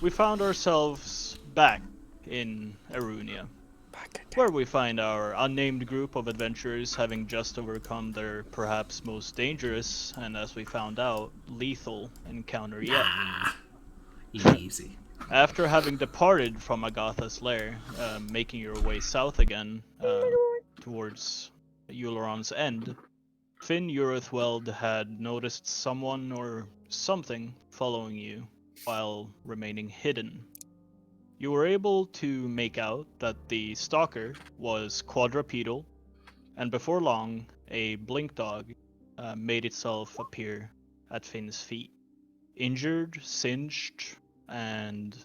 We found ourselves back in Erunia, where we find our unnamed group of adventurers having just overcome their perhaps most dangerous, and as we found out, lethal encounter yet. Easy. After having departed from Agatha's lair, making your way south again towards Euleron's end, Finn Urethweld had noticed someone or something following you while remaining hidden. You were able to make out that the stalker was quadrupedal, and before long, a blink dog made itself appear at Finn's feet. Injured, singed, and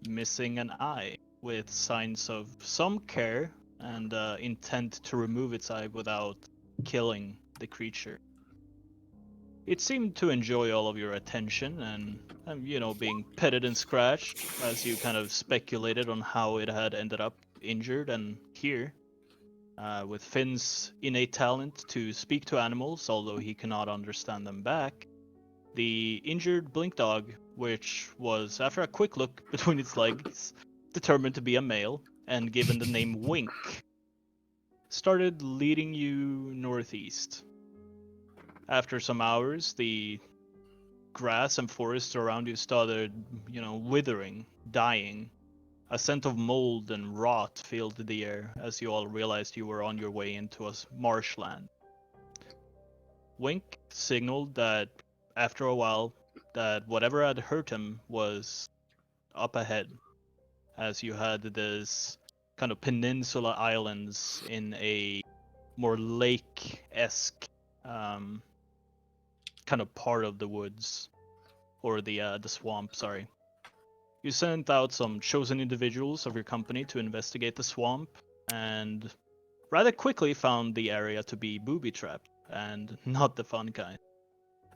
missing an eye, with signs of some care and intent to remove its eye without killing the creature. It seemed to enjoy all of your attention and being petted and scratched as you kind of speculated on how it had ended up injured and here. With Finn's innate talent to speak to animals, although he cannot understand them back, the injured blink dog, which was, after a quick look between its legs, determined to be a male and given the name Wink, started leading you northeast. After some hours, the grass and forest around you started, withering, dying. A scent of mold and rot filled the air as you all realized you were on your way into a marshland. Wink signaled that after a while, that whatever had hurt him was up ahead, as you had this kind of peninsula islands in a more lake-esque kind of part of the woods, or the swamp, sorry. You sent out some chosen individuals of your company to investigate the swamp, and rather quickly found the area to be booby-trapped, and not the fun kind.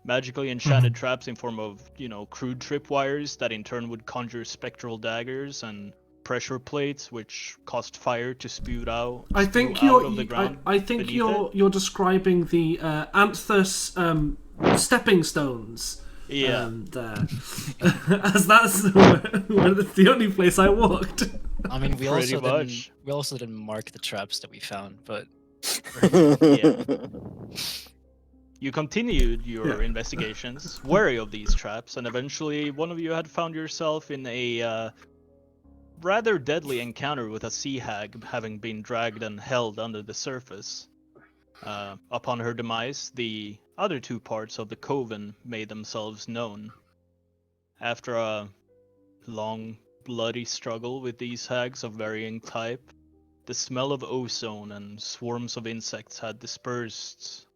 Magically enchanted traps in form of, crude tripwires that in turn would conjure spectral daggers and pressure plates which caused fire to spew out I think you're describing the Anthus stepping stones. Yeah. There. As that's the only place I walked. I mean, we also didn't mark the traps that we found, but yeah. You continued your investigations, wary of these traps, and eventually one of you had found yourself in a rather deadly encounter with a sea hag, having been dragged and held under the surface. Upon her demise, the other two parts of the coven made themselves known. After a long, bloody struggle with these hags of varying type, the smell of ozone and swarms of insects had dispersed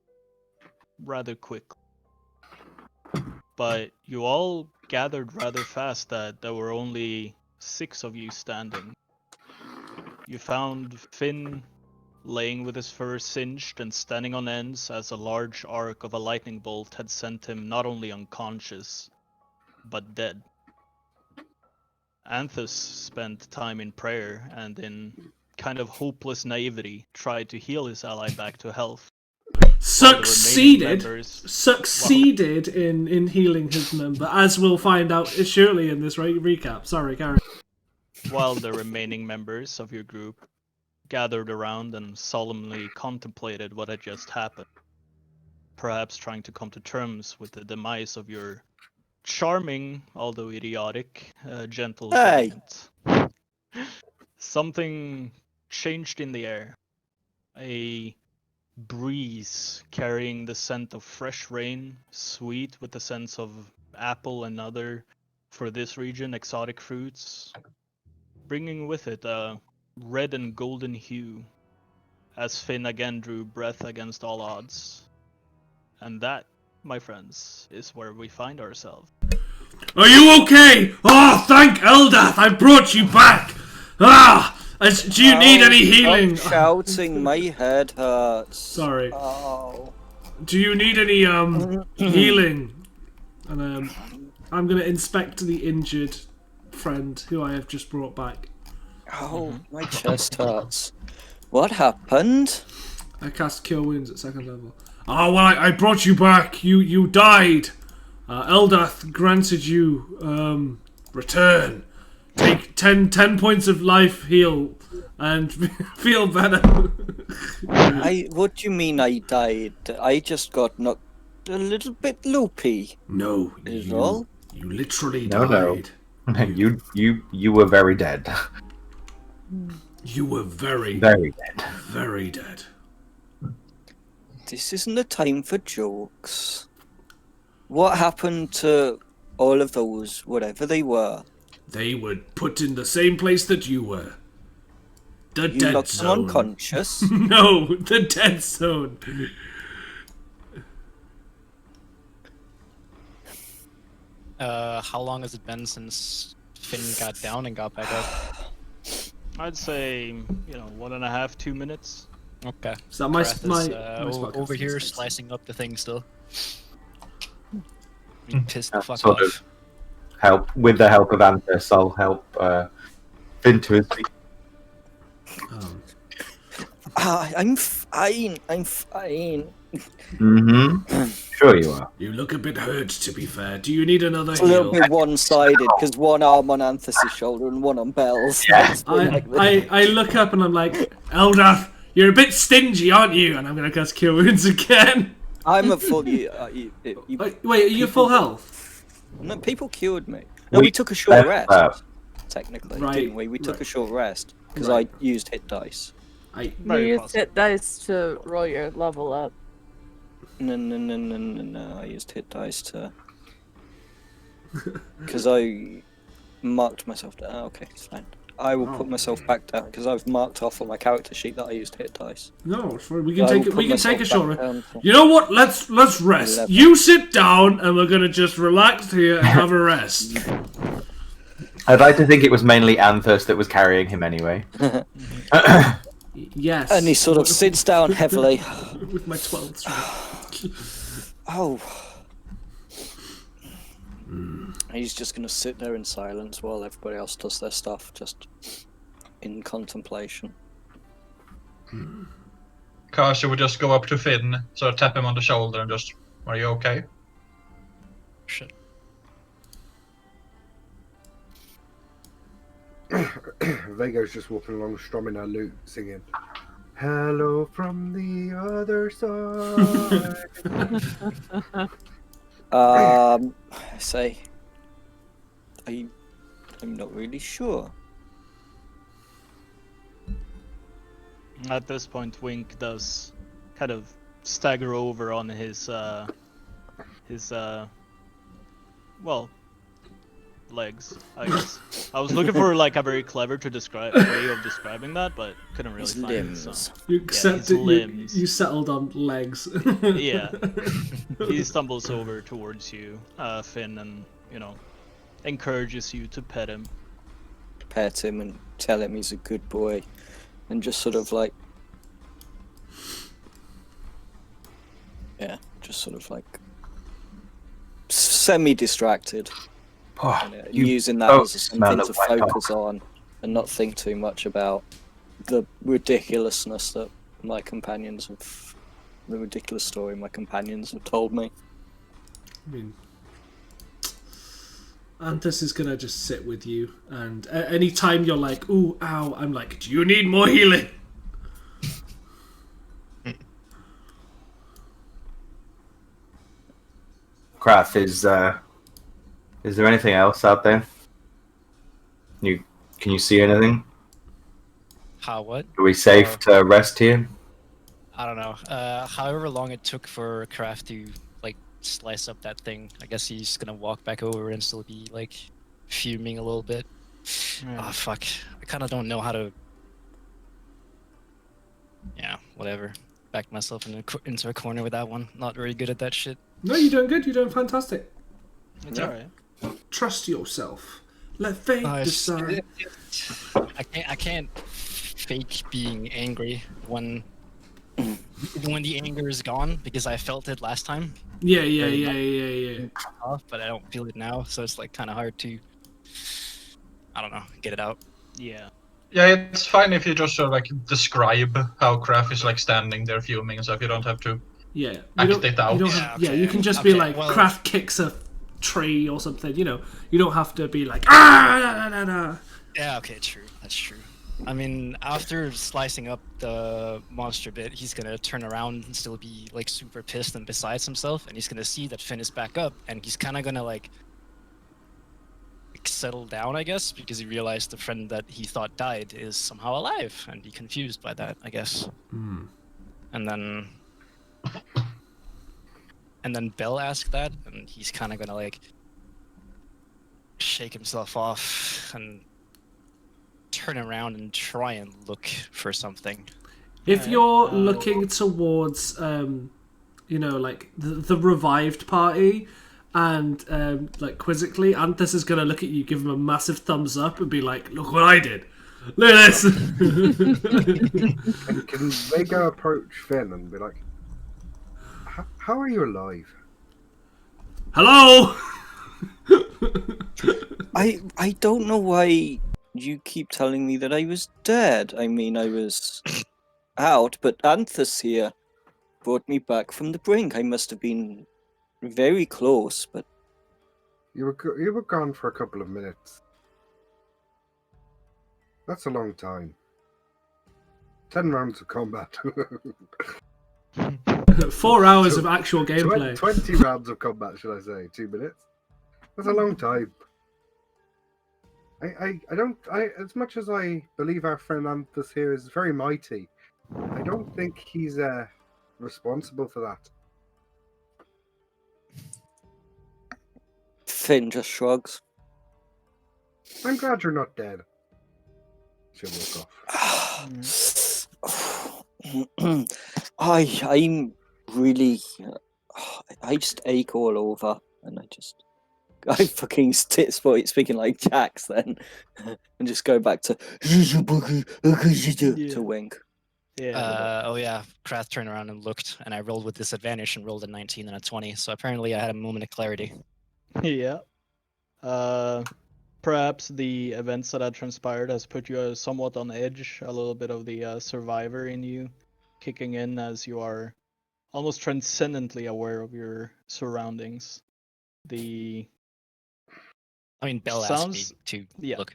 rather quickly. But you all gathered rather fast that there were only 6 of you standing. You found Finn laying with his fur singed and standing on ends as a large arc of a lightning bolt had sent him not only unconscious, but dead. Anthus spent time in prayer and in kind of hopeless naivety tried to heal his ally back to health. Succeeded in healing his member, as we'll find out surely in this recap. Sorry, Karen. While the remaining members of your group gathered around and solemnly contemplated what had just happened, perhaps trying to come to terms with the demise of your charming, although idiotic, gentle giant. Something changed in the air. A breeze carrying the scent of fresh rain, sweet with the sense of apple and other, for this region, exotic fruits, bringing with it a red and golden hue, as Finn again drew breath against all odds. And that, my friends, is where we find ourselves. Are you okay? Oh, thank Eldath, I brought you back! Do you need any healing? Stop shouting, my head hurts. Sorry. Oh. Do you need any healing? And I'm gonna inspect the injured friend who I have just brought back. Oh, my chest hurts. What happened? I cast Cure Wounds at 2nd level. Oh, well, I brought you back. You died. Eldath granted you return. Take 10 points of life heal and feel better. What do you mean I died? I just got knocked a little bit loopy. No, Is all? you literally No, died. no. You were very dead. You were very Very dead. very dead. This isn't the time for jokes. What happened to all of those, whatever they were? They were put in the same place that you were. The You dead knocked them zone. unconscious. No, the dead zone. How long has it been since Finn got down and got back up? I'd say 1.5, 2 minutes. Okay. So my Krath my, is, my spellcasting over here stats. slicing up the thing still. You pissed the fuck Sort off. of with the help of Anthus, I'll help Finn to his feet. I'm fine. I'm fine. Mm-hmm. Sure you are. You look a bit hurt, to be fair. Do you need another It's a little heal? bit one-sided because one arm on Anthus' shoulder and one on Belle's. Yeah. It's been like this. I look up and I'm like, Eldath, you're a bit stingy, aren't you? And I'm gonna cast Cure Wounds again. I'm a full. Wait, are you full health? No, people cured me. No, we took a short left rest. Technically, Right, didn't we? We took right. a short rest because Right. I used hit dice. I Very You used possible. hit dice to roll your level up. No. I used hit dice to because I marked myself down. Okay, it's fine. I will put myself back down because I've marked off on my character sheet that I used hit dice. no, it's fine. We can I will take it. put We can take a myself short back rest. down to- You know what? Let's rest. 11. You sit down, and we're gonna just relax here and have a rest. I'd like to think it was mainly Anthus that was carrying him anyway. Yes. And he sort of sits down heavily. with my 12 strength. Oh. He's just gonna sit there in silence while everybody else does their stuff, just in contemplation. Kasha would just go up to Finn, sort of tap him on the shoulder and just, are you okay? Shit. Vago's just walking along, strumming her lute, singing, "Hello from the other side." I say, I'm not really sure. At this point, Wink does kind of stagger over on his legs, I guess. I was looking for like a very clever way of describing that, but couldn't really His find it. So. limbs. You accepted. limbs. You settled on legs. Yeah. He stumbles over towards you, Finn, and encourages you to pet him. Pet him and tell him he's a good boy, and just sort of like, just sort of like semi-distracted. Oh, Using that both as smell something of to wet focus on and not think too much about the ridiculousness that my companions have, the ridiculous story my companions have told me. I mean, Anthus is gonna just sit with you, and any time you're like, "Ooh, ow," I'm like, "Do you need more healing?" Krath, is there anything else out there? Can you see anything? How what? Are we safe to rest here? I don't know. However long it took for Kraft to like slice up that thing, I guess he's gonna walk back over and still be like fuming a little bit. Yeah. Oh fuck! I kind of don't know how to. Yeah, whatever. Backed myself into a corner with that one. Not very good at that shit. No, you're doing good. You're doing fantastic. It's alright. Trust yourself. Let fate decide. I can't fake being angry when the anger is gone because I felt it last time. Yeah. Off, but I don't feel it now, so it's like kind of hard to. I don't know, get it out. Yeah. Yeah, it's fine if you just sort of like describe how Kraft is like standing there fuming and stuff. You don't have to Yeah. act it out. You don't Yeah, have, yeah, okay, you can just be okay, like, well- Kraft kicks a tree or something. You know, you don't have to be like ah. Yeah, okay, true. That's true. I mean, after slicing up the monster bit, he's gonna turn around and still be like super pissed and besides himself, and he's gonna see that Finn is back up, and he's kind of gonna like settle down, I guess, because he realized the friend that he thought died is somehow alive, and be confused by that, I guess. And then Bell asked that, and he's kind of gonna like shake himself off and turn around and try and look for something. If you're looking towards, you know, like the revived party, and like quizzically, Anthus is gonna look at you, give him a massive thumbs up, and be like, "Look what I did! Look at this!" And can Vega approach Finn and be like, "How are you alive?" Hello. I don't know why you keep telling me that I was dead. I mean, I was out, but Anthus here brought me back from the brink. I must have been very close, but You were gone for a couple of minutes. That's a long time. 10 rounds of combat. 4 hours of actual gameplay. 20 rounds of combat, should I say? 2 minutes. That's a long time. I don't as much as I believe our friend Anthus here is very mighty, I don't think he's responsible for that. Finn just shrugs. I'm glad you're not dead. She'll walk off. I'm really, I just ache all over, and I fucking speaking like Jax then, and just go back to Wink. Yeah. Oh yeah, Krath turned around and looked, and I rolled with disadvantage and rolled a 19 and a 20. So apparently I had a moment of clarity. Yeah. Perhaps the events that had transpired has put you somewhat on edge. A little bit of the survivor in you kicking in as you are almost transcendently aware of your surroundings. I mean, Bell asked me to look.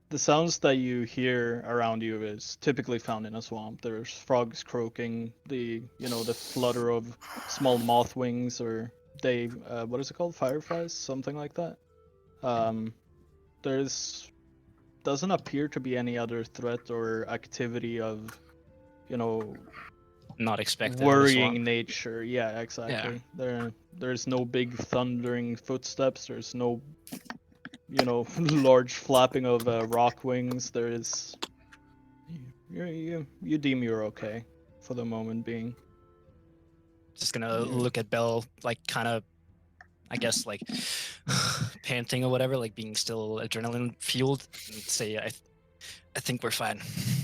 The sounds that you hear around you is typically found in a swamp. There's frogs croaking, the flutter of small moth wings, or what is it called? Fireflies, something like that. Doesn't appear to be any other threat or activity of, not expected. Worrying nature. Yeah, exactly. Yeah. There's no big thundering footsteps. There's no, large flapping of rock wings. There is. You deem you're okay for the moment being. Just gonna look at Bell, like kind of, I guess, like panting or whatever, like being still adrenaline fueled, and say, I think we're fine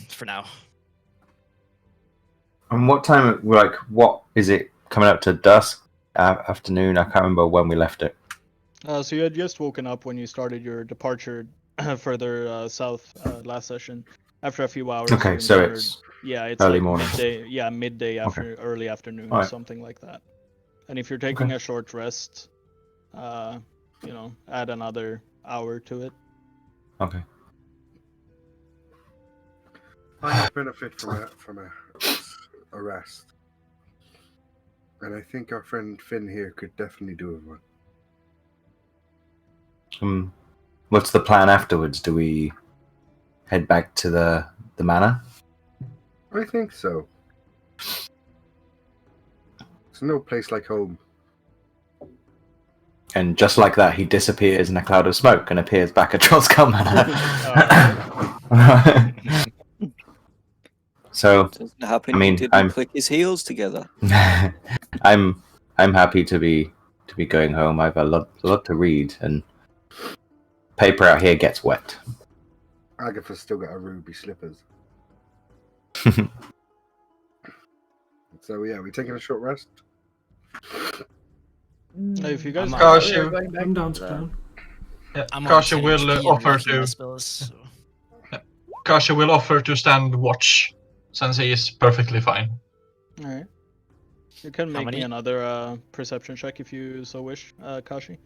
for now. And what time? What is it coming up to dusk? Afternoon? I can't remember when we left it. So you had just woken up when you started your departure further south last session. After a few hours. Okay, so it's early morning. Midday after early afternoon, or something like that. And if you're taking a short rest, add another hour to it. Okay. I benefit from a rest, and I think our friend Finn here could definitely do with one. What's the plan afterwards? Do we head back to the manor? I think so. It's no place like home. And just like that, he disappears in a cloud of smoke and appears back at Trollskull Manor. So, doesn't happen. He didn't click his heels together. I'm happy to be going home. I have a lot to read, and paper out here gets wet. Agatha's still got her ruby slippers. So yeah, we taking a short rest. If you guys I'm down to plan. Yeah, Kasha will offer to. Kasha will offer to stand watch, since he is perfectly fine. All right. You can make me another perception check if you so wish, Kashi.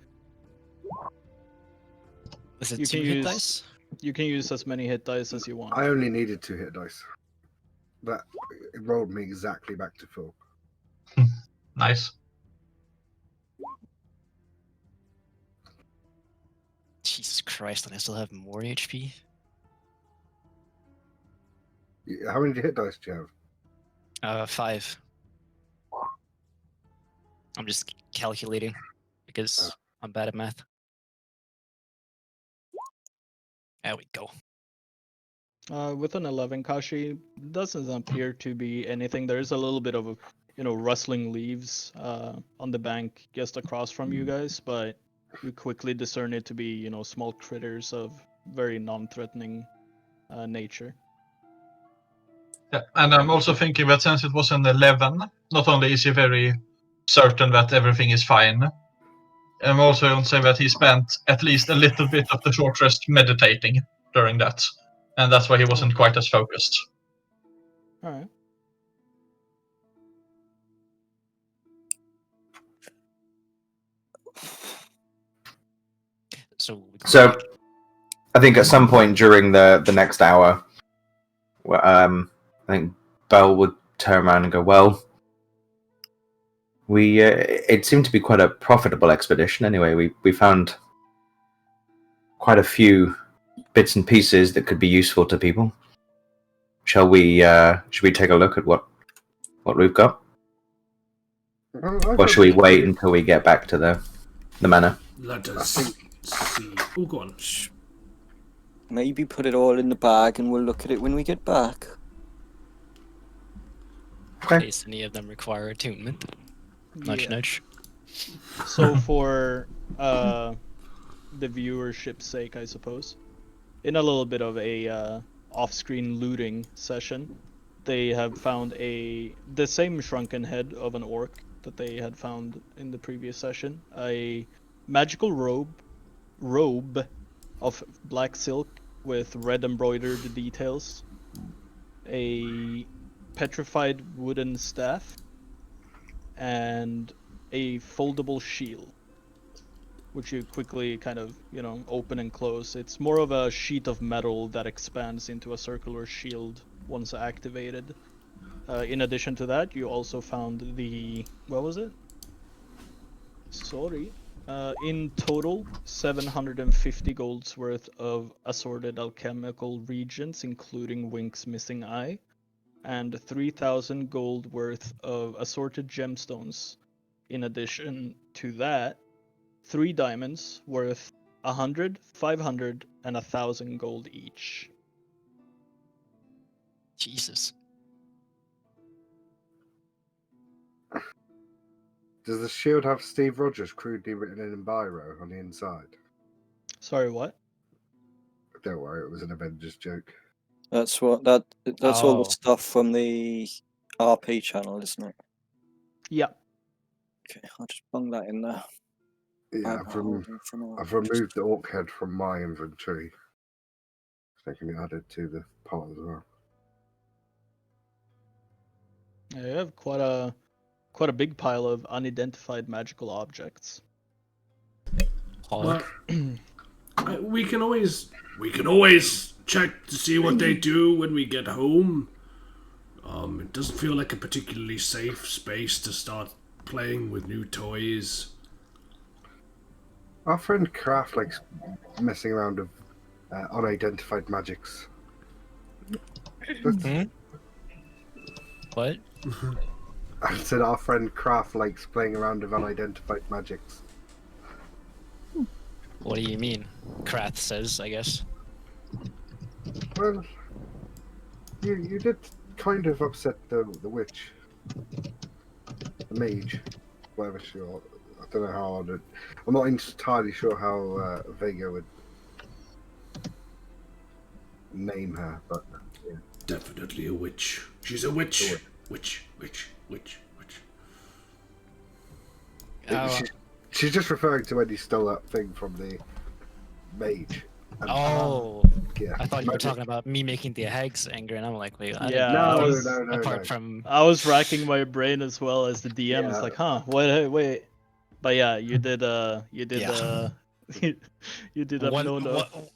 Is it You 2 can hit use- dice? You can use as many hit dice as you want. I only needed 2 hit dice. That it rolled me exactly back to full. Nice. Jesus Christ, and I still have more HP? How many hit dice do you have? 5. I'm just calculating because I'm bad at math. There we go. With an 11, Kashi, doesn't appear to be anything. There's a little bit of, rustling leaves on the bank just across from you guys, but you quickly discern it to be, small critters of very non-threatening nature. Yeah, and I'm also thinking that since it was an 11, not only is he very certain that everything is fine, I'm also going to say that he spent at least a little bit of the short rest meditating during that, and that's why he wasn't quite as focused. All right. So I think at some point during the next hour, I think Bell would turn around and go, "Well, we it seemed to be quite a profitable expedition. Anyway, we found quite a few bits and pieces that could be useful to people. Should we take a look at what we've got, or should we wait until we get back to the manor?" Let us see. Oh, go on. Maybe put it all in the bag and we'll look at it when we get back. in case any of them require attunement. Nudge, Yeah. nudge. So for the viewership's sake, I suppose, in a little bit of a off-screen looting session, they have found the same shrunken head of an orc that they had found in the previous session, a magical robe of black silk with red embroidered details, a petrified wooden staff, and a foldable shield, which you quickly kind of, open and close. It's more of a sheet of metal that expands into a circular shield once activated. In addition to that, you also found what was it? Sorry. In total, 750 gold's worth of assorted alchemical reagents, including Wink's missing eye, and 3,000 gold worth of assorted gemstones. In addition to that, 3 diamonds worth 100, 500, and 1,000 gold each. Jesus. Does the shield have Steve Rogers crudely written in biro on the inside? Sorry, what? Don't worry, it was an Avengers joke. That's all Oh. the stuff from the RP channel, isn't it? Yeah. Okay, I'll just bung that in there. Yeah, I've removed the orc head from my inventory. So it can be added to the pot as well. Yeah, you have quite a big pile of unidentified magical objects. Odd. Well, we can always check to see what they do when we get home. It doesn't feel like a particularly safe space to start playing with new toys. Our friend Kraft likes messing around with unidentified magics. What? I said our friend Kraft likes playing around with unidentified magics. What do you mean? Krath says, I guess. Well, you did kind of upset the witch. The mage. Whatever she was. I don't know how I'm not entirely sure how Vega would name her, but yeah. Definitely a witch. She's a witch. Witch. She's just referring to when you stole that thing from the mage. And, Oh, yeah. I thought you were talking about me making the hags angry, and I'm like, wait, I Yeah, didn't No, no. apart from I was racking my brain as well as the DM. It's Yeah. like, huh? Wait. But yeah, you did. Yeah. You did have known of.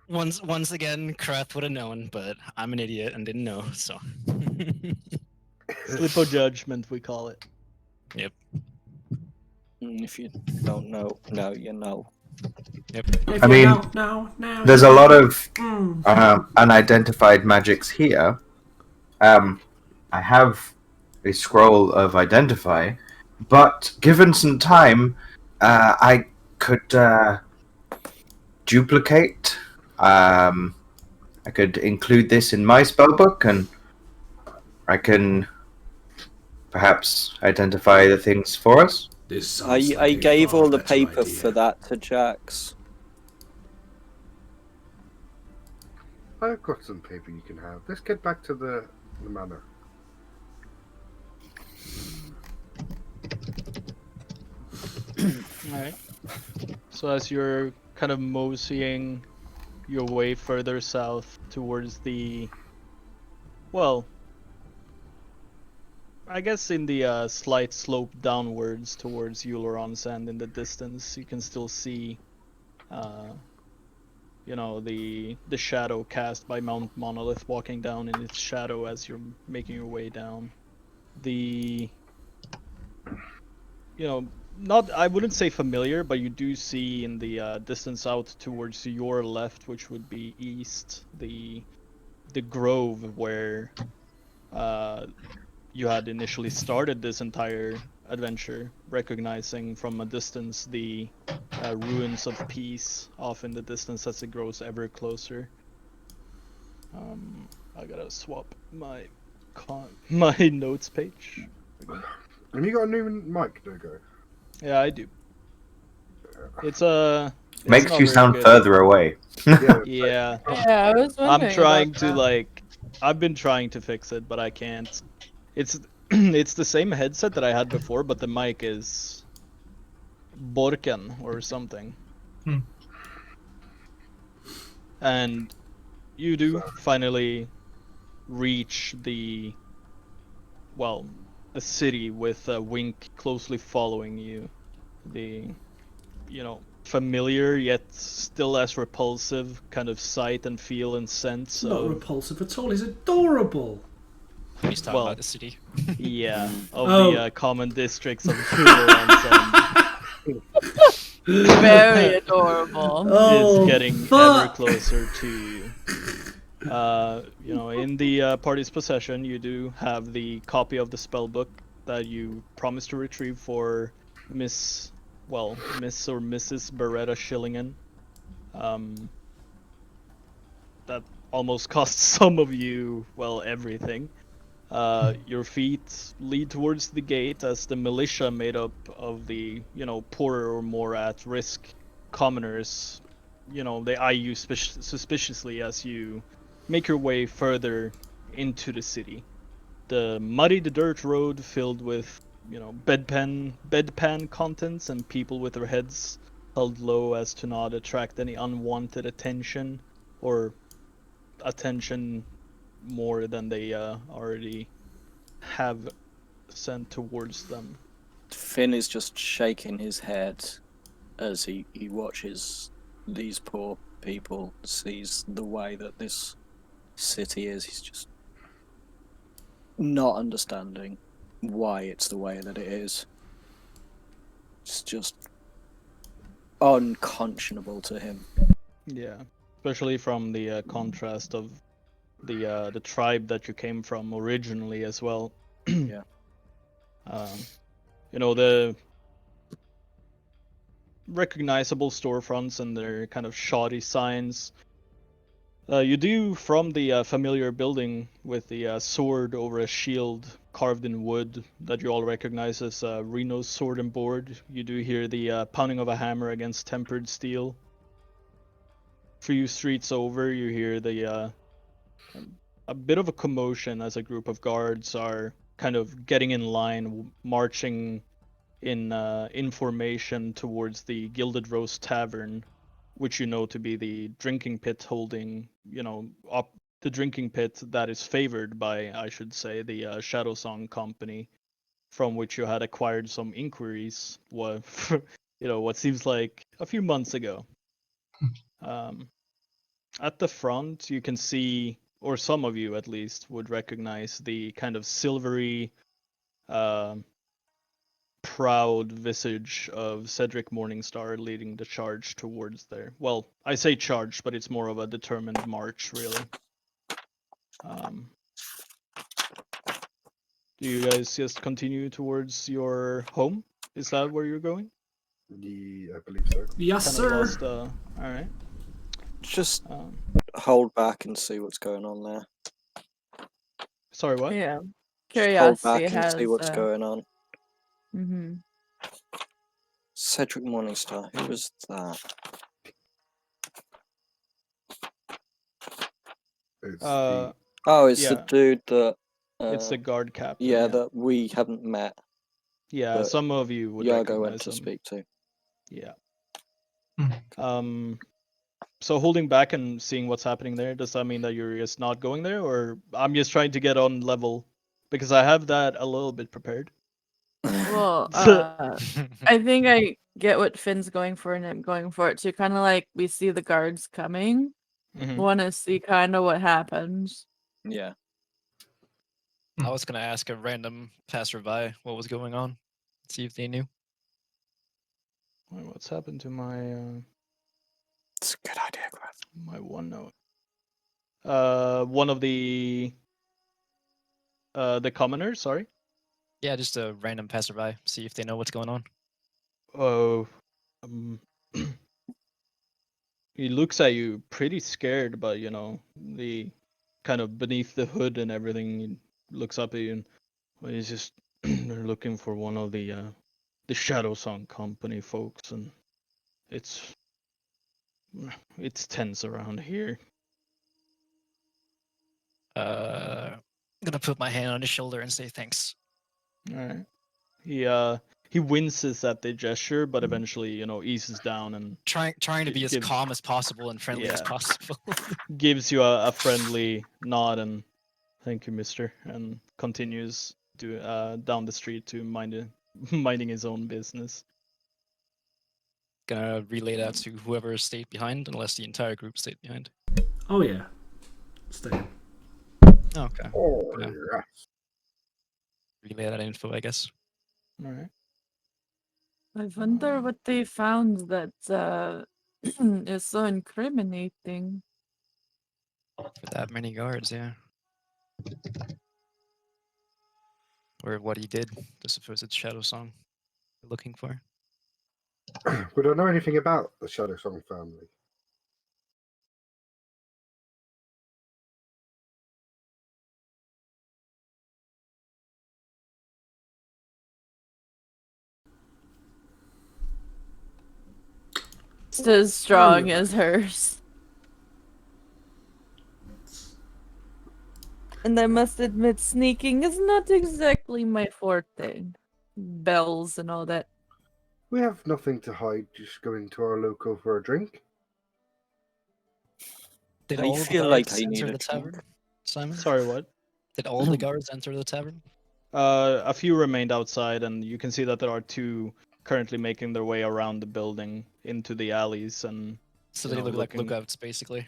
Once again, Krath would have known, but I'm an idiot and didn't know. So. Slip of judgment, we call it. Yep. If you don't know, now you know. Yep. If I you mean, now There's you a lot know. of unidentified magics here. I have a scroll of identify, but given some time, I could duplicate. I could include this in my spellbook, and I can perhaps identify the things for us. This sounds like I a gave far all the better paper idea. for that to Jax. I've got some paper you can have. Let's get back to the manor. Alright. So as you're kind of moseying your way further south towards the, well, I guess in the slight slope downwards towards Euleron's End in the distance, you can still see, you know, the shadow cast by Mount Monolith walking down in its shadow as you're making your way down. The, you know, not, I wouldn't say familiar, but you do see in the distance out towards your left, which would be east, the grove where you had initially started this entire adventure, recognizing from a distance the ruins of peace off in the distance as it grows ever closer. I gotta swap my my notes page. Have you got a new mic, Dogo? Yeah, I do. It's a Makes not you very sound good. further away. Yeah. Yeah, Yeah, I was wondering. I'm trying about to that. like, I've been trying to fix it, but I can't. It's it's the same headset that I had before, but the mic is Borken or something. Hmm. And you do finally reach the, well, the city with Wink closely following you. The, you know, familiar yet still as repulsive kind of sight and feel and sense It's not of, repulsive at all. He's adorable. He's talking well, about the city. yeah, of Oh. the common districts of Euleron's End. Very adorable. Oh, Is getting ever fuck. closer to you. You know, in the party's possession, you do have the copy of the spellbook that you promised to retrieve for Miss or Mrs. Beretta Schillingen. That almost cost some of you, well, everything. Your feet lead towards the gate as the militia made up of the, you know, poorer or more at-risk commoners, you know, they eye you suspiciously as you make your way further into the city. The muddy dirt road filled with, you know, bedpan contents and people with their heads held low as to not attract any unwanted attention or attention more than they already have sent towards them. Finn is just shaking his head as he watches these poor people, sees the way that this city is. He's just not understanding why it's the way that it is. It's just unconscionable to him. Yeah, especially from the contrast of the tribe that you came from originally as well. Yeah. You know, the recognizable storefronts and their kind of shoddy signs. You do, from the familiar building with the sword over a shield carved in wood that you all recognize as Reno's sword and board, you do hear the pounding of a hammer against tempered steel. A few streets over, you hear the a bit of a commotion as a group of guards are kind of getting in line, marching in formation towards the Gilded Rose Tavern, which you know to be the drinking pit holding, you know, the drinking pit that is favored by, I should say, the Shadow Song Company, from which you had acquired some inquiries what seems like a few months ago. At the front, you can see, or some of you at least would recognize the kind of silvery, proud visage of Cedric Morningstar leading the charge towards there. Well, I say charge, but it's more of a determined march, really. Do you guys just continue towards your home? Is that where you're going? Yeah, I believe so. Yes, Kind sir. of lost. All right. Just Um, hold back and see what's going on there. sorry, what? Yeah. Just hold Curiosity back and has. see what's going on. Mm-hmm. Cedric Morningstar, who was that? It's Uh, Oh, it's yeah. the dude that. It's the guard captain. Yeah, that we haven't met. Yeah, but some of you would Yago went recognize to him. speak to. Yeah. Hmm. So holding back and seeing what's happening there, does that mean that you're just not going there, or I'm just trying to get on level because I have that a little bit prepared. Well, I think I get what Finn's going for, and I'm going for it too. Kind of like we see the guards coming. Mhm. Want to see kind of what happens. Yeah. I was gonna ask a random passerby what was going on, see if they knew. Wait, what's happened to my It's a good idea, Graf. my OneNote? One of the commoners. Sorry. Yeah, just a random passerby, see if they know what's going on. Oh. He looks at you pretty scared, but the kind of beneath the hood and everything, he looks up at you and he's just they're looking for one of the Shadow Song Company folks, and it's tense around here. I'm gonna put my hand on his shoulder and say thanks. All right. He winces at the gesture, but eventually, eases down and Trying to be as Give- calm as possible and friendly as Yeah. possible. gives you a friendly nod and thank you, mister, and continues down the street to minding his own business. Gonna relay that to whoever stayed behind, unless the entire group stayed behind. Oh yeah. Stay. Okay. Oh, Yeah. yeah. Relay that info, I guess. All right. I wonder what they found that is so incriminating. For that many guards, yeah. Or what he did, the supposed Shadow Song we're looking for. We don't know anything about the Shadow Song family. Just as strong as hers. And I must admit, sneaking is not exactly my forte. Bells and all that. We have nothing to hide, just going to our local for a drink. Did I all the feel like guards I need enter a the drink. tavern, Simon? Sorry, what? Did all the guards enter the tavern? A few remained outside, and you can see that there are two currently making their way around the building into the alleys, and So You they know, look like looking- lookouts, basically.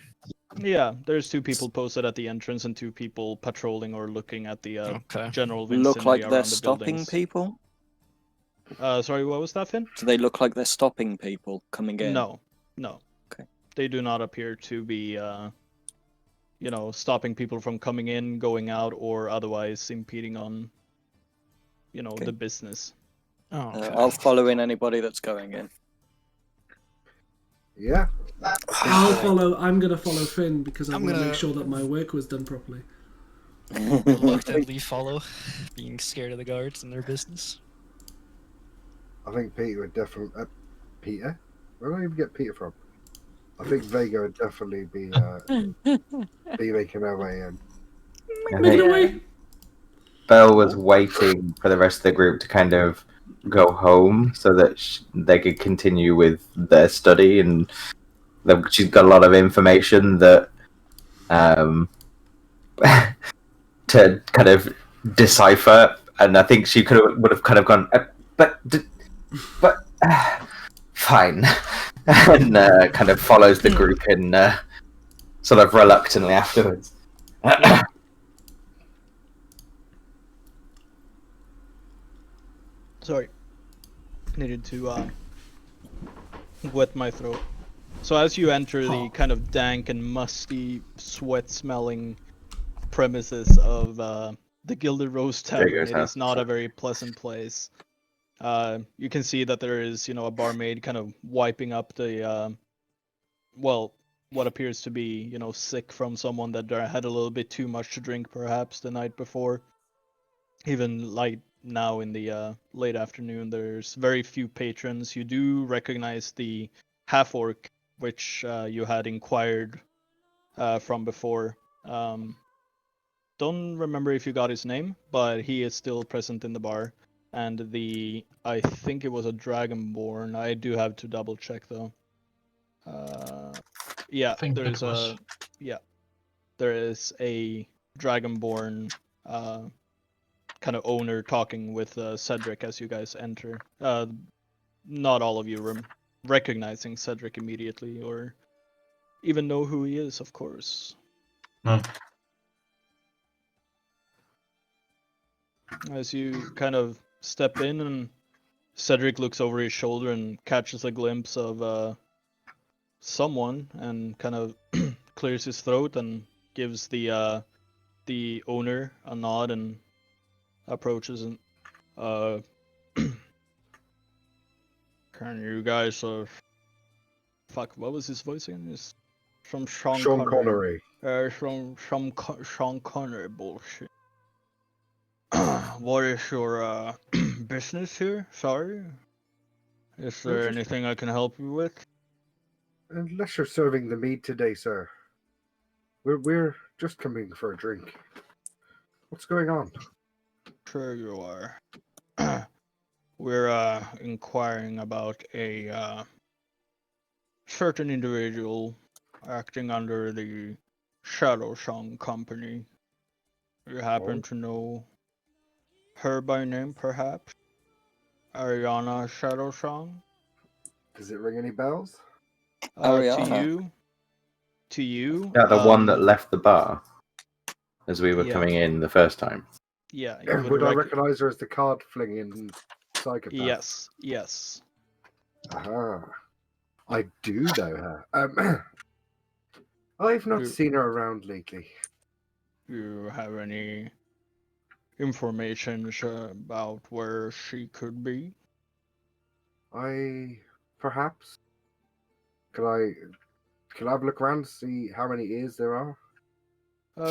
yeah, there's two people posted at the entrance and two people patrolling or looking at the Okay. general Look vicinity like around they're the stopping buildings. people? Sorry, what was that, Finn? Do they look like they're stopping people coming in? No. Okay. They do not appear to be, stopping people from coming in, going out, or otherwise impeding on, Okay. the business. Oh, okay. I'll follow in anybody that's going in. Yeah. I'm gonna follow Finn because I I'm want to gonna- make sure that my work was done properly. Reluctantly follow, being scared of the guards and their business. I think Peter would definitely. Peter? Where do I even get Peter from? I think Vega would definitely be making her way in. I Make it think away. Belle was waiting for the rest of the group to kind of go home so that they could continue with their study, and she's got a lot of information that to kind of decipher, and I think she would have kind of gone, but Fine. And kind of follows the group in sort of reluctantly afterwards. Sorry. Needed to wet my throat. So as you enter the kind of dank and musty, sweat-smelling premises of the Gilded Rose Tavern, it is not a very pleasant place. You can see that there is, a barmaid kind of wiping up the, what appears to be, sick from someone that had a little bit too much to drink, perhaps, the night before. Even like now in the late afternoon, there's very few patrons. You do recognize the half-orc, which you had inquired from before. Don't remember if you got his name, but he is still present in the bar. And I think it was a Dragonborn. I do have to double check though. Yeah, I think there's it was. there is a Dragonborn kind of owner talking with Cedric as you guys enter. Not all of you recognizing Cedric immediately or even know who he is, of course. No. As you kind of step in, and Cedric looks over his shoulder and catches a glimpse of someone and kind of clears his throat and gives the owner a nod and approaches and can you guys fuck, what was his voice again? It's from Sean Connery. From Sean Connery bullshit. What is your business here? Sorry. Is there anything I can help you with? Unless you're serving the mead today, sir. We're just coming for a drink. What's going on? Sure you are. We're inquiring about a certain individual acting under the Shadow Song Company. You happen to know her by name, perhaps? Ariana Shadow Song? Does it ring any bells? Ariana. To you. Yeah, the one that left the bar as we were Yeah. coming in the first time. Yeah. You Would I recognize her as the card flinging psychopath? Yes. Aha. I do know her. I've not seen her around lately. You have any information about where she could be? Perhaps. Can I have a look around to see how many ears there are?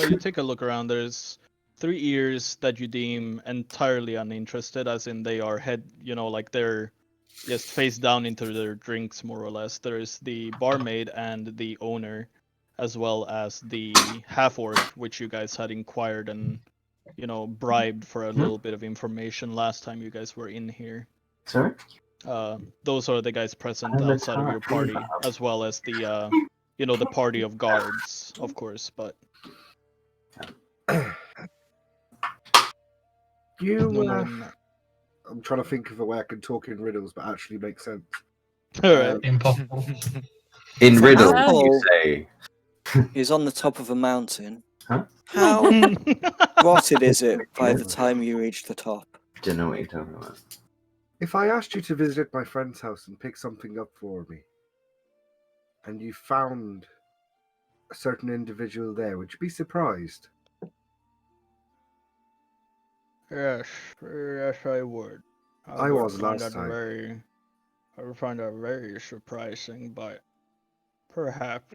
You take a look around. There's 3 ears that you deem entirely uninterested, as in they are they're just face down into their drinks, more or less. There's the barmaid and the owner, as well as the half-orc, which you guys had inquired and, bribed for a little bit of information last time you guys were in here. Sorry? Those are the guys present outside of your party, as well as the, the party of guards, of course, but... I'm trying to think of a way I can talk in riddles but actually make sense. Impossible. In riddles, Apple you say. is on the top of a mountain. Huh? How rotted is it by the time you reach the top? Don't know what you're talking about. If I asked you to visit my friend's house and pick something up for me, and you found a certain individual there, would you be surprised? Yes, I would. I was last time. I would find that very surprising, but perhaps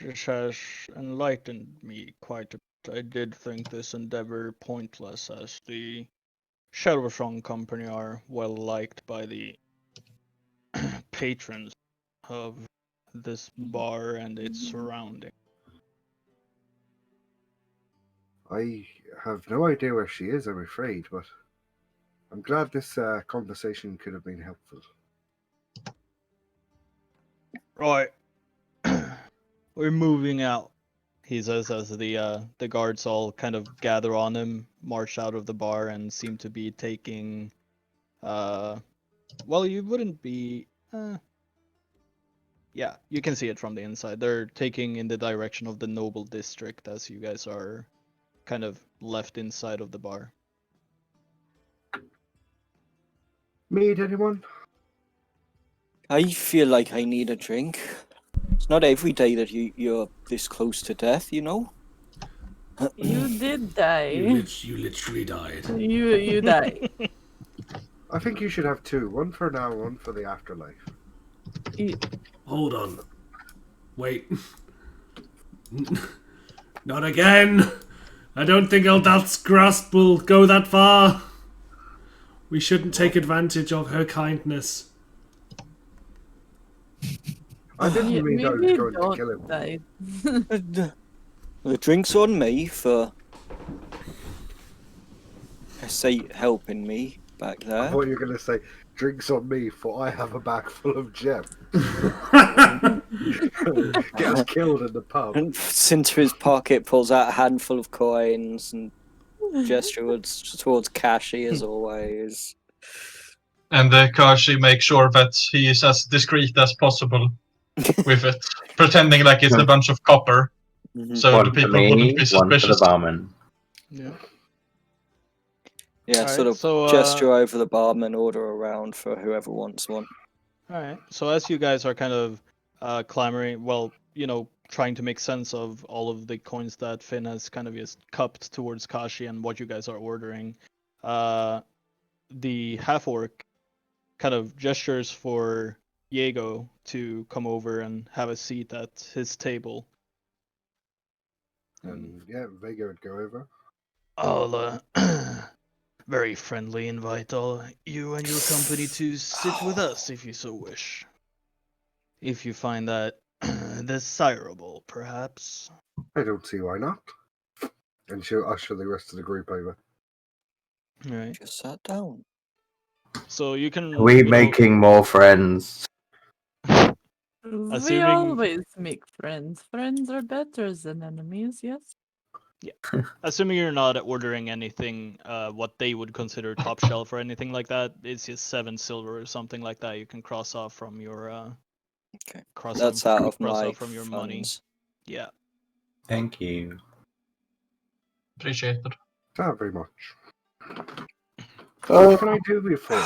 this has enlightened me quite a bit. I did think this endeavor pointless, as the Shadow Song Company are well liked by the patrons of this bar and its surrounding. I have no idea where she is, I'm afraid, but I'm glad this conversation could have been helpful. Right. We're moving out, he says, as the guards all kind of gather on him, march out of the bar, and seem to be taking... well, you wouldn't be Yeah, you can see it from the inside. They're taking in the direction of the Noble District as you guys are kind of left inside of the bar. Meet anyone? I feel like I need a drink. It's not every day that you're this close to death, you know? You did die. You literally died. You died. I think you should have two. One for now, one for the afterlife. Hold on. Wait. Not again! I don't think Eldat's grasp will go that far. We shouldn't take advantage of her kindness. I didn't mean I was Maybe going to don't kill him. die. The drink's on me for, I say, helping me back I there. thought you were going to say, drinks on me, for I have a bag full of gems. Gets killed in the pub. And into his pocket, pulls out a handful of coins and gestures towards Kashi as always. And Kashi makes sure that he is as discreet as possible with it, pretending like it's a bunch of copper, so One the for people me, wouldn't be one for the suspicious. barman. Yeah. Yeah, Alright, sort of so, gesture over the barman, order around for whoever wants one. Alright, so as you guys are kind of clamoring, well, trying to make sense of all of the coins that Finn has kind of just cupped towards Kashi and what you guys are ordering, the half-orc kind of gestures for Diego to come over and have a seat at his table. And yeah, Vega would go over. I'll very friendly invite all you and your company to sit with us if you so wish. If you find that desirable, perhaps. I don't see why not. And she'll usher the rest of the group over. Right. Just sat down. So you can. Are we making more friends? We Assuming- always make friends. Friends are better than enemies, yes? Assuming you're not ordering anything, what they would consider top shelf or anything like that, it's just 7 silver or something like that. You can cross off from your. Okay. Cross That's off, out of cross my off from your money. funds. Yeah. Thank you. Appreciated. Not very much. Oh. What can I do you for?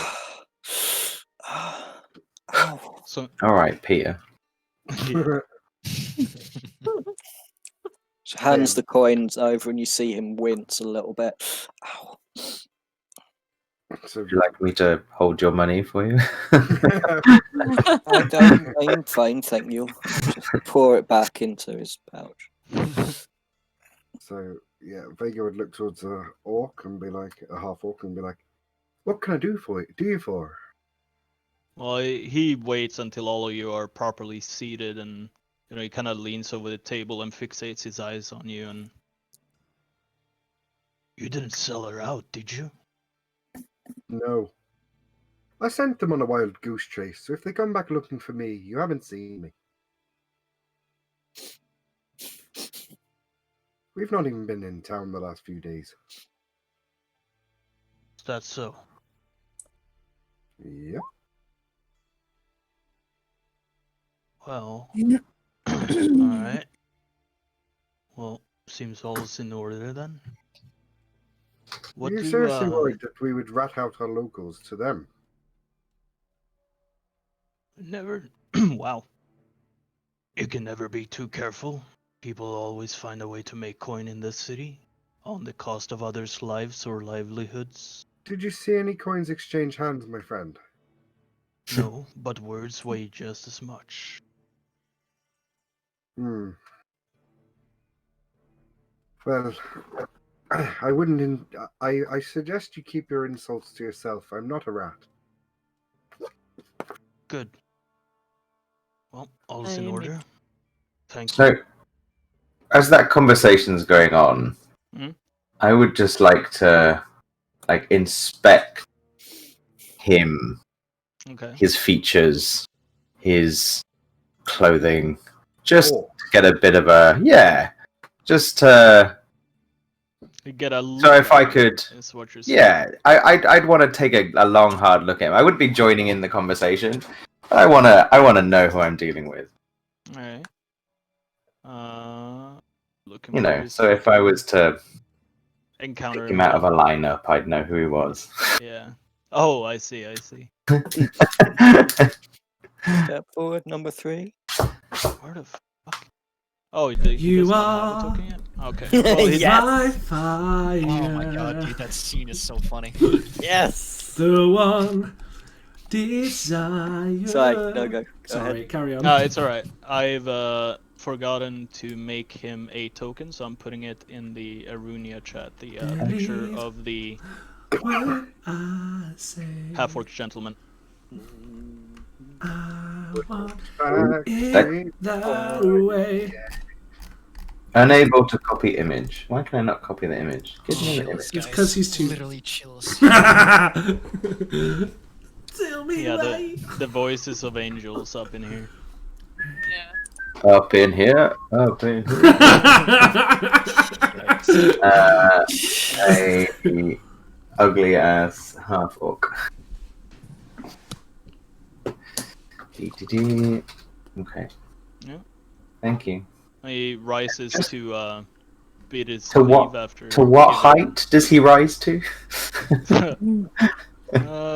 Ow. So. All right, Peter. Hands the coins over and you see him wince a little bit. Ow. So, Would you like me to hold your money for you? I'm fine, thank you. Just pour it back into his pouch. so yeah, Vega would look towards a orc and be like, a half orc, and be like, "What can I do for you? Do you for?" Well, he waits until all of you are properly seated, and he kind of leans over the table and fixates his eyes on you. And you didn't sell her out, did you? No. I sent them on a wild goose chase, so if they come back looking for me, you haven't seen me. We've not even been in town the last few days. Is that so? Yep. Well, alright. Well, seems all's in order then. What Are you do, seriously worried that we would rat out our locals to them? Never. Wow. You can never be too careful. People always find a way to make coin in this city, on the cost of others' lives or livelihoods. Did you see any coins exchange hands, my friend? No, but words weigh just as much. Hmm. Well, I wouldn't. I suggest you keep your insults to yourself. I'm not a rat. Good. Well, all's in I order. Thank you. So, as that conversation's going on, Mhm. I would just like to inspect him, Okay. his features, his clothing, just Oh, to get a bit of a just to. You get a look So if at I him, could, is what you're saying. yeah, I'd want to take a long hard look at him. I wouldn't be joining in the conversation, I wanna know who I'm dealing with. All right. Looking You for know, his so if I was to encounter pick him out of again. a lineup, I'd know who he was. Yeah. Oh, I see. Step forward, number 3. Where the fuck? Oh, he You does not have a are token yet? Okay. Well, he's Yes. my fire. Oh my god, dude, that scene is so funny. Yes. The one desire. Sorry, no, go Sorry, ahead. carry on. No, it's alright. I've forgotten to make him a token, so I'm putting it in the Erunia chat. The picture Believe of the what I say. half-orc gentleman. I want Back it that way. Unable to copy image. Why can I not copy the image? Give me the image. Chills, It's guys. 'cause he's too- Literally chills. Tell me Yeah, why. the voices of angels up in here. Yeah. Up in here. Up in here. A ugly ass half orc. Okay. Yeah. Thank you. He rises to beat his To sleeve what? after. To what giving- height does he rise to?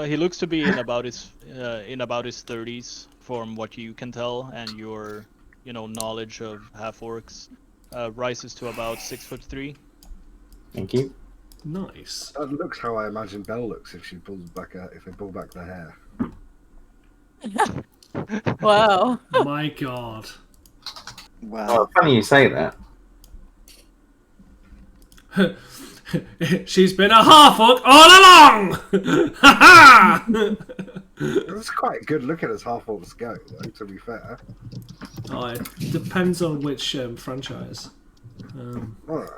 He looks to be in about his 30s, from what you can tell, and your knowledge of half orcs. Rises to about 6'3". Thank you. Nice. That looks how I imagine Belle looks if they pull back the hair. Wow. My god. Wow. Oh, funny you say that. She's been a half orc all along! Ha ha! It was quite good looking as half orcs go, though, to be fair. Oh, it depends on which franchise. I don't know.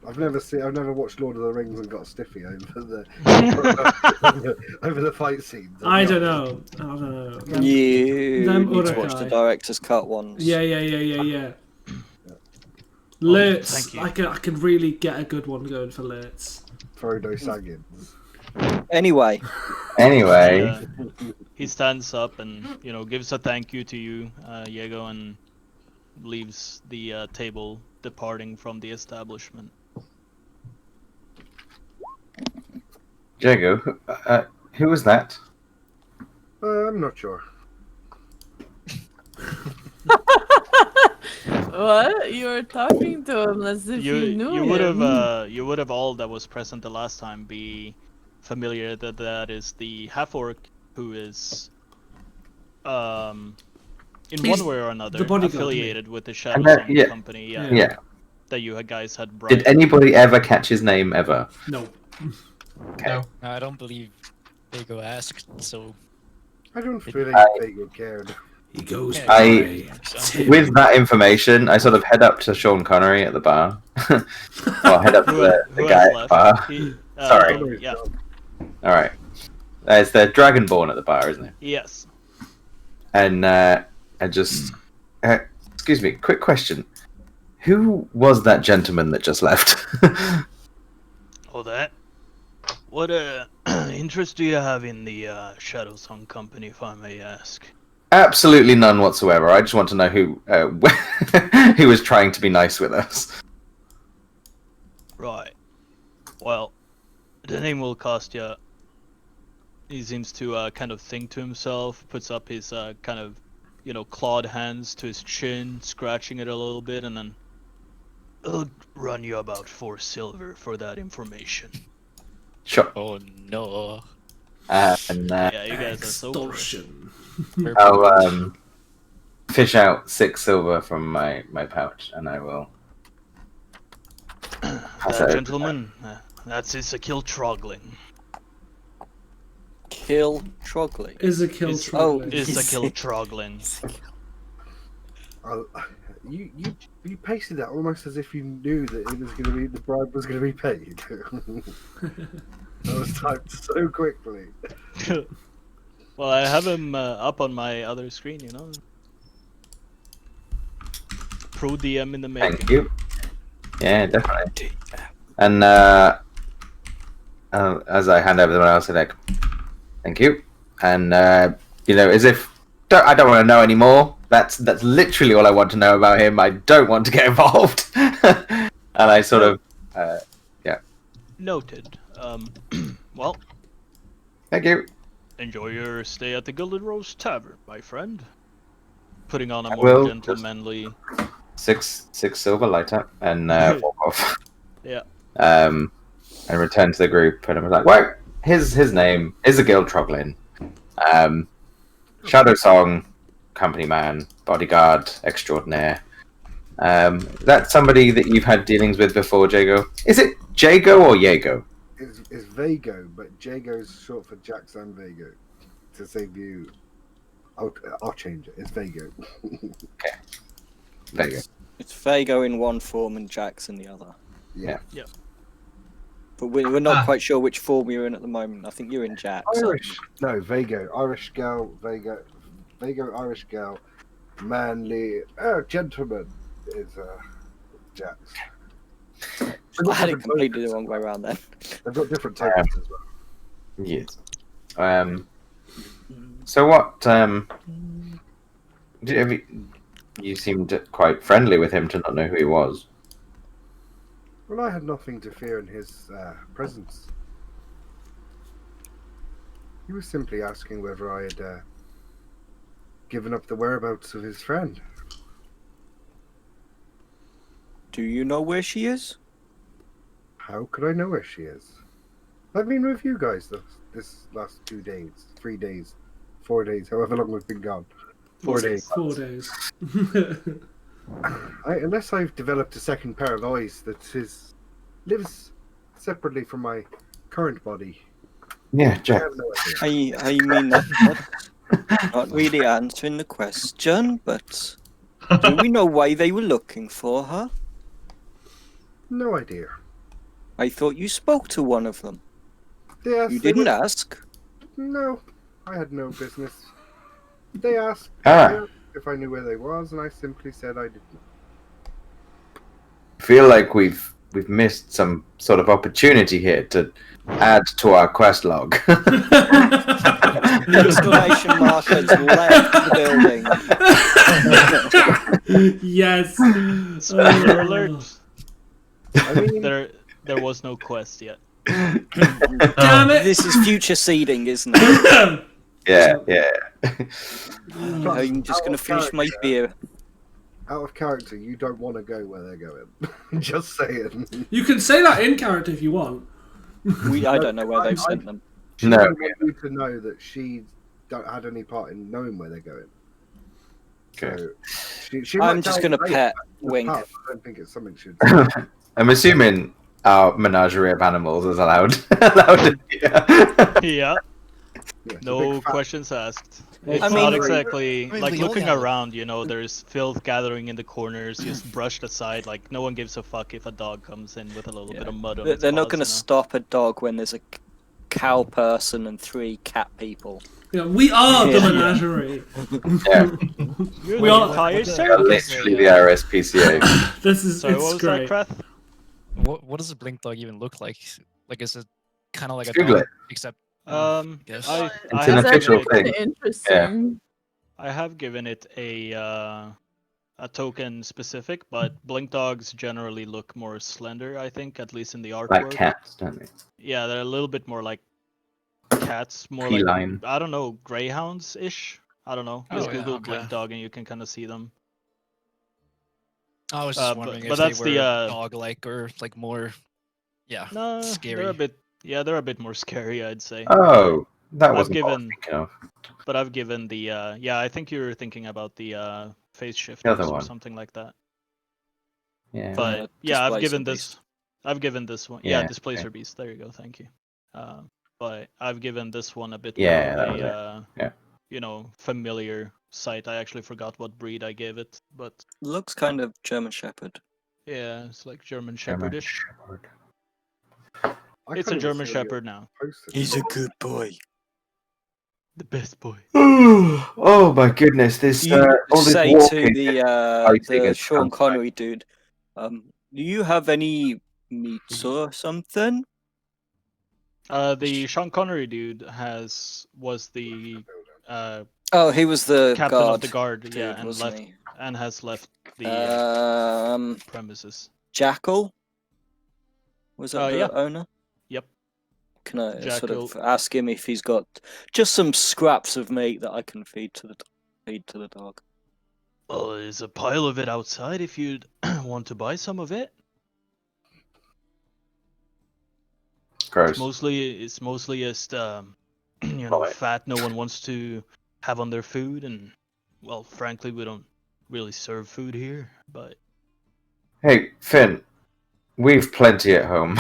I've never watched Lord of the Rings and got stiffy over the over the fight scenes. I don't know. You Them need to watch Urukai. the director's cut ones. Yeah. Lurtz, thank you. I can really get a good one going for Lurtz. Frodo Saggins. Anyway, Anyway, He stands up and gives a thank you to you, Diego, and leaves the table, departing from the establishment. Jago, who was that? I'm not sure. What? You were talking to him as if you knew you him. would have all that was present the last time be familiar that is the half orc who is in He's one way or another the bodyguard, affiliated with the Shadow that- Song yeah. company. Yeah. That you guys had brought. Did anybody ever catch his name ever? No. No. I don't believe Diego asked, so I don't feel I- like they cared. He goes Yeah, I- by so- Tim. With that information, I sort of head up to Sean Connery at the bar. Well, head up to Who, the who guy has at the bar. left? Sorry. Yeah. Alright. There's the Dragonborn at the bar, isn't it? Yes. And I just... excuse me, quick question. Who was that gentleman that just left? Oh, that. What interest do you have in the Shadow Song company, if I may ask? Absolutely none whatsoever. I just want to know who who was trying to be nice with us. Right. Well, the name will cost you. He seems to kind of think to himself, puts up his kind of, clawed hands to his chin, scratching it a little bit, and then it'll run you about 4 silver for that information. Sure. Oh no. And Yeah, you guys are so pro. Extortion. I'll fish out 6 silver from my pouch, and I will. pass That it over. gentleman, that's Isakil Trogling. kill Trogley. Is a kill Is- troll. Isakil Trogling. You pasted that almost as if you knew that it was going to be the bribe was going to be paid. That was typed so quickly. Well, I have him up on my other screen, Pro DM in the making. Thank you. Yeah, definitely. And as I hand over the one, I'll say like, "Thank you," and as if I don't want to know anymore. That's literally all I want to know about him. I don't want to get involved. And I sort of, Noted. Well, thank you. enjoy your stay at the Gilded Rose Tavern, my friend. Putting on a I more will. gentlemanly. Six silver lighter and walk off. Yeah. And return to the group. And I was like, "Well, his name is a guild Troglin. Shadow Song, company man, bodyguard extraordinaire. That's somebody that you've had dealings with before, Jago. Is it Jago or Yago? It's Vago, but Jago is short for Jackson Vago. To save you, I'll change it. It's Vago. Vago. It's Vago in one form and Jax in the other. Yeah. But we're not quite sure which form you're in at the moment. I think you're in Jax. Irish. No, Vago. Irish girl. Vago. Irish girl. Manly. Gentleman is Jax. I had it completely the wrong way around then. They've got different titles as well. Yes. So what? You seemed quite friendly with him to not know who he was. Well, I had nothing to fear in his presence. He was simply asking whether I had given up the whereabouts of his friend. Do you know where she is? How could I know where she is? I've been with you guys this last 2 days, 3 days, 4 days, however long we've been gone. 4 days. 4 days. Unless I've developed a second pair of eyes that lives separately from my current body. Yeah, I Jack. have no idea. I mean, that's not really answering the question, but do we know why they were looking for her? No idea. I thought you spoke to one of them. Yes, You they didn't were- ask. No, I had no business. They asked if I knew where they was, and I simply said I didn't. I feel like we've missed some sort of opportunity here to add to our quest log. Exclamation mark has left the building. Yes. Spoiler alert. I mean, There was no quest yet. Damn it! This is future seeding, isn't it? yeah. I'm just going to finish my beer. out of character, you don't want to go where they're going. Just saying. You can say that in character if you want. I don't know where they've sent them. She No, doesn't want you to know that she don't had any part in knowing where they're going. Okay. So she I'm might just tell going to you pet the Wink. part, I don't think it's something she'd. I'm assuming our menagerie of animals is allowed. Yeah. Yeah. Yeah, it's a No big fat- questions asked. It's I not mean- exactly I mean, like we all looking got it. around. You know, there's filth gathering in the corners, just brushed aside. Like no one gives a fuck if a dog comes in with a little bit of mud on its They're not paws, going to you know? stop a dog when there's a cow person and 3 cat people. Yeah, we are the Yeah. menagerie. Yeah. You're We the all- entire We are circus. literally the RSPCA. This is Sorry, what it's was great. that, Krath? What does a blink dog even look like? Like, is it kind of like a Google dog, it. except I Yes. I It's an have That's official actually given it, thing. interesting. I have given it a token specific, but blink dogs generally look more slender. I think, at least in the artwork. Like cats, don't they? Yeah, they're a little bit more like cats, more Feline. like I don't know, greyhounds ish. I don't know. Just Oh, yeah, Google okay. blink dog and you can kind of see them. I was just but- wondering but if that's they the, were dog-like or like more, No, scary. they're a bit more scary, I'd say. Oh, that I've wasn't what I was given- thinking of. But I've given the I think you were thinking about the phase The shifters other or one. something like that. Yeah. But yeah, I've Displacer given beast. this. I've given this one. Yeah, Yeah, displacer okay. beast. There you go. Thank you. But I've given this one a bit Yeah, that more was of a Yeah. you know, familiar sight. I actually forgot what breed I gave it, but Looks kind of German Shepherd. yeah, it's like German German Shepherdish. Shepherd. I It's a can't even German see what Shepherd now. you're posting. He's a good boy. The best boy. Oh my goodness! This You all this say to walking. fighting the is Sean sounds Connery dude, do you have any meats or something? The Sean Connery dude was the Oh, he was the captain guard. of the guard, dude, yeah, and wasn't left he? and has left the premises. Jackal? Was that the Yeah. owner? Yep. Can I sort Jackal. of ask him if he's got just some scraps of meat that I can feed to the dog? Well, there's a pile of it outside if you'd want to buy some of it. Gross. It's mostly just Right. fat no one wants to have on their food, and well, frankly, we don't really serve food here. But Hey, Finn, we've plenty at home.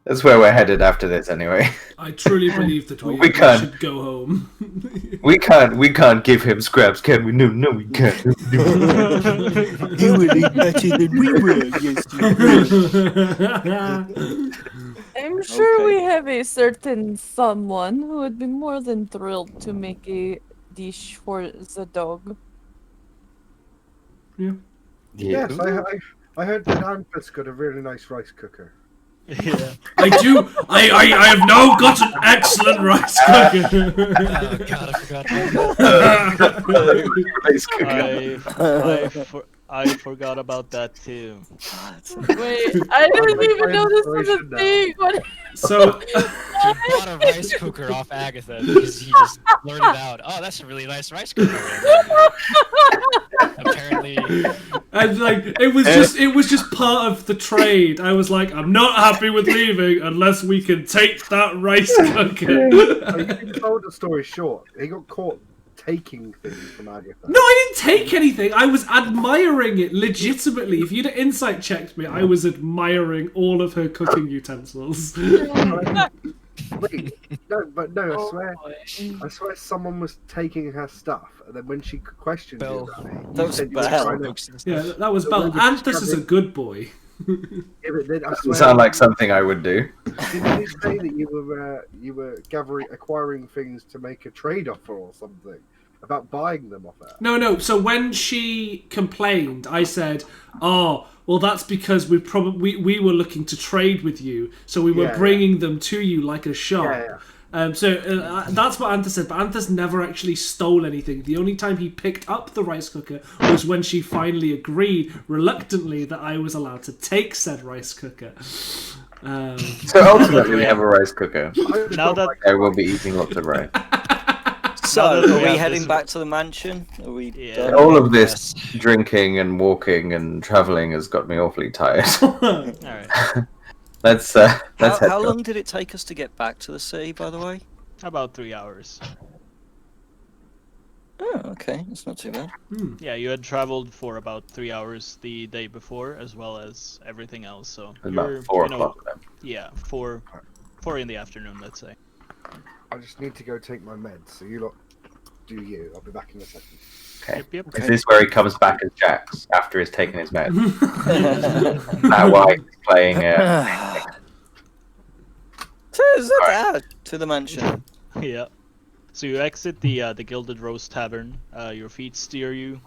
That's where we're headed after this, anyway. I truly believe that we We can't. should go home. We can't give him scraps, can we? No, we can't. You will eat better than we will, yes you I'm sure we Okay. have a certain someone who would be more than thrilled to make a dish for the dog. Yeah. Yes, I heard that Anthus got a really nice rice cooker. yeah, I do. I have now got an excellent rice cooker. Oh god, I forgot about that. I forgot about that too. Wait, I didn't even know this was a Inspiration now. thing. What? So, He bought a rice cooker off Agatha because he just blurted out, "Oh, that's a really nice rice cooker." Apparently, and like it was just part of the trade. I was like, I'm not happy with leaving unless we can take that rice cooker. You can told the story short. He got caught taking things from Agatha. No, I didn't take anything. I was admiring it legitimately. If you'd have insight checked me, I was admiring all of her cooking utensils. Wait, no, Oh, I swear someone was taking her stuff, and then when she questioned you Belle. about it, That you was said you were Belle. trying to- books and Yeah, stuff. that was Bell. Anthus is a good boy. Yeah, but then I Doesn't swear, sound like something I would do. didn't you say that you were acquiring things to make a trade offer or something about buying them off her? No. So when she complained, I said, "Oh, well, that's because we were looking to trade with you, so we were Yeah, bringing them to you like a shop." Yeah. So that's what Anthus said, but Anthus never actually stole anything. The only time he picked up the rice cooker was when she finally agreed, reluctantly, that I was allowed to take said rice cooker. So ultimately, we have a rice cooker. Now that I will be eating lots of rice. So, Now that are we we have heading this- back to the mansion? Are we Yeah. done? All of this drinking and walking and traveling has got me awfully tired. all right, Let's How, head. how long did it take us to get back to the city, by the way? about 3 hours. Oh, okay, that's not too bad. Yeah, you had traveled for about 3 hours the day before, as well as everything else. So About you're, 4 you know, o'clock then. yeah, four in the afternoon, let's say. I just need to go take my meds, so you lot do you. I'll be back in a second. Okay. Yep. Is this where he comes back as Jax after he's taken his meds? That why he's playing To the mansion. Yeah. So you exit the Gilded Rose Tavern. Your feet steer you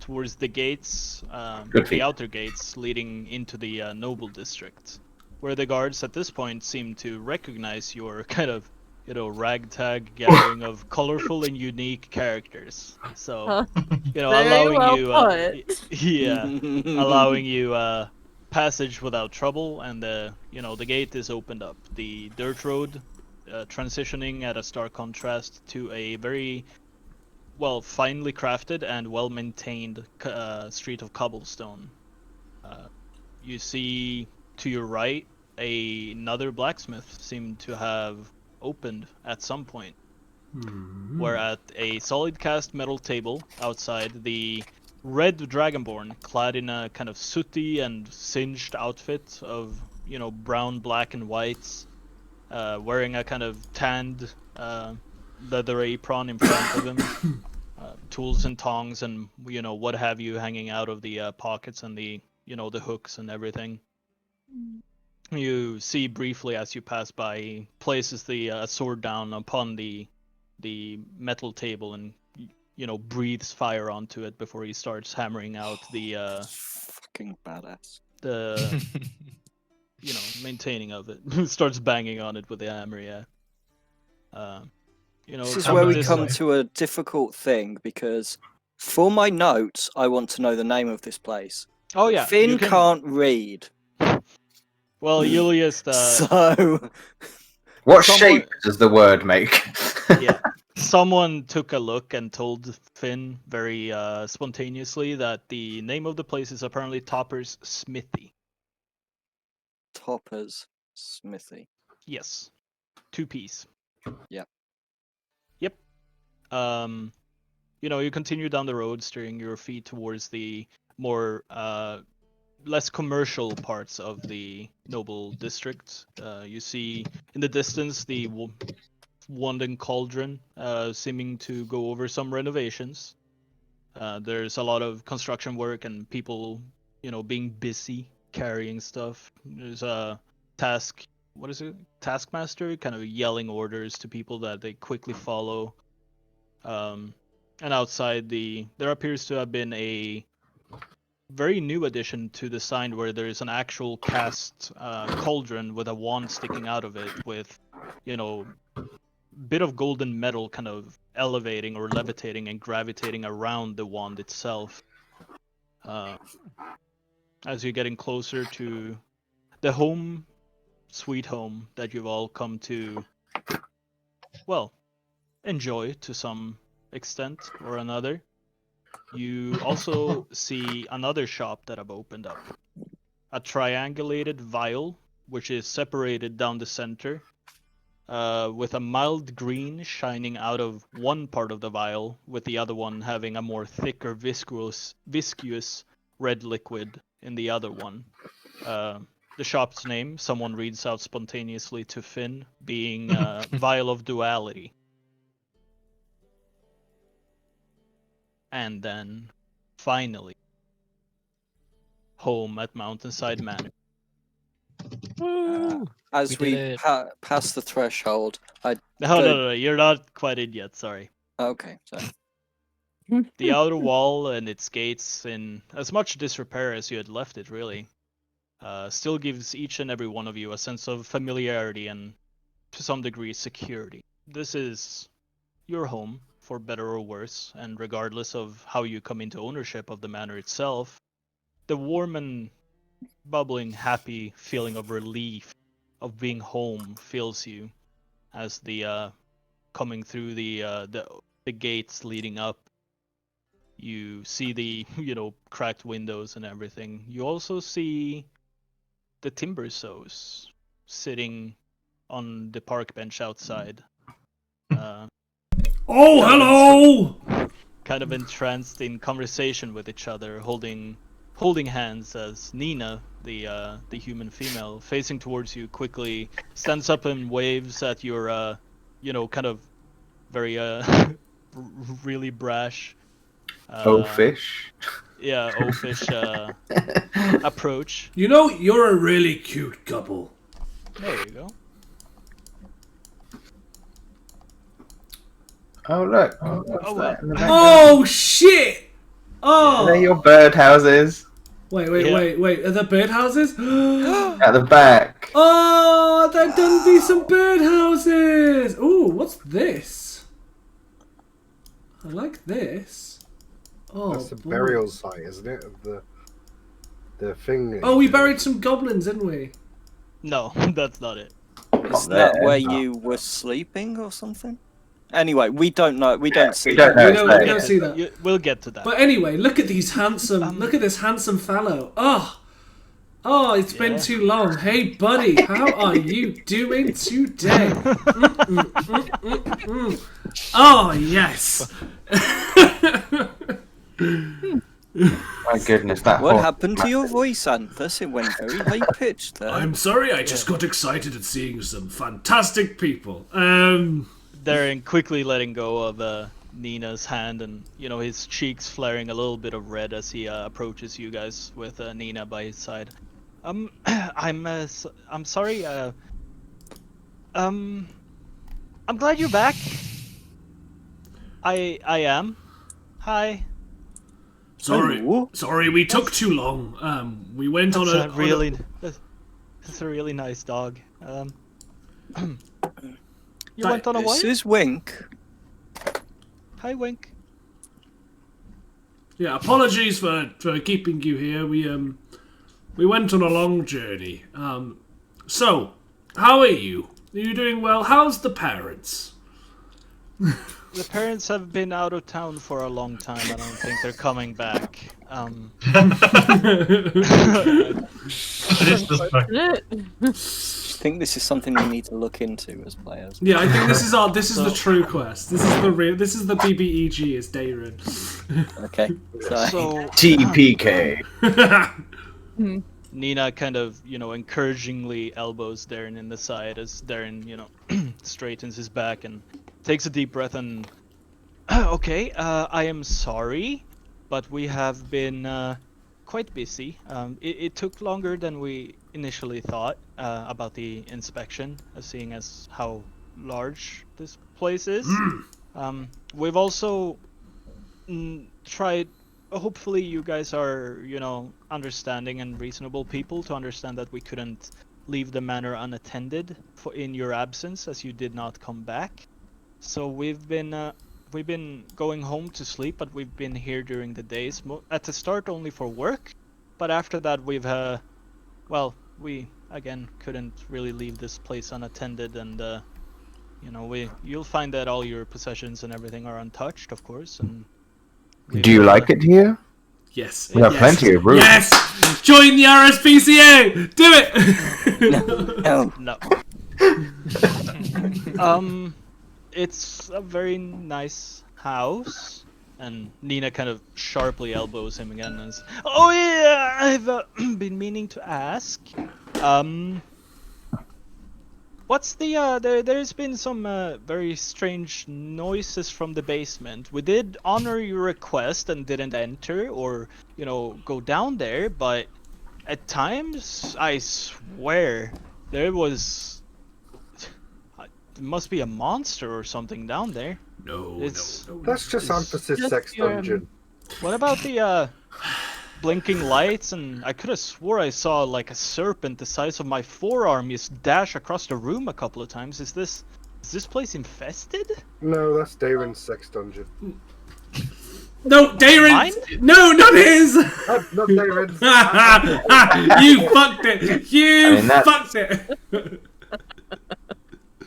towards the gates, Good feet. the outer gates leading into the Noble District, where the guards at this point seem to recognize your kind of, ragtag gathering of colorful and unique characters. So, Very allowing well you, put. yeah, allowing you passage without trouble, and the gate is opened up. The dirt road transitioning at a stark contrast to a very finely crafted and well maintained street of cobblestone. You see to your right another blacksmith seemed to have opened at some point, where at a solid cast metal table outside, the red dragonborn, clad in a kind of sooty and singed outfit of brown, black, and whites, wearing a kind of tanned leather apron in front of him, tools and tongs and what have you hanging out of the pockets and the the hooks and everything. You see briefly as you pass by, he places the sword down upon the metal table and breathes fire onto it before he starts hammering out the Fucking badass. maintaining of it. Starts banging on it with the hammer. Yeah. This is come where to we this- come to a difficult thing because for my notes, I want to know the name of this place. Oh yeah, Finn you can. can't read, Well, Julius, so What Someone- shape does the word make? yeah, someone took a look and told Finn very spontaneously that the name of the place is apparently Topper's Smithy. Topper's Smithy. Yes, 2 P's. Yep. Yep. You continue down the road, steering your feet towards the more less commercial parts of the noble district. You see in the distance the Wand and Cauldron, seeming to go over some renovations. There's a lot of construction work and people, being busy carrying stuff. There's a taskmaster, kind of yelling orders to people that they quickly follow. And outside there appears to have been a very new addition to the sign where there's an actual cast cauldron with a wand sticking out of it with, bit of golden metal kind of elevating or levitating and gravitating around the wand itself. As you're getting closer to the home, sweet home that you've all come to, well, enjoy to some extent or another, you also see another shop that have opened up. A triangulated vial, which is separated down the center, with a mild green shining out of one part of the vial, with the other one having a more thicker viscous red liquid in the other one. The shop's name, someone reads out spontaneously to Finn, being Vial of Duality. And then, finally, home at Mountainside Manor. as We we did pass the threshold, No, you're not quite in yet, sorry. okay, so The outer wall and its gates, in as much disrepair as you had left it, really, still gives each and every one of you a sense of familiarity and, to some degree, security. This is your home, for better or worse, and regardless of how you come into ownership of the manor itself, the warm and bubbling, happy feeling of relief of being home fills you as the coming through the gates leading up. You see the cracked windows and everything. You also see the timber sows sitting on the park bench outside. Oh, hello! Kind of entranced in conversation with each other, holding hands as Nina, the human female, facing towards you quickly stands up and waves at your kind of very really brash Fish. yeah, oafish approach. You're a really cute couple. There you go. Oh look! Oh, well. Oh, shit! Are they Oh! your birdhouses Wait, Yeah. Are there birdhouses? at the back? Oh, there done be some birdhouses! Ooh, what's this? I like this. Oh, That's the boy. burial site, isn't it? Of the thing. Oh, we buried some goblins, didn't we? No, that's not it. isn't there. that where you were sleeping or something? Anyway, we don't know. We don't see. we don't that. know. We don't, it's we there. don't see that. We'll get to that. But anyway, look at these handsome. Look at this handsome fellow. Oh, it's been Yeah. too long. Hey, buddy, how are you doing today? Oh, yes. My goodness, that What horse- happened to your voice, Anthus? It went very high pitched there. I'm sorry, I just got excited at seeing some fantastic people. Darren quickly letting go of Nina's hand, and his cheeks flaring a little bit of red as he approaches you guys with Nina by his side. I'm sorry. I'm glad you're back. I am. Hi. Sorry, we took too long. We went on That's a really. That's a really nice dog. You went on a This what? is Wink. Hi, Wink. Yeah, apologies for keeping you here. We went on a long journey. So, how are you? Are you doing well? How's the parents? The parents have been out of town for a long time. I don't think they're coming back. Jesus Christ. Unfortunate. I think this is something we need to look into as players. Yeah, I think this is the So- true quest. This is the real. This is the BBEG is Dayron. Okay. So TPK. Nina kind of, encouragingly elbows Darren in the side as Darren, straightens his back and takes a deep breath and, okay, I am sorry, but we have been quite busy. It took longer than we initially thought about the inspection, seeing as how large this place is. We've also tried. Hopefully you guys are, understanding and reasonable people to understand that we couldn't leave the manor unattended in your absence, as you did not come back. So we've been going home to sleep, but we've been here during the days. At the start only for work, but after that we've we again couldn't really leave this place unattended, and you'll find that all your possessions and everything are untouched, of course, and. Do you like it here? Yes. We have yes. plenty of room. Yes. Join the RSPCA. Do it. No. It's a very nice house, and Nina kind of sharply elbows him again and says, "Oh yeah, I've been meaning to ask. What's there's been some very strange noises from the basement. We did honor your request and didn't enter or, go down there, but at times, I swear, there must be a monster or something down there. No. It's- No. That's just emphasis Just sex your, dungeon. What about the blinking lights? And I could have swore I saw like a serpent the size of my forearm just dash across the room a couple of times. Is this place infested? No, that's Darren's sex dungeon. No, Darren. Mine? No, not his. Not Darren's. You fucked it. You I mean, that- fucked it.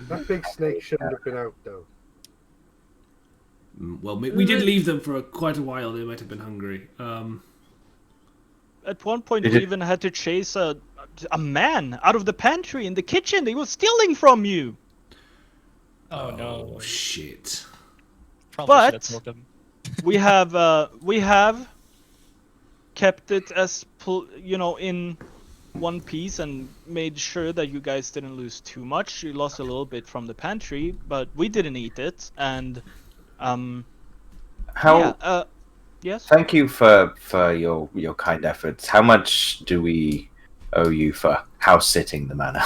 That big snake shouldn't have been out, though. Well, we did leave them for quite a while. They might have been hungry. At one point, Did we it- even had to chase a man out of the pantry in the kitchen. He was stealing from you. Oh no. Shit. Probably should have But- told him. We have kept it as in one piece and made sure that you guys didn't lose too much. You lost a little bit from the pantry, but we didn't eat it. And How? yeah, yes. Thank you for your kind efforts. How much do we owe you for house sitting the manor?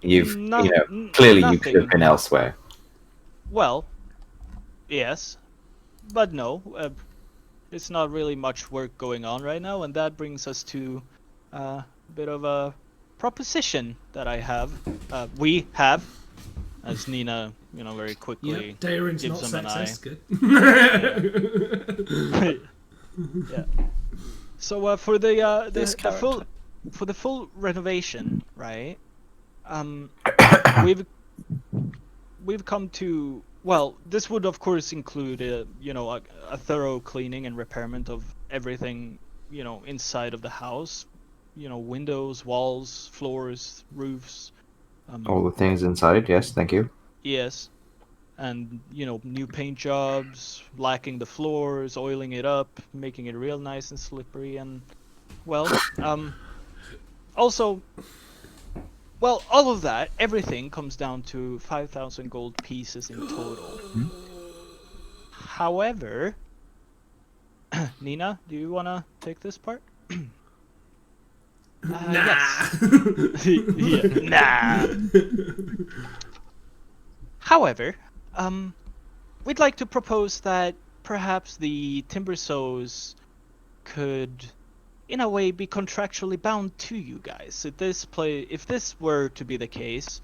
You've clearly you could have nothing. been elsewhere. Well, yes, but no. It's not really much work going on right now, and that brings us to a bit of a proposition that we have, as Nina, very quickly. Yeah, Darren's gives not him an eye. sexist. Good. Yeah. So for the This for the full renovation, right? We've come to. Well, this would of course include a thorough cleaning and repairment of everything, inside of the house, windows, walls, floors, roofs. All the things inside, yes, thank you. Yes, and new paint jobs, lacking the floors, oiling it up, making it real nice and slippery, and also. Well, all of that, everything comes down to 5,000 gold pieces in total. However, Nina, do you want to take this part? Yes. Yeah, nah. However, we'd like to propose that perhaps the Timbersows could, in a way, be contractually bound to you guys. If this were to be the case,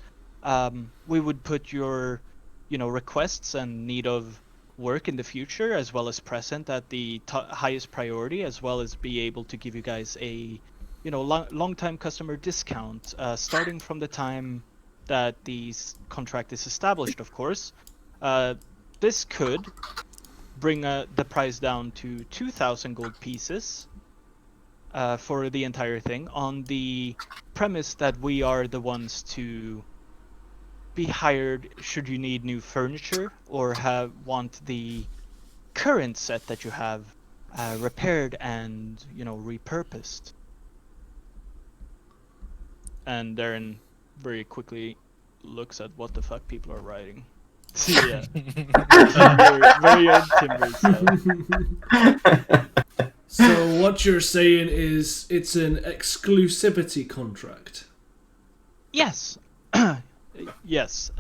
we would put your requests and need of work in the future, as well as present at the highest priority, as well as be able to give you guys a long time customer discount starting from the time that the contract is established, of course. This could bring the price down to 2,000 gold pieces for the entire thing, on the premise that we are the ones to be hired should you need new furniture or want the current set that you have repaired and repurposed. And Darren very quickly looks at what the fuck people are writing. Yeah. very on timber stuff. So what you're saying is it's an exclusivity contract. Yes. Yes.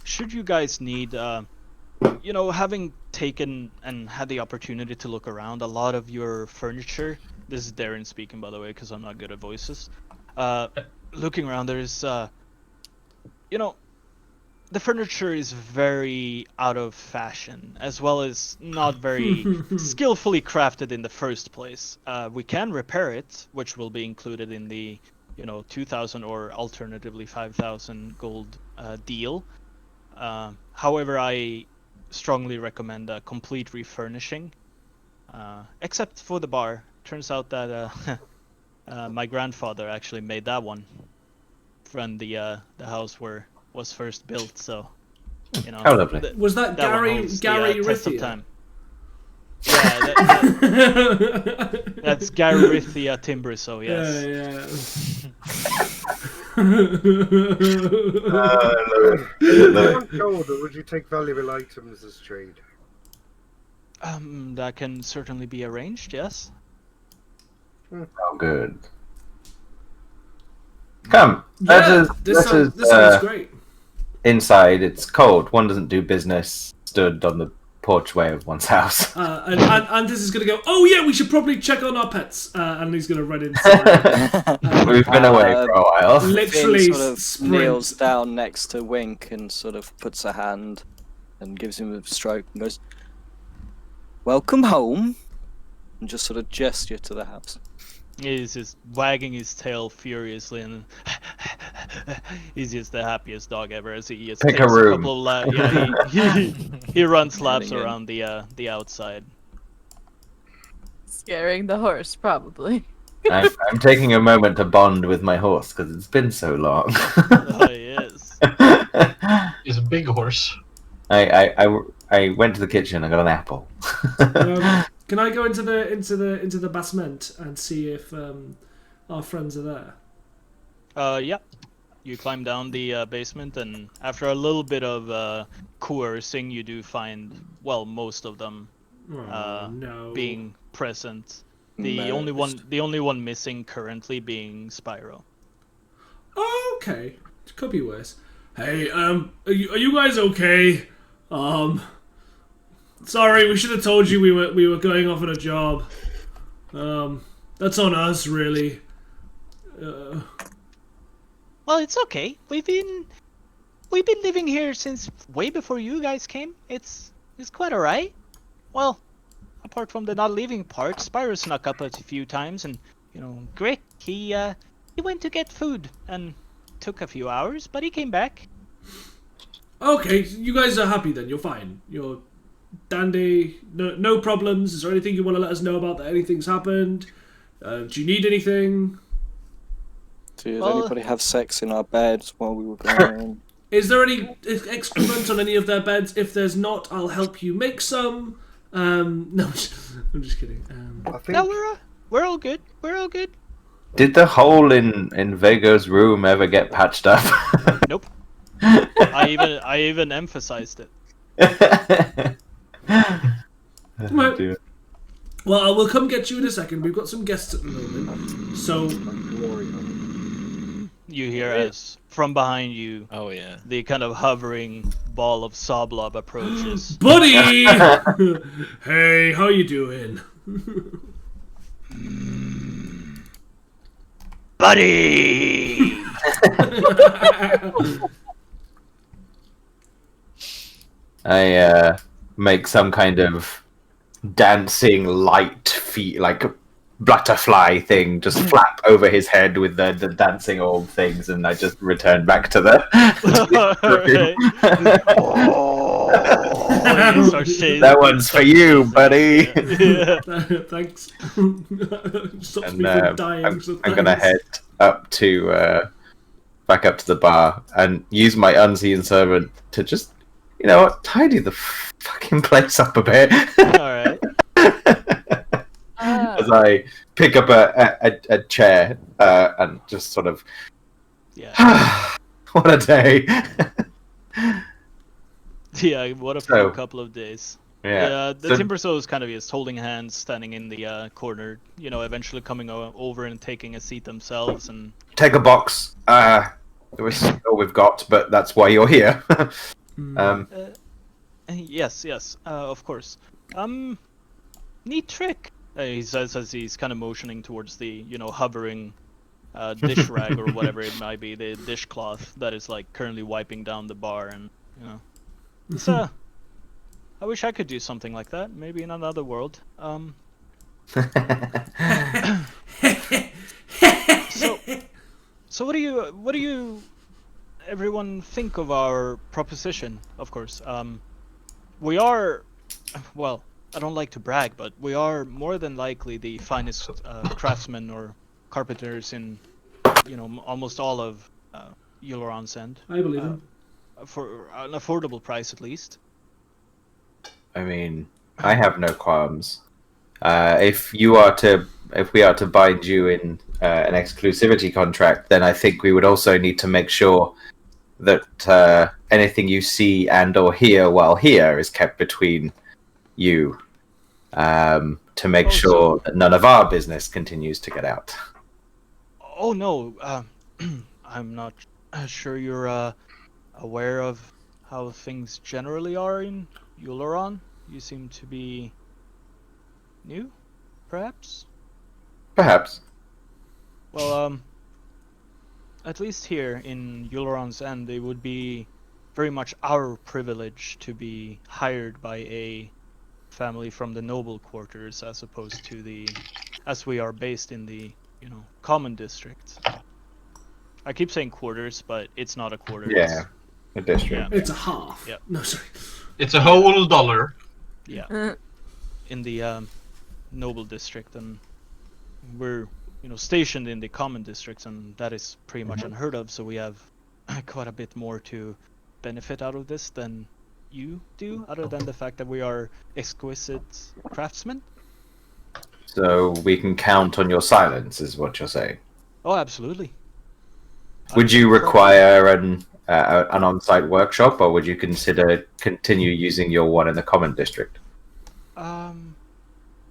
Should you guys need, having taken and had the opportunity to look around, a lot of your furniture. This is Darren speaking, by the way, because I'm not good at voices. Looking around, there's, the furniture is very out of fashion, as well as not very skillfully crafted in the first place. We can repair it, which will be included in the 2,000 or alternatively 5,000 gold deal. However, I strongly recommend a complete refurnishing, except for the bar. Turns out that my grandfather actually made that one from the house where was first built, so How lovely. Was that Gary test of Rithia? time. Yeah, that's Garithia timber, so yes. Yeah. One gold, or would you take valuable items as trade? That can certainly be arranged, yes. Oh, good. Come, Yeah, this sounds great. Inside, it's cold. One doesn't do business stood on the porchway of one's house. And this is going to go, oh yeah, we should probably check on our pets. And he's going to run inside. We've been away for a while. Literally Finn sort of sprint. kneels down next to Wink and sort of puts a hand and gives him a stroke and goes, "Welcome home," and just sort of gesture to the house. He's just wagging his tail furiously, and he's just the happiest dog ever. As he just Pick takes a room. couple of he runs laps around the outside. Scaring the horse, probably. I'm taking a moment to bond with my horse because it's been so long. Oh, yes. He's a big horse. I went to the kitchen. I got an apple. Can I go into the basement and see if our friends are there? Yeah. You climb down the basement, and after a little bit of coercing, you do find, well, most of them No. being present. The Most. only one missing currently being Spyro. Oh, okay. It could be worse. Hey, are you guys okay? Sorry, we should have told you we were going off on a job. That's on us, really. Well, it's okay. We've been living here since way before you guys came. It's quite alright. Well, apart from the not leaving part, Spyro snuck up a few times, and Grick, he went to get food and took a few hours, but he came back. Okay, you guys are happy then. You're fine. You're dandy. No problems. Is there anything you want to let us know about that anything's happened? Do you need anything? Did anybody have sex in our beds while we were going? Is there any excrement on any of their beds? If there's not, I'll help you make some. No, I'm just kidding. I think No, we're all good. We're all good. Did the hole in Vego's room ever get patched up? Nope. I even emphasized it. Right. Dear. Well, I will come get you in a second. We've got some guests at the moment. So, You hear as from behind you, Oh yeah. the kind of hovering ball of Soblob approaches. buddy! Hey, how you doing? Buddy! I make some kind of dancing light feet, like a butterfly thing, just flap over his head with the dancing old things, and I just return back to the. That one's for you, buddy. Thanks. Stops And me from dying. So I'm gonna thanks. head up to back up to the bar and use my unseen servant to just, you know what, tidy the fucking place up a bit. Alright. As I pick up a chair and just sort of, Yeah. what a day. Yeah, what a So- few couple of days. Yeah. Yeah, the So- Timbersaw is kind of just holding hands, standing in the corner, you know, eventually coming over and taking a seat themselves, and Take a box. This is all we've got, but that's why you're here. yes, of course. Neat trick. He says as he's kind of motioning towards the, you know, hovering dish rag or whatever it might be, the dishcloth that is like currently wiping down the bar, and you know, it's I wish I could do something like that. Maybe in another world. So what do you everyone think of our proposition? Of course, we are, well, I don't like to brag, but we are more than likely the finest craftsmen or carpenters in, you know, almost all of Euleron's End. I believe him. For an affordable price, at least. I mean, I have no qualms. If we are to bind you in an exclusivity contract, then I think we would also need to make sure that anything you see and or hear while here is kept between you, to make sure that none of our business continues to get out. Oh no, I'm not sure you're aware of how things generally are in Euleron. You seem to be new, perhaps? Perhaps. Well, at least here in Euleron's End, it would be very much our privilege to be hired by a family from the noble quarters, as opposed to as we are based in the, you know, common district. I keep saying quarters, but it's not a quarter. Yeah, a district. It's a half. Yeah. No, sorry. It's a whole dollar. Yeah. In the noble district, and we're, you know, stationed in the common districts, and that is pretty much unheard of, so we have quite a bit more to benefit out of this than you do, other than the fact that we are exquisite craftsmen. So we can count on your silence, is what you're saying. Oh, absolutely. Would you require an on-site workshop, or would you consider continue using your one in the common district?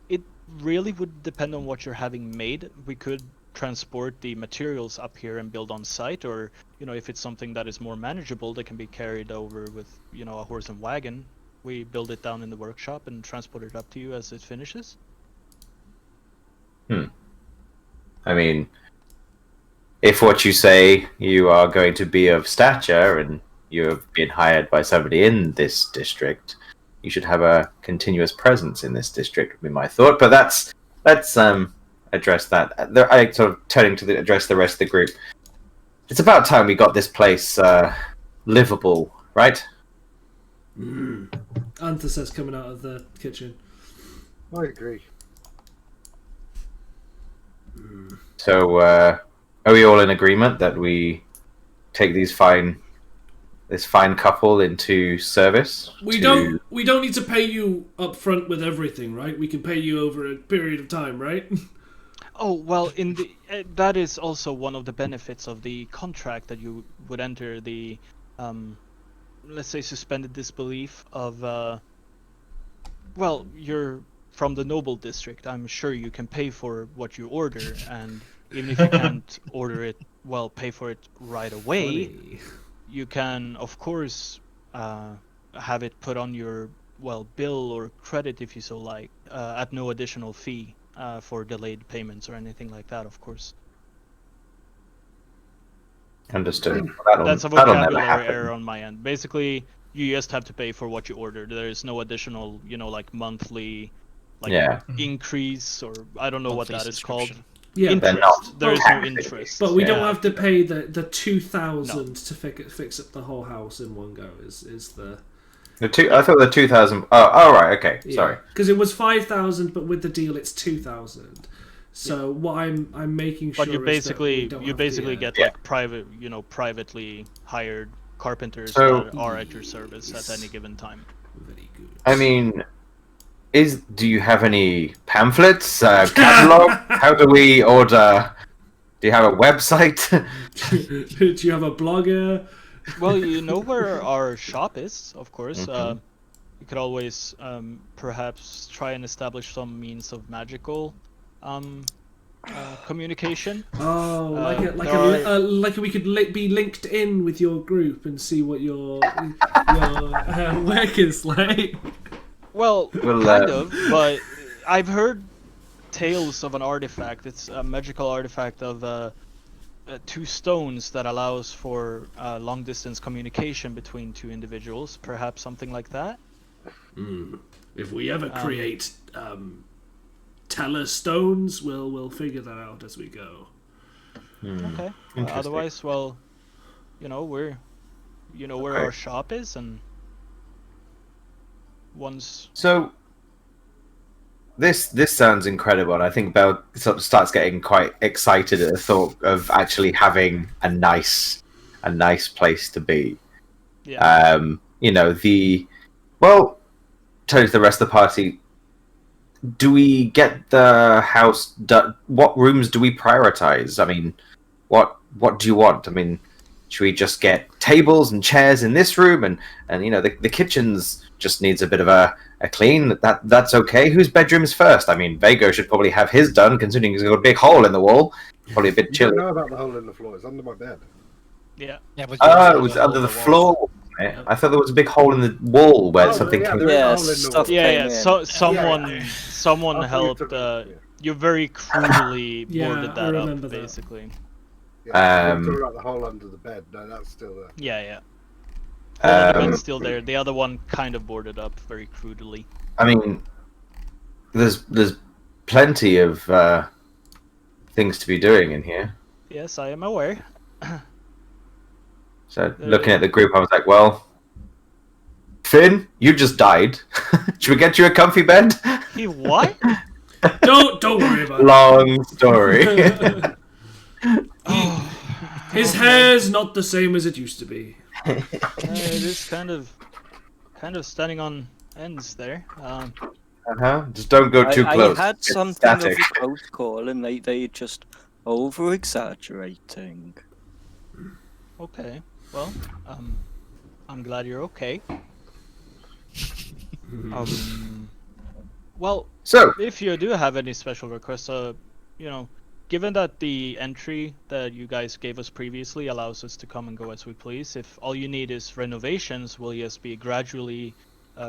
It really would depend on what you're having made. We could transport the materials up here and build on site, or, you know, if it's something that is more manageable, that can be carried over with, you know, a horse and wagon. We build it down in the workshop and transport it up to you as it finishes. I mean, if what you say, you are going to be of stature and you have been hired by somebody in this district, you should have a continuous presence in this district, would be my thought. But let's address that. I sort of turning to address the rest of the group. It's about time we got this place livable, right? Antha says, coming out of the kitchen. I agree. So, are we all in agreement that we take this fine couple into service? We don't need to pay you up front with everything, right? We can pay you over a period of time, right? Oh, well, in the that is also one of the benefits of the contract, that you would enter the, let's say, suspended disbelief of, well, you're from the noble district. I'm sure you can pay for what you order, and even if you can't order it, well, pay for it right away. Funny. You can, of course, have it put on your, well, bill or credit, if you so like, at no additional fee for delayed payments or anything like that, of course. Understood. That's a vocabulary error on my end. Basically, you just have to pay for what you ordered. There is no additional, like monthly, like Yeah. increase, or I don't know what Monthly that is called. subscription. Yeah, They're Interest. not There is no taxing. interest. but we don't Yeah. have to pay the 2,000 to fix up the whole house in one go. Is the I thought the 2,000. Oh, right. Okay. Sorry. because it was 5,000, but with the deal it's 2,000. So what I'm making sure. But you is basically that we don't you have basically the, get Yeah. like privately hired carpenters So- that are at your service at any given time. very good. I mean, do you have any pamphlets, catalog? How do we order? Do you have a website? Do you have a blogger? Well, you know where our shop is, of course. Mhm. You could always perhaps try and establish some means of magical communication. Oh, there like we could be linked in with your group and see what your work is like. Well, Well, kind of, but I've heard tales of an artifact. It's a magical artifact of 2 stones that allows for long-distance communication between 2 individuals. Perhaps something like that. If we ever create teller stones, we'll figure that out as we go. Okay. Interesting. Otherwise, well, where Okay. our shop is, and once. So this sounds incredible, and I think Belle sort of starts getting quite excited at the thought of actually having a nice place to be. Yeah. Tells the rest of the party. Do we get the house done? What rooms do we prioritize? I mean, what do you want? I mean, should we just get tables and chairs in this room, and the kitchen's just needs a bit of a clean. That's okay. Whose bedroom's first? I mean, Vago should probably have his done, considering he's got a big hole in the wall. Probably a bit You chilly. don't know about the hole in the floor. It's under my bed. Yeah. Yeah, but Oh, it was under the floor. I thought there was a big hole in the wall where Oh, something yeah, came. there is a Yeah, hole in the stuff wall. Yeah, came yeah. in. So someone Yeah. someone After we helped. took it, You very crudely Yeah, boarded I that remember up, that. basically. Yeah, I'm talking about the hole under the bed. No, that's still there. Yeah, yeah. One of the Um, bed's still there. The other one kind of boarded up very crudely. I mean, there's plenty of things to be doing in here. Yes, I am aware. So looking at the group, I was like, well, Finn, you just died. Should we get you a comfy bed? He what? Don't worry about Long story. it. His hair's not the same as it used to be. It is kind of standing on ends there. Just don't go too close. I had It's something of static. a close call, and they just over exaggerating. Okay. Well, I'm glad you're okay. Well, So, if you do have any special requests, given that the entry that you guys gave us previously allows us to come and go as we please, if all you need is renovations, we'll just be gradually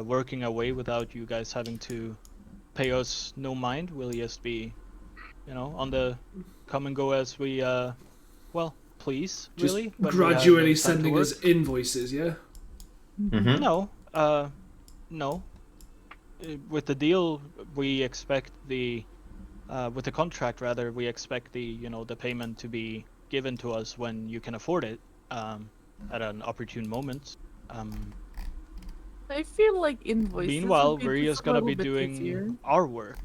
working our way without you guys having to pay us no mind. We'll just be, on the come and go as we, please, Just really. when we have gradually time to sending work. us invoices, yeah? mhm. No, no. With the deal, we expect with the contract rather, we expect the payment to be given to us when you can afford it, at an opportune moment. I feel like invoices. Meanwhile, would be we're just just a gonna little be bit doing easier. our work.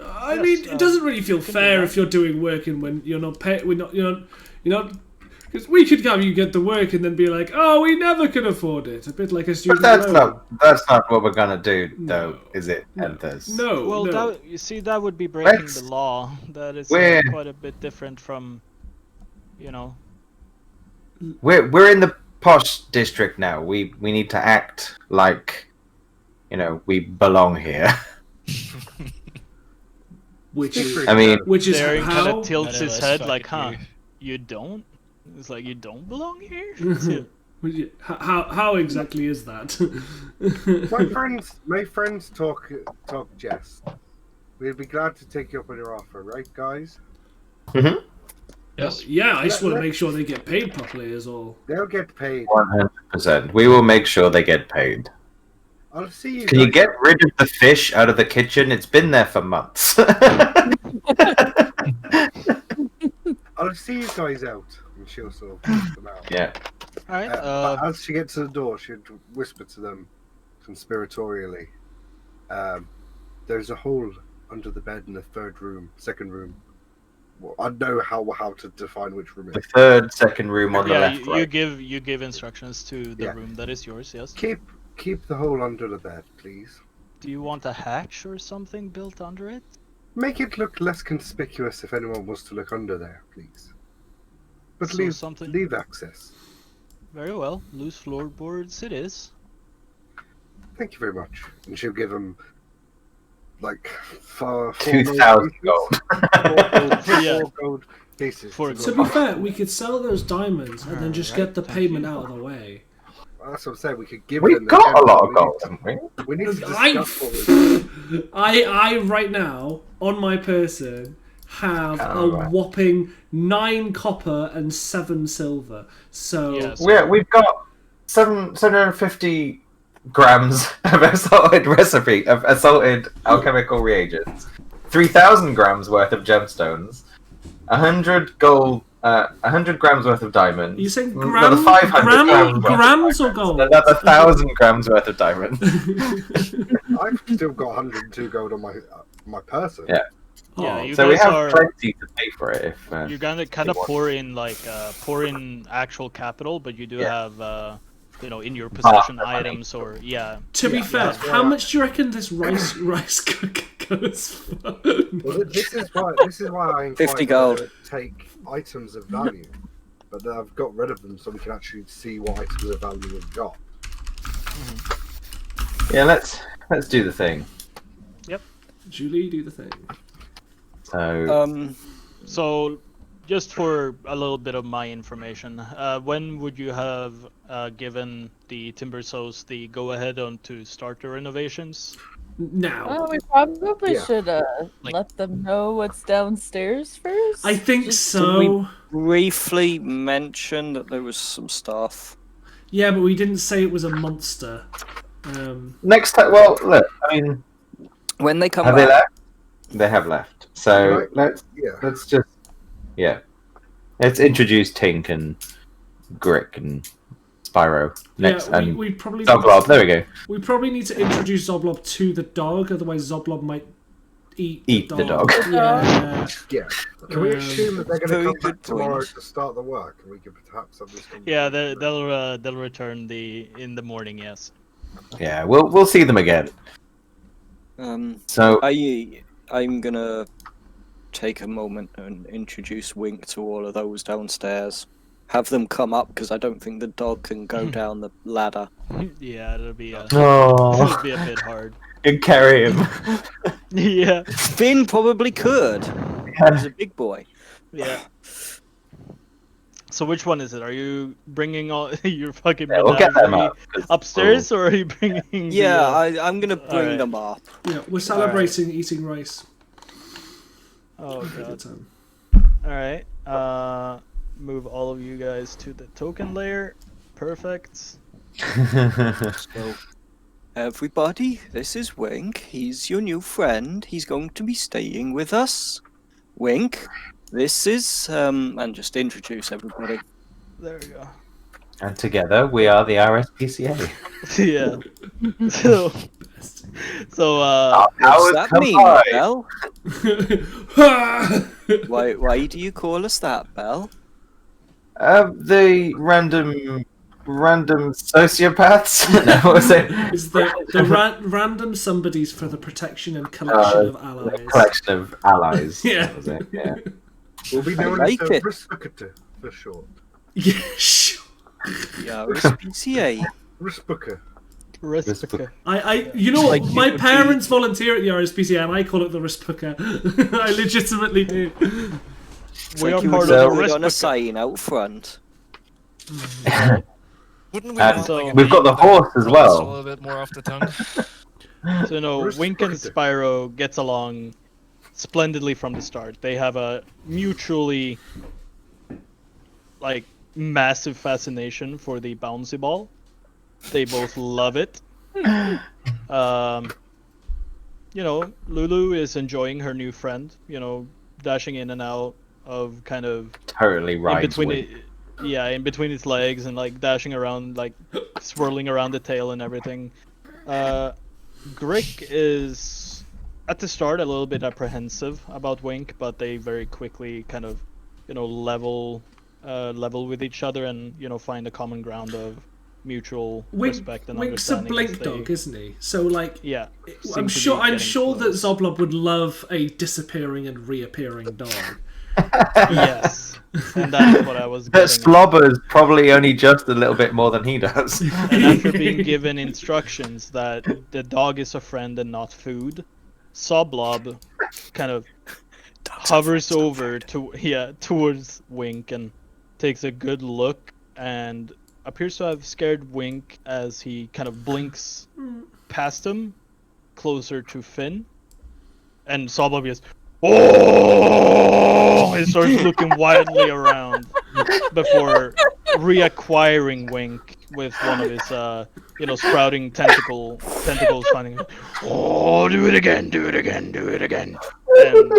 I Yes, mean, it doesn't really feel can do fair that. if you're doing work and when you're not paid. You're not. Because we could have you get the work and then be like, oh, we never could afford it. A bit like a But student that's loan. not what we're gonna do, though, No. is it, No. Anthos? No, Well, no. that would be breaking Let's- the law. That is We're- quite a bit different from, We're in the posh district now. We need to act like, we belong here. Which is, Different. I mean, which is Darren kind how. of tilts his Otherwise, head fuck like, it, huh? you- You don't? It's like, you don't belong here? How exactly is that? My friends talk jest. We'd be glad to take you up on your offer, right, guys? Mhm. Yes. Yeah, I just want to make sure they get paid properly is all. They'll get paid. 100%. We will make sure they get paid. I'll see you. Can you guys get out. rid of the fish out of the kitchen? It's been there for months. I'll see you guys out, and she'll sort of push them out. Yeah. All right. But as she gets to the door, she'd whisper to them conspiratorially. There's a hole under the bed in the second room. Well, I know how to define which room it The is. third, second room on the yeah, left. you right. give instructions to the Yeah. room that is yours. Yes. Keep the hole under the bed, please. Do you want a hatch or something built under it? Make it look less conspicuous if anyone was to look under there, please. But So leave something- leave access. Very well. Loose floorboards it is. Thank you very much. And she'll give him like four 2,000 gold. Yeah. Four gold pieces. For to To go. be fair, we could sell those diamonds and then just get the Alright, payment thank you. out of the way. That's what I'm saying. We could give We've them. the got a gems, lot but of gold, haven't we? We need to I, discuss what we I right now on my person have a Alright. whopping 9 copper and 7 silver. So Yes. We've got 750 grams of assaulted alchemical reagents, 3,000 grams worth of gemstones, 100 gold, 100 grams worth of diamonds. are you saying another 500 grams or gold? Another 1,000 grams worth of diamonds. I've still got 102 gold on my person. Yeah. Yeah, Oh, you So we guys have are. plenty to pay for it if. You're gonna kind of want. pour in actual capital, but you do Yeah. have in your possession the money. items or yeah. to be Yeah, fair, that's how why much do you reckon this rice cooker goes for? Well, this is why I inquired 50 gold. whether to take items of value, but I've got rid of them so we can actually see what items of value we've got. Yeah, let's do the thing. Julie, do the thing. So So, just for a little bit of my information, when would you have given the Timber Sows the go-ahead on to start the renovations? Now, Oh, we probably Yeah. should Like- let them know what's downstairs first. I think Just- so. Briefly mention that there was some stuff. Yeah, but we didn't say it was a monster. next time, well, look, I mean, When they come have they back, left? They have left. So Right. let's Yeah. let's introduce Tink and Grick and Spyro next, Yeah, and we probably Zoglob. There we go. we probably need to introduce Zoblob to the dog, otherwise Zoblob might eat the dog. Yeah. Yeah. Can we Um, assume that they're going very to come good back tomorrow point. to start the work, and we could perhaps have this conversation? Yeah, they'll return in the morning. Yes. Yeah, we'll see them again. So I'm gonna take a moment and introduce Wink to all of those downstairs. Have them come up because I don't think the dog can go down the ladder. Yeah, it'll be a oh, it'll be a bit hard. you carry him. Yeah. Finn probably could. He's a big boy. Yeah. So which one is it? Are you bringing all your fucking Yeah, we'll get them menagerie up. 'cause upstairs, or are you bringing? Yeah, I'm gonna bring Alright. them up. Yeah, we're celebrating eating rice. Oh Good god. time. All right. Move all of you guys to the token layer. Perfect. So, everybody, this is Wink. He's your new friend. He's going to be staying with us. Wink, this is and just introduce everybody. There we go. And together we are the RSPCA. Yeah. So. Our What's powers that mean, combine. Bell? Why do you call us that, Bell? The random sociopaths. No, what was it? Is the random somebodies for the protection and collection of The allies. collection of allies. Yeah. That was it, yeah. We'll be I known like as the it. Rispooker for short. Yeah, sure. Yeah, RSPCA. Rispooker. Rispooker. You know what? Like My you would parents volunteer at the RSPCA, and I call it the Rispooker. I legitimately do. We are Like you part would of the put it on a Rispooker. sign out front. Wouldn't we And want, like, a we've got name the that horse as rolls well. A little bit more off the tongue. So no, Wink and Spyro gets along splendidly from the start. They have a mutually like massive fascination for the bouncy ball. They both love it. Lulu is enjoying her new friend. Dashing in and out of kind of Totally in rides between Wink. in between its legs and like dashing around, like swirling around the tail and everything. Grick is at the start a little bit apprehensive about Wink, but they very quickly kind of level with each other and find a common ground of mutual respect and Wink's a understanding as blink they dog, isn't he? So like, yeah I'm seem to be I'm getting sure that close. Zoblob would love a disappearing and reappearing dog. Yes, and that is what I was That getting at. Slobber's probably only just a little bit more than he does. And after being given instructions that the dog is a friend and not food, Soblob kind of hovers over towards Wink and takes a good look and appears to have scared Wink as he kind of blinks past him closer to Finn. And Soblob goes, "Oh!" He starts looking wildly around before reacquiring Wink with one of his sprouting tentacles, finding, "Oh, do it again, do it again, do it again." And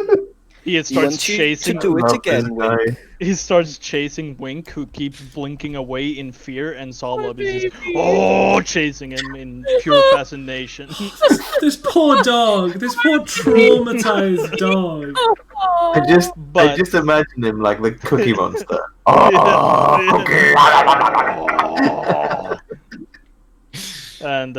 he He starts wants you chasing. to do it Love again, this Wink. guy. He starts chasing Wink, who keeps blinking away in fear, and Sollob is just baby. chasing him in pure fascination. This poor dog. This poor traumatized dog. I just But imagine him like the Cookie Monster. Oh, and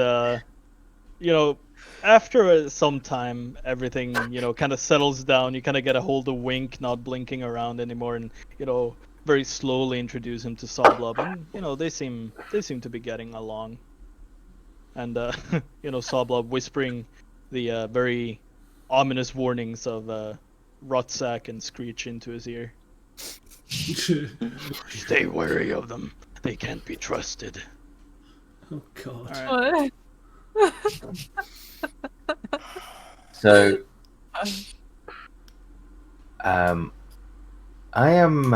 after some time, everything kind of settles down. You kind of get a hold of Wink, not blinking around anymore, and very slowly introduce him to Sawblob, and they seem to be getting along. And Sawblob whispering the very ominous warnings of Rotsack and Screech into his ear. Stay wary of them. They can't be trusted. Oh God. All right. What? So, I am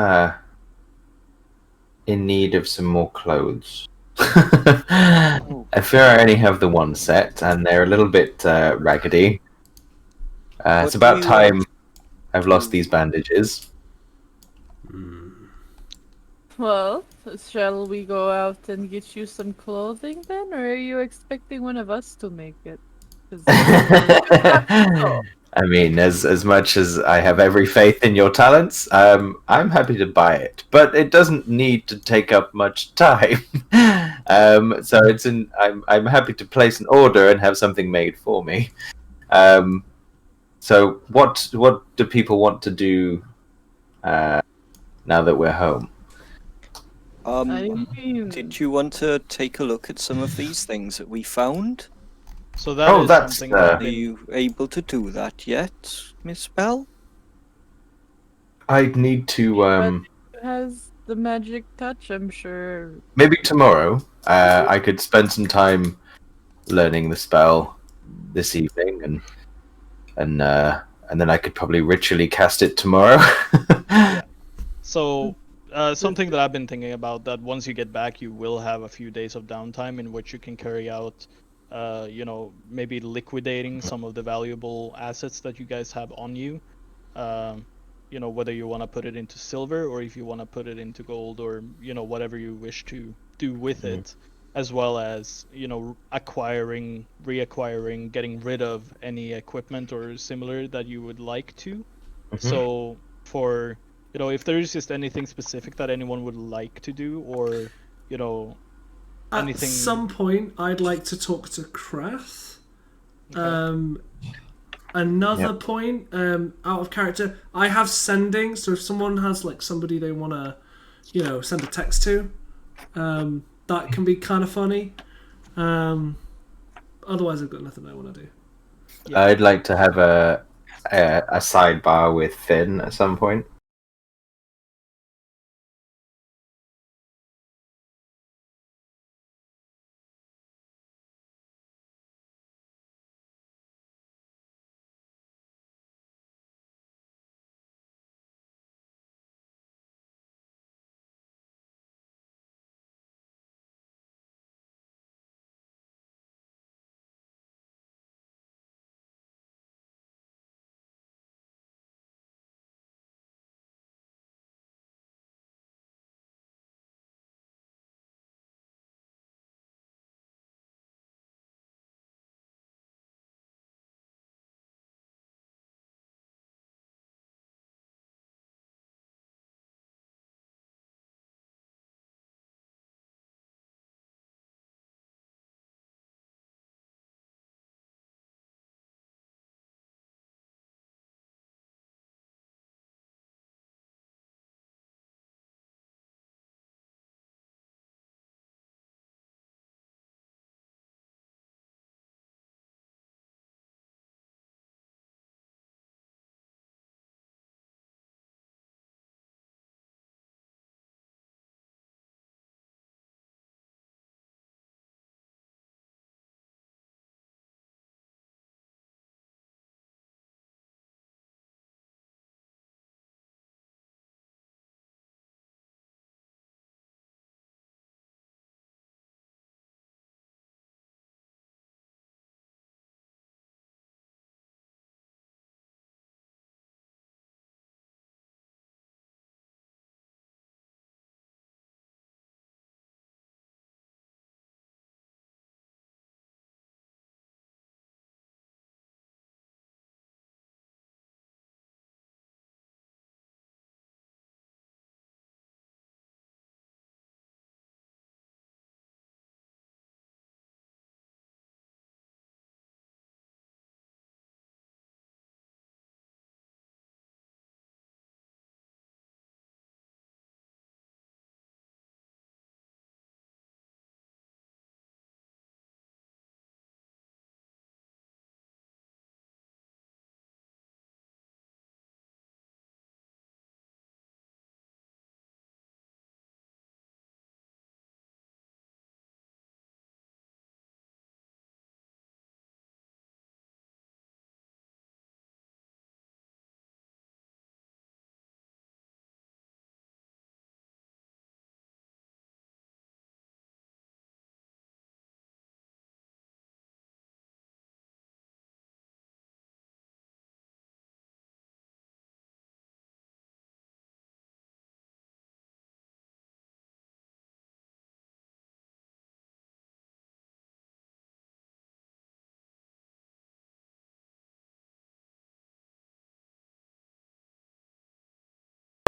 in need of some more clothes. I fear I only have the one set, and they're a little bit raggedy. It's What do about you time want? I've lost these bandages. Well, shall we go out and get you some clothing then, or are you expecting one of us to make it? 'Cause I mean, as much as I have every faith in your talents, I'm happy to buy it, but it doesn't need to take up much time. So I'm happy to place an order and have something made for me. So what do people want to do now that we're home? I mean, Did you want to take a look at some of these things that we found? So that Oh, is that's, something that I've Are been you able to do that yet, Miss Bell? I'd need to it has the magic touch, I'm sure. maybe tomorrow. I could spend some time learning the spell this evening, and then I could probably ritually cast it tomorrow. So, something that I've been thinking about, that once you get back, you will have a few days of downtime in which you can carry out, maybe liquidating some of the valuable assets that you guys have on you. Whether you want to put it into silver or if you want to put it into gold, or whatever you wish to do with it, as well as acquiring, reacquiring, getting rid of any equipment or similar that you would like to. So for if there's just anything specific that anyone would like to do, or At anything. some point, I'd like to talk to Krath. Okay. Another point, out of character, I have sending. So if someone has like somebody they want to, send a text to, that can be kind of funny. Otherwise, I've got nothing I want to do. Yeah. I'd like to have a sidebar with Finn at some point.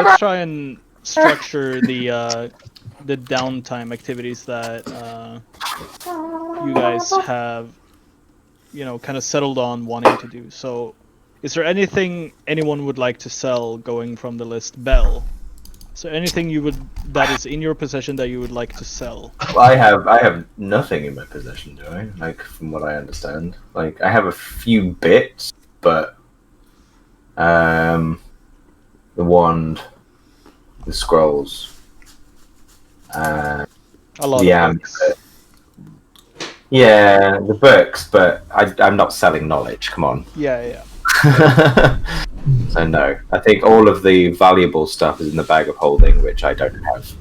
let's try and structure the downtime activities that you guys have, kind of settled on wanting to do. So, is there anything anyone would like to sell going from the list? Bell. Is there anything that is in your possession that you would like to sell? Well, I have nothing in my possession, do I? Like, from what I understand, like I have a few bits, but the wand, the scrolls, A lot the of books. amulet. Yeah, the books, but I'm not selling knowledge. Come on. Yeah. So no, I think all of the valuable stuff is in the bag of holding, which I don't have.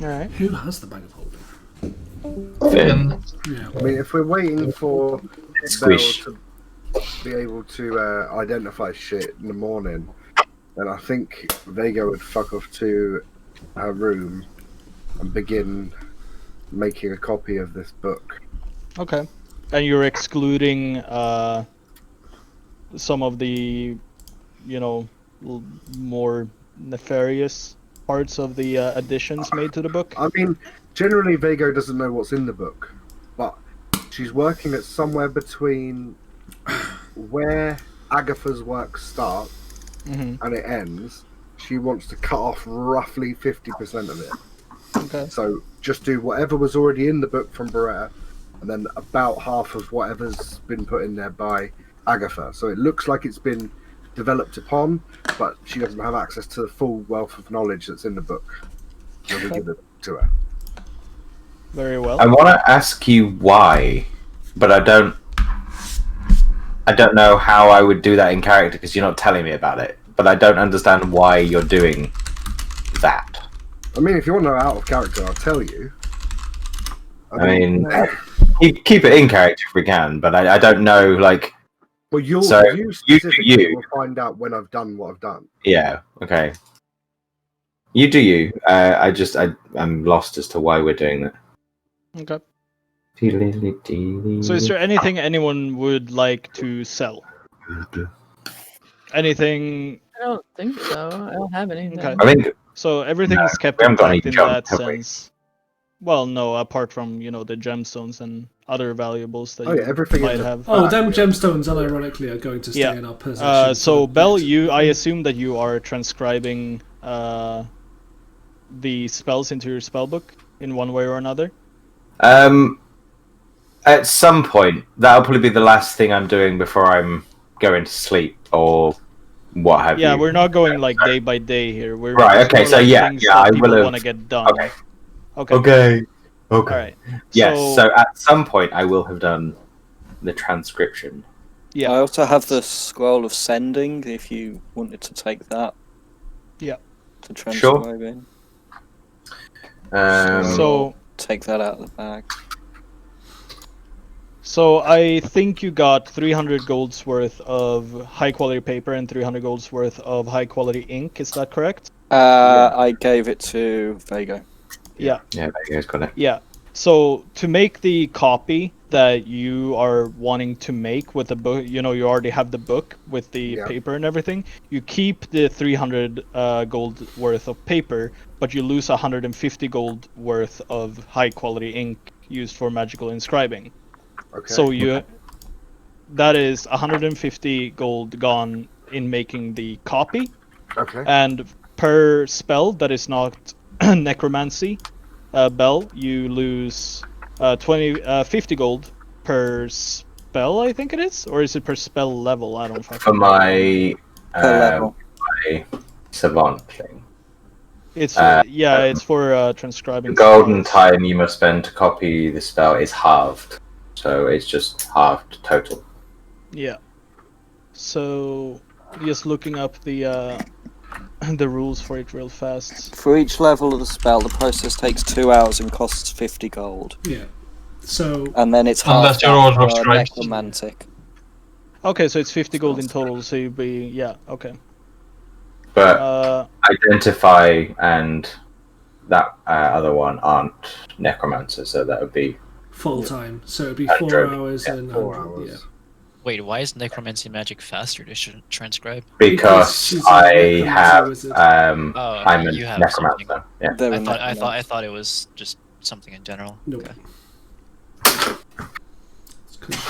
All right. Who has the bag of holding? Finn. Yeah. I mean, if we're waiting for Bell Squish. to be able to identify shit in the morning, then I think Vega would fuck off to her room and begin making a copy of this book. Okay. And you're excluding some of the, more nefarious parts of the additions made to the book? I mean, generally Vega doesn't know what's in the book, but she's working at somewhere between where Agatha's work starts Mm-hmm. and it ends. She wants to cut off roughly 50% of it. Okay. So just do whatever was already in the book from Beretta, and then about half of whatever's been put in there by Agatha. So it looks like it's been developed upon, but she doesn't have access to the full wealth of knowledge that's in the book. So we give it to her. Very well. I want to ask you why, but I don't know how I would do that in character because you're not telling me about it. But I don't understand why you're doing that. I mean, if you want to know out of character, I'll tell you. I mean, keep it in character if we can, but I don't know, like... well, you so specifically will find out when I've done what I've done. Yeah, okay. You do you. I'm lost as to why we're doing that. Okay. So is there anything anyone would like to sell? Anything? I don't think so. I don't have anything. Okay. I think So everything is kept we haven't got any intact in junk, that have we? sense. Well, no, apart from, the gemstones and other valuables that Oh, yeah, you everything in might the- have. Oh, them gemstones, unironically, are going to stay Yeah. in our possession. So for the Bell, next- I assume that you are transcribing the spells into your spellbook in one way or another. At some point, that'll probably be the last thing I'm doing before I'm going to sleep or what have you. Yeah, we're not going like day by day here. We're Right, it's okay, more so like yeah, things yeah, that I people will want to have- get done. Okay. Okay. All right. Yes, so at some point I will have done the transcription. Yeah. I also have the scroll of sending. If you wanted to take that. Yeah. To transcribe in. So Take that out of the bag. So I think you got 300 gold's worth of high quality paper and 300 gold's worth of high quality ink. Is that correct? I gave it to Vega. Yeah. Yeah, you guys got it. Yeah. So to make the copy that you are wanting to make with the book, you already have the book with the paper and everything. You keep the 300 gold worth of paper, but you lose 150 gold worth of high quality ink used for magical inscribing. Okay. So that is 150 gold gone in making the copy. Okay. And per spell that is not necromancy, Bell, you lose 50 gold per spell, I think it is, or is it per spell level? I don't fucking For my level. my savant thing. It's it's for transcribing. The golden spells. time you must spend to copy the spell is halved, so it's just halved total. Yeah. So just looking up the rules for it real fast. For each level of the spell, the process takes 2 hours and costs 50 gold. Yeah. So. And then it's Unless half you're all for scribes. necromantic. Okay, so it's 50 gold in total. So you'd be okay. But identify and that other one aren't necromancer, so that would be Full time. So it'd be 4 100, hours yeah, and 4 100, hours. yeah. Wait, why is necromancy magic faster to transcribe? Because she's Because a I necromancy have wizard. Oh, I'm a you have necromancer. something. Yeah. Very I thought it was just something in general. Nope. Okay.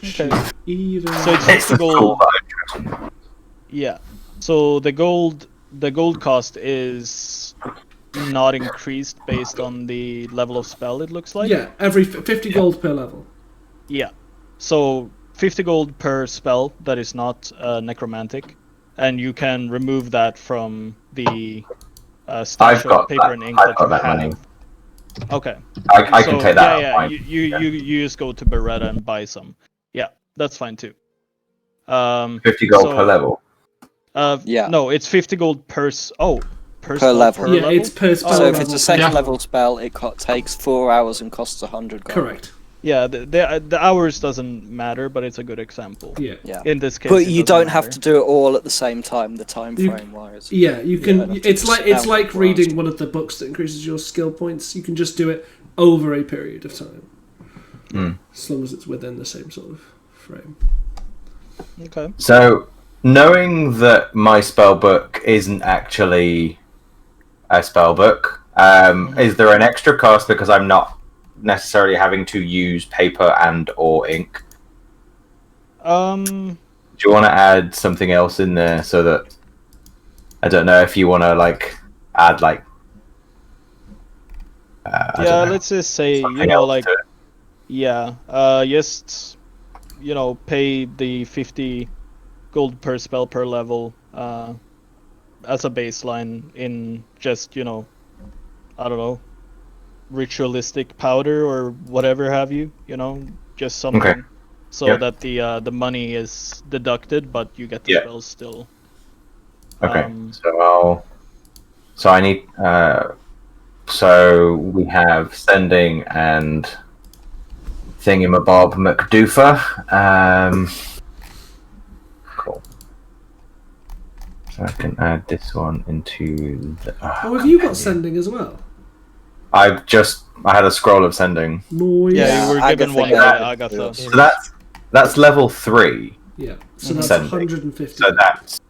Okay. Either. So it's It's 50 the gold. school. Yeah. So the gold cost is not increased based on the level of spell, it looks like. Yeah, every 50 gold per level. Yeah. So 50 gold per spell that is not necromantic, and you can remove that from the stash I've got of paper that. and ink I've that got you that have. money. Okay. I can So, take that. Yeah, off my- you just go to Beretta and buy some. Yeah, that's fine too. 50 gold so, per level. Yeah. No, it's 50 gold per per Per spell level. per Yeah, level. it's per spell Oh, So if level. it's a second Yeah. level spell, it takes 4 hours and costs 100 gold. Correct. Yeah, the hours doesn't matter, but it's a good example. Yeah. Yeah. In this case, But it you doesn't don't have matter. to do it all at the same time, the time You- frame wise. Yeah, you can. Yeah, that's it's just like it's how like it reading works. one of the books that increases your skill points. You can just do it over a period of time, as long as it's within the same sort of frame. Okay. So, knowing that my spell book isn't actually a spell book, is there an extra cost because I'm not necessarily having to use paper and or ink? Um. Do you want to add something else in there so that I don't know if you want to like add like I Yeah, don't know, let's just say something else like to it. yeah, just pay the 50 gold per spell per level as a baseline in just I don't know, ritualistic powder or whatever have you, just something. Okay. So Yeah. that the money is deducted, but you get the Yeah. spells still. Okay. So I need so we have sending and thingamabob McDoofer. Cool. So I can add this one into the Oh, have you got sending as well? I had a scroll of sending. Noise. Yeah, you were given Agatha one gave by it to Agatha. us. So that's level 3. Yeah. So that's Sending. 150. So that's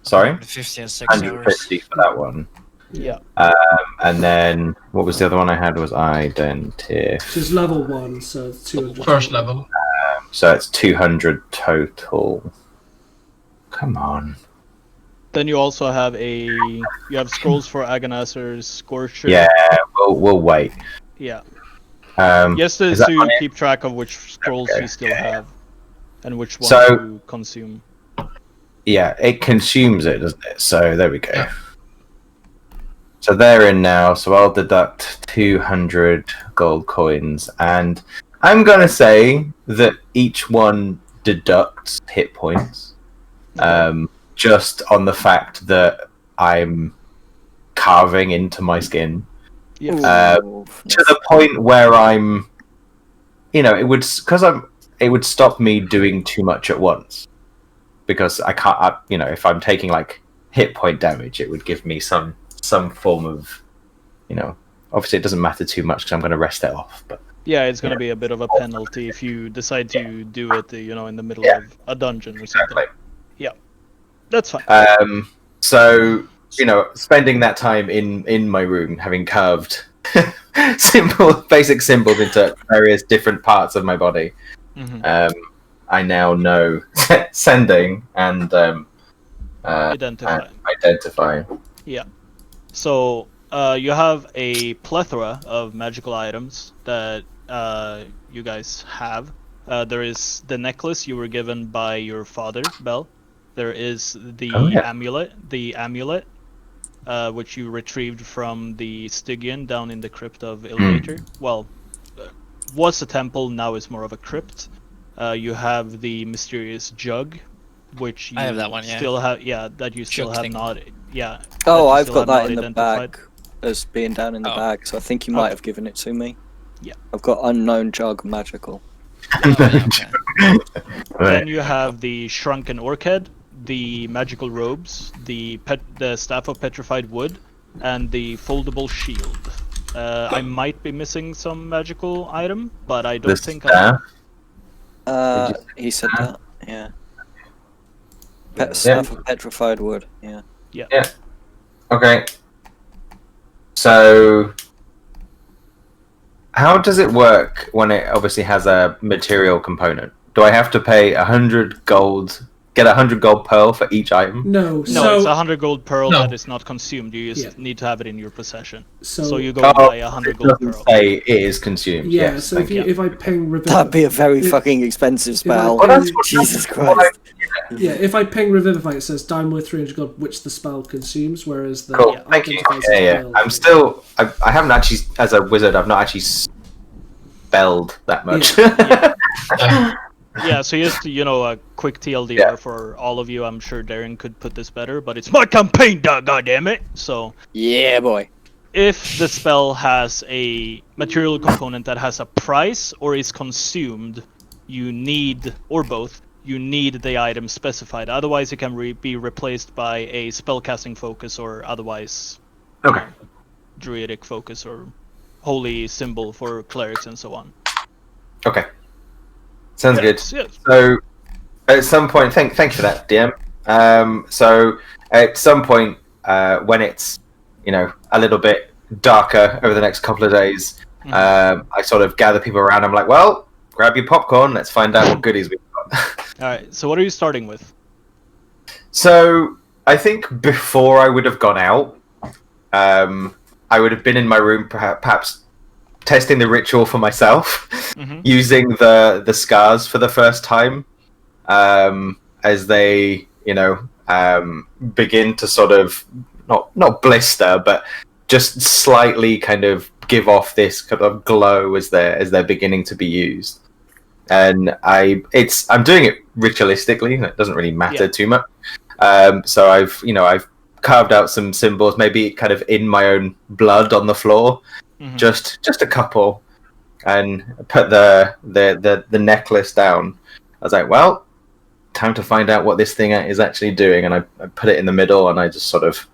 sorry? 50 and 6 hours. 150 for that one. Yeah. And then what was the other one I had was identity. So it's level 1, so it's 200. First level. So it's 200 total. Come on. Then you also have scrolls for Agonizer's Scorcher. Yeah, we'll wait. Yeah. Is Just that to on it? keep track of which scrolls Okay, you still yeah. have and which ones So- you consume. Yeah, it consumes it, doesn't it? So there we go. Yeah. So they're in now, so I'll deduct 200 gold coins, and I'm gonna say that each one deducts hit points. Just on the fact that I'm carving into my skin. Yeah. Ooh, To the point where I'm, it would stop me doing too much at once, because I can't, if I'm taking like hit point damage, it would give me some form of, obviously it doesn't matter too much because I'm going to rest it off, but Yeah, it's gonna be a bit of a penalty if you decide to do it, in the middle Yeah. of a dungeon or something. exactly. That's fine. So spending that time in my room, having carved basic symbols into various different parts of my body, Mhm. I now know sending and Identify. and identify. So you have a plethora of magical items that you guys have. There is the necklace you were given by your father, Bell. There is the Oh, yeah. amulet, which you retrieved from the Stygian down in the crypt of Ilvator. Well, was a temple, now is more of a crypt. You have the mysterious jug, which you I have that one, yeah. still have. Yeah, that you still Jug have thing. not. Yeah. Oh, you I've still got have that not in the identified. bag as being down in the Oh. bag, so I think you might Okay. have given it to me. Yeah. I've got unknown jug magical. Oh, yeah, okay. Then you have the shrunken orc head, the magical robes, the staff of petrified wood, and the foldable shield. I might be missing some magical item, but I don't The think staff? He said that. Yeah. Yeah. Staff of petrified wood. Yeah. Okay. So, how does it work when it obviously has a material component? Do I have to pay 100 gold, get 100 gold pearl for each item? No, No, so it's 100 gold pearl No. that is not consumed. You just need to have it in your possession. So you go Oh, and buy 100 it gold doesn't pearl. say it is consumed. yeah, Yes, so thank you. if I ping Revivify, That'd be a very If- fucking expensive spell. ping- Well, that's what- Jesus that's what Christ. yeah, if I ping Revivify, it says diamond worth 300 gold, which the spell consumes, whereas the Cool. Thank you. identifier says Yeah. pearl. I'm still. I haven't actually, as a wizard, I've not actually spelled that much. Yeah, so just a quick TLDR for all of you. I'm sure Darren could put this better, but it's my campaign, goddammit! So, Yeah, boy. if the spell has a material component that has a price or is consumed, you need, or both, you need the item specified. Otherwise, it can be replaced by a spellcasting focus or otherwise Okay. druidic focus or holy symbol for clerics and so on. Okay. Sounds good. Yes. So, at some point, thank you for that, DM. So, at some point, when it's a little bit darker over the next couple of days, I sort of gather people around. I'm like, well, grab your popcorn. Let's find out what goodies we've got. All right. So, what are you starting with? So, I think before I would have gone out, I would have been in my room, perhaps testing the ritual for myself, using the scars for the first time, as they begin to sort of not blister, but just slightly kind of give off this kind of glow as they're beginning to be used. And I'm doing it ritualistically. It doesn't really matter too much. So I've carved out some symbols, maybe kind of in my own blood on the floor. Just a couple, and put the necklace down. I was like, well, time to find out what this thing is actually doing, and I put it in the middle, and I just sort of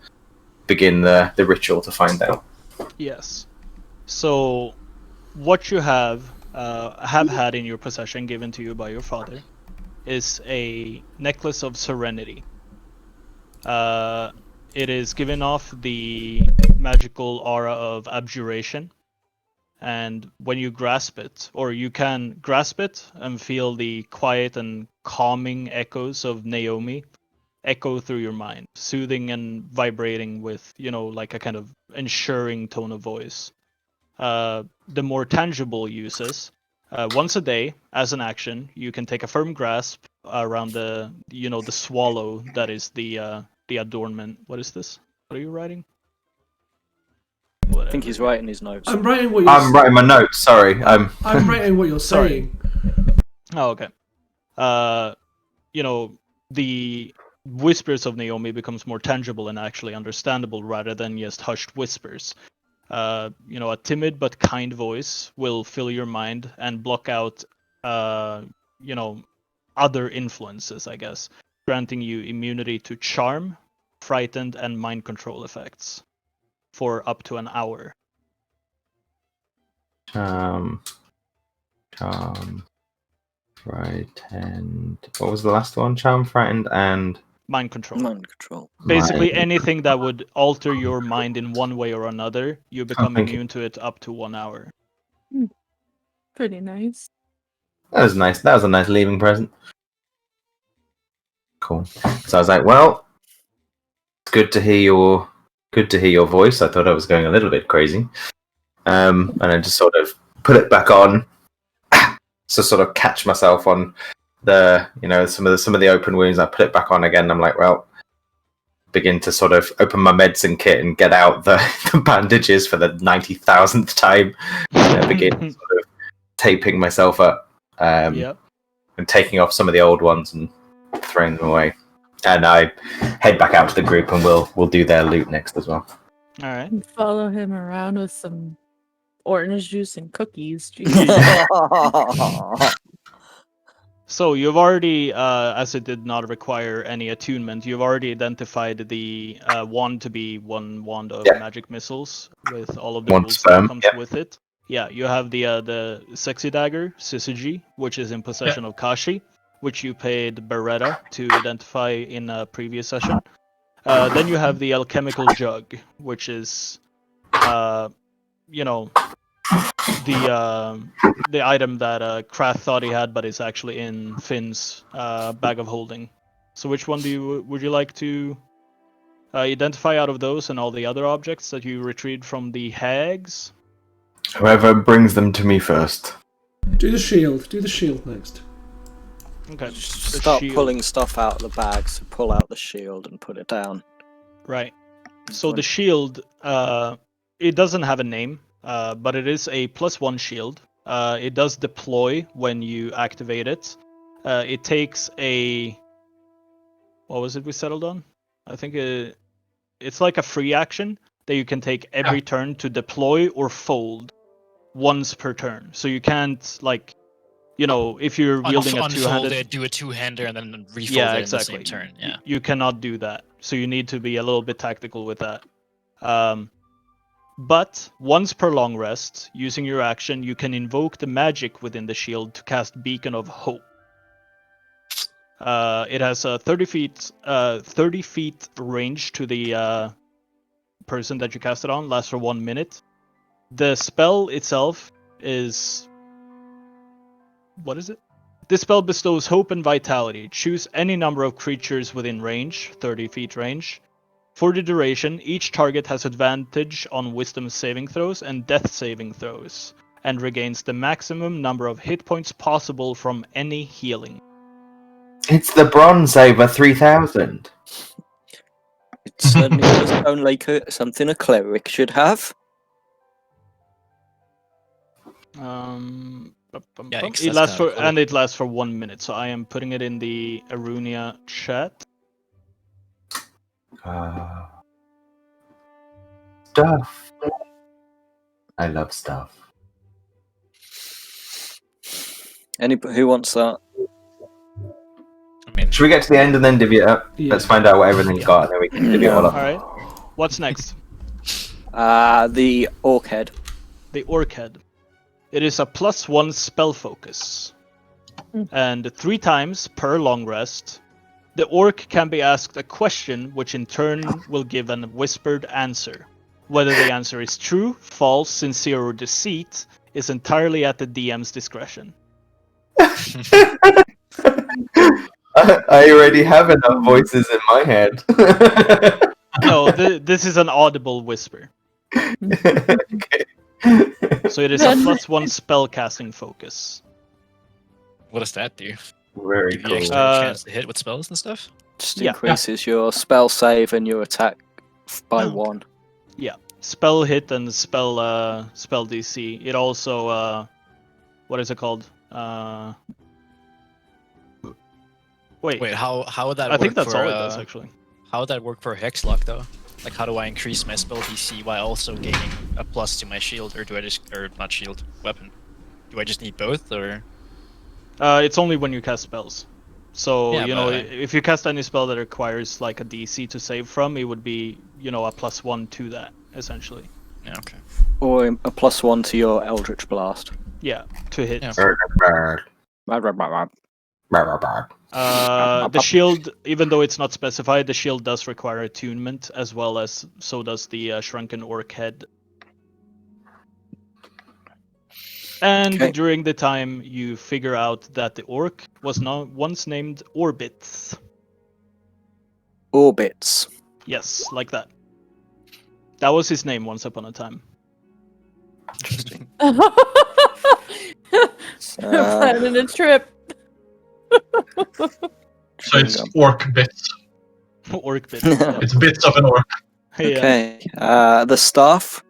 begin the ritual to find out. Yes. So, what you have had in your possession, given to you by your father, is a necklace of serenity. It is giving off the magical aura of abjuration, and when you grasp it, or you can grasp it and feel the quiet and calming echoes of Naomi echo through your mind, soothing and vibrating with, like a kind of ensuring tone of voice. The more tangible uses, once a day, as an action, you can take a firm grasp around the swallow that is the adornment. What is this? What are you writing? I think he's writing his notes. I'm writing what you're I'm writing my notes. Sorry, I'm writing what you're Sorry. saying. Oh, okay. The whispers of Naomi becomes more tangible and actually understandable rather than just hushed whispers. A timid but kind voice will fill your mind and block out, other influences, I guess, granting you immunity to charm, frightened, and mind control effects for up to an hour. Charm, frightened. What was the last one? Charm, frightened, and Mind control. Mind control. Basically, anything that would alter your mind in one way or another, you become immune to it up to 1 hour. Pretty nice. That was nice. That was a nice leaving present. Cool. So I was like, well, it's good to hear your voice. I thought I was going a little bit crazy. And I just sort of put it back on to sort of catch myself on the some of the open wounds. I put it back on again. I'm like, well, begin to sort of open my medicine kit and get out the bandages for the 90,000th time. And I begin sort of taping myself up, and taking off some of the old ones and throwing them away. And I head back out to the group, and we'll do their loot next as well. All right. And follow him around with some orange juice and cookies. So you've already, as it did not require any attunement, you've already identified the wand to be one wand of magic missiles with all of the rules that comes with it. Yeah, you have the sexy dagger, Syzygy, which is in possession of Kashi, which you paid Beretta to identify in a previous session. Then you have the alchemical jug, which is, you know, the item that Krath thought he had, but is actually in Finn's bag of holding. So which one would you like to identify out of those and all the other objects that you retrieved from the hags? Whoever brings them to me first. Do the shield. Do the shield next. Okay. Start pulling stuff out of the bag, so pull out the shield and put it down. Right. So the shield, it doesn't have a name, but it is a +1 shield. It does deploy when you activate it. It takes a... What was it we settled on? I think it's like a free action that you can take every turn to deploy or fold once per turn. So you can't, like, you know, if you're wielding a Unfold two-handed... it, do a two-hander, and then refold Yeah, it exactly. in the same turn. Yeah. You cannot do that. So you need to be a little bit tactical with that. But once per long rest, using your action, you can invoke the magic within the shield to cast Beacon of Hope. It has a 30 feet range to the person that you cast it on, lasts for 1 minute. The spell itself is... What is it? This spell bestows hope and vitality. Choose any number of creatures within range, 30 feet range. For the duration, each target has advantage on wisdom saving throws and death saving throws, and regains the maximum number of hit points possible from any healing. It's the Bronze Saber 3000. It certainly does sound like something a cleric should have. Yikes, It that's lasts kinda for cool. and it lasts for 1 minute, so I am putting it in the Erunia chat. Stuff. I love stuff. Who wants that? I mean, Should we get to the end and then divvy it up? Yeah. Let's find out what everything's got, and then we can divvy it all up. All right. What's next? The orc head. The Orc Head. It is a +1 spell focus. And 3 times per long rest, the orc can be asked a question which in turn will give an whispered answer. Whether the answer is true, false, sincere, or deceit is entirely at the DM's discretion. I already have enough voices in my head. No, this is an audible whisper. Okay. So it is a +1 spell casting focus. what does that do? Very Give you cool. extra chance to hit with spells and stuff? Just Yeah. increases your spell save and your attack by Oh. 1. Yeah, spell hit and spell DC. It also what is it called? Wait, how would that I work think that's for, all it does actually. How would that work for Hexlock though? Like, how do I increase my spell DC while also gaining a plus to my shield, or do I just, or not shield, weapon? Do I just need both, or? It's only when you cast spells. So, Yeah, you know, but if you cast any spell that requires like a DC to save from, it would be, you know, a +1 to that, essentially. Yeah, okay. Or a +1 to your Eldritch Blast. Yeah, to hit. Yeah. The shield, even though it's not specified, the shield does require attunement, as well as so does the shrunken orc head. And Okay. during the time, you figure out that the orc was once named Orbits. Orbits. Yes, like that. That was his name once upon a time. Interesting. Planning a trip. So it's orc bits. Orc bits. Yeah. It's bits of an orc. Yeah. Okay. The staff.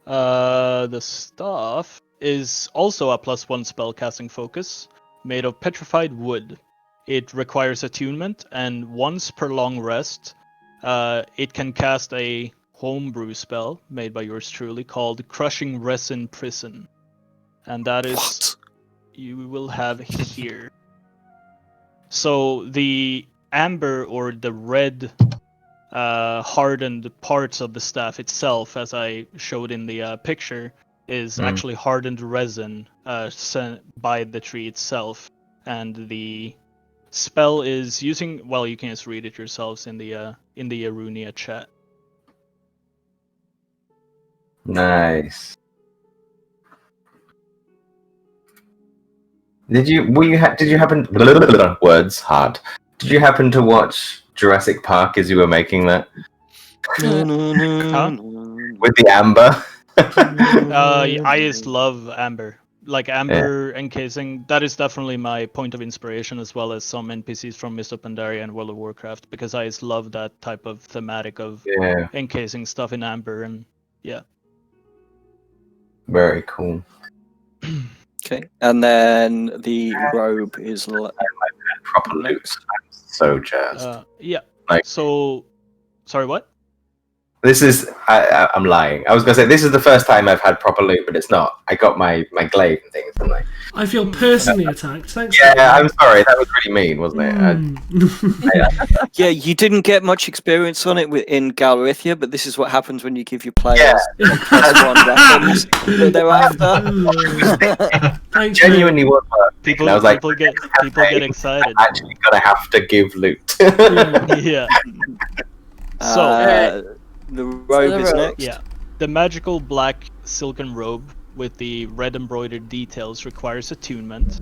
The staff is also a +1 spellcasting focus, made of petrified wood. It requires attunement, and once per long rest, it can cast a homebrew spell made by yours truly called Crushing Resin Prison. And that is What? you will have here. So the amber or the red hardened parts of the staff itself, as I showed in the picture, is actually hardened resin sent by the tree itself, and the spell is using. Well, you can just read it yourselves in the Erunia chat. Nice. Did you happen words hard? Did you happen to watch Jurassic Park as you were making that Huh? with the amber? I just love amber. Like amber encasing. That is definitely my point of inspiration, as well as some NPCs from Mist of Pandaria and World of Warcraft, because I just love that type of thematic of encasing stuff in amber, and yeah. Very cool. Okay, and then the robe is Proper loot. I'm so jazzed. Yeah. Like- So, sorry, what? This is I'm lying. I was gonna say this is the first time I've had proper loot, but it's not. I got my glaive and things, didn't I? I feel personally attacked. Thanks. Yeah, I'm sorry. That was really mean, wasn't it? Yeah, you didn't get much experience on it in Galrithia, but this is what happens when you give your players +1 weapons that they're after. Thanks, Genuinely was People, I was like, people get excited. I'm actually gonna have to give loot. Yeah. So, the robe is next. yeah, the magical black silken robe with the red embroidered details requires attunement,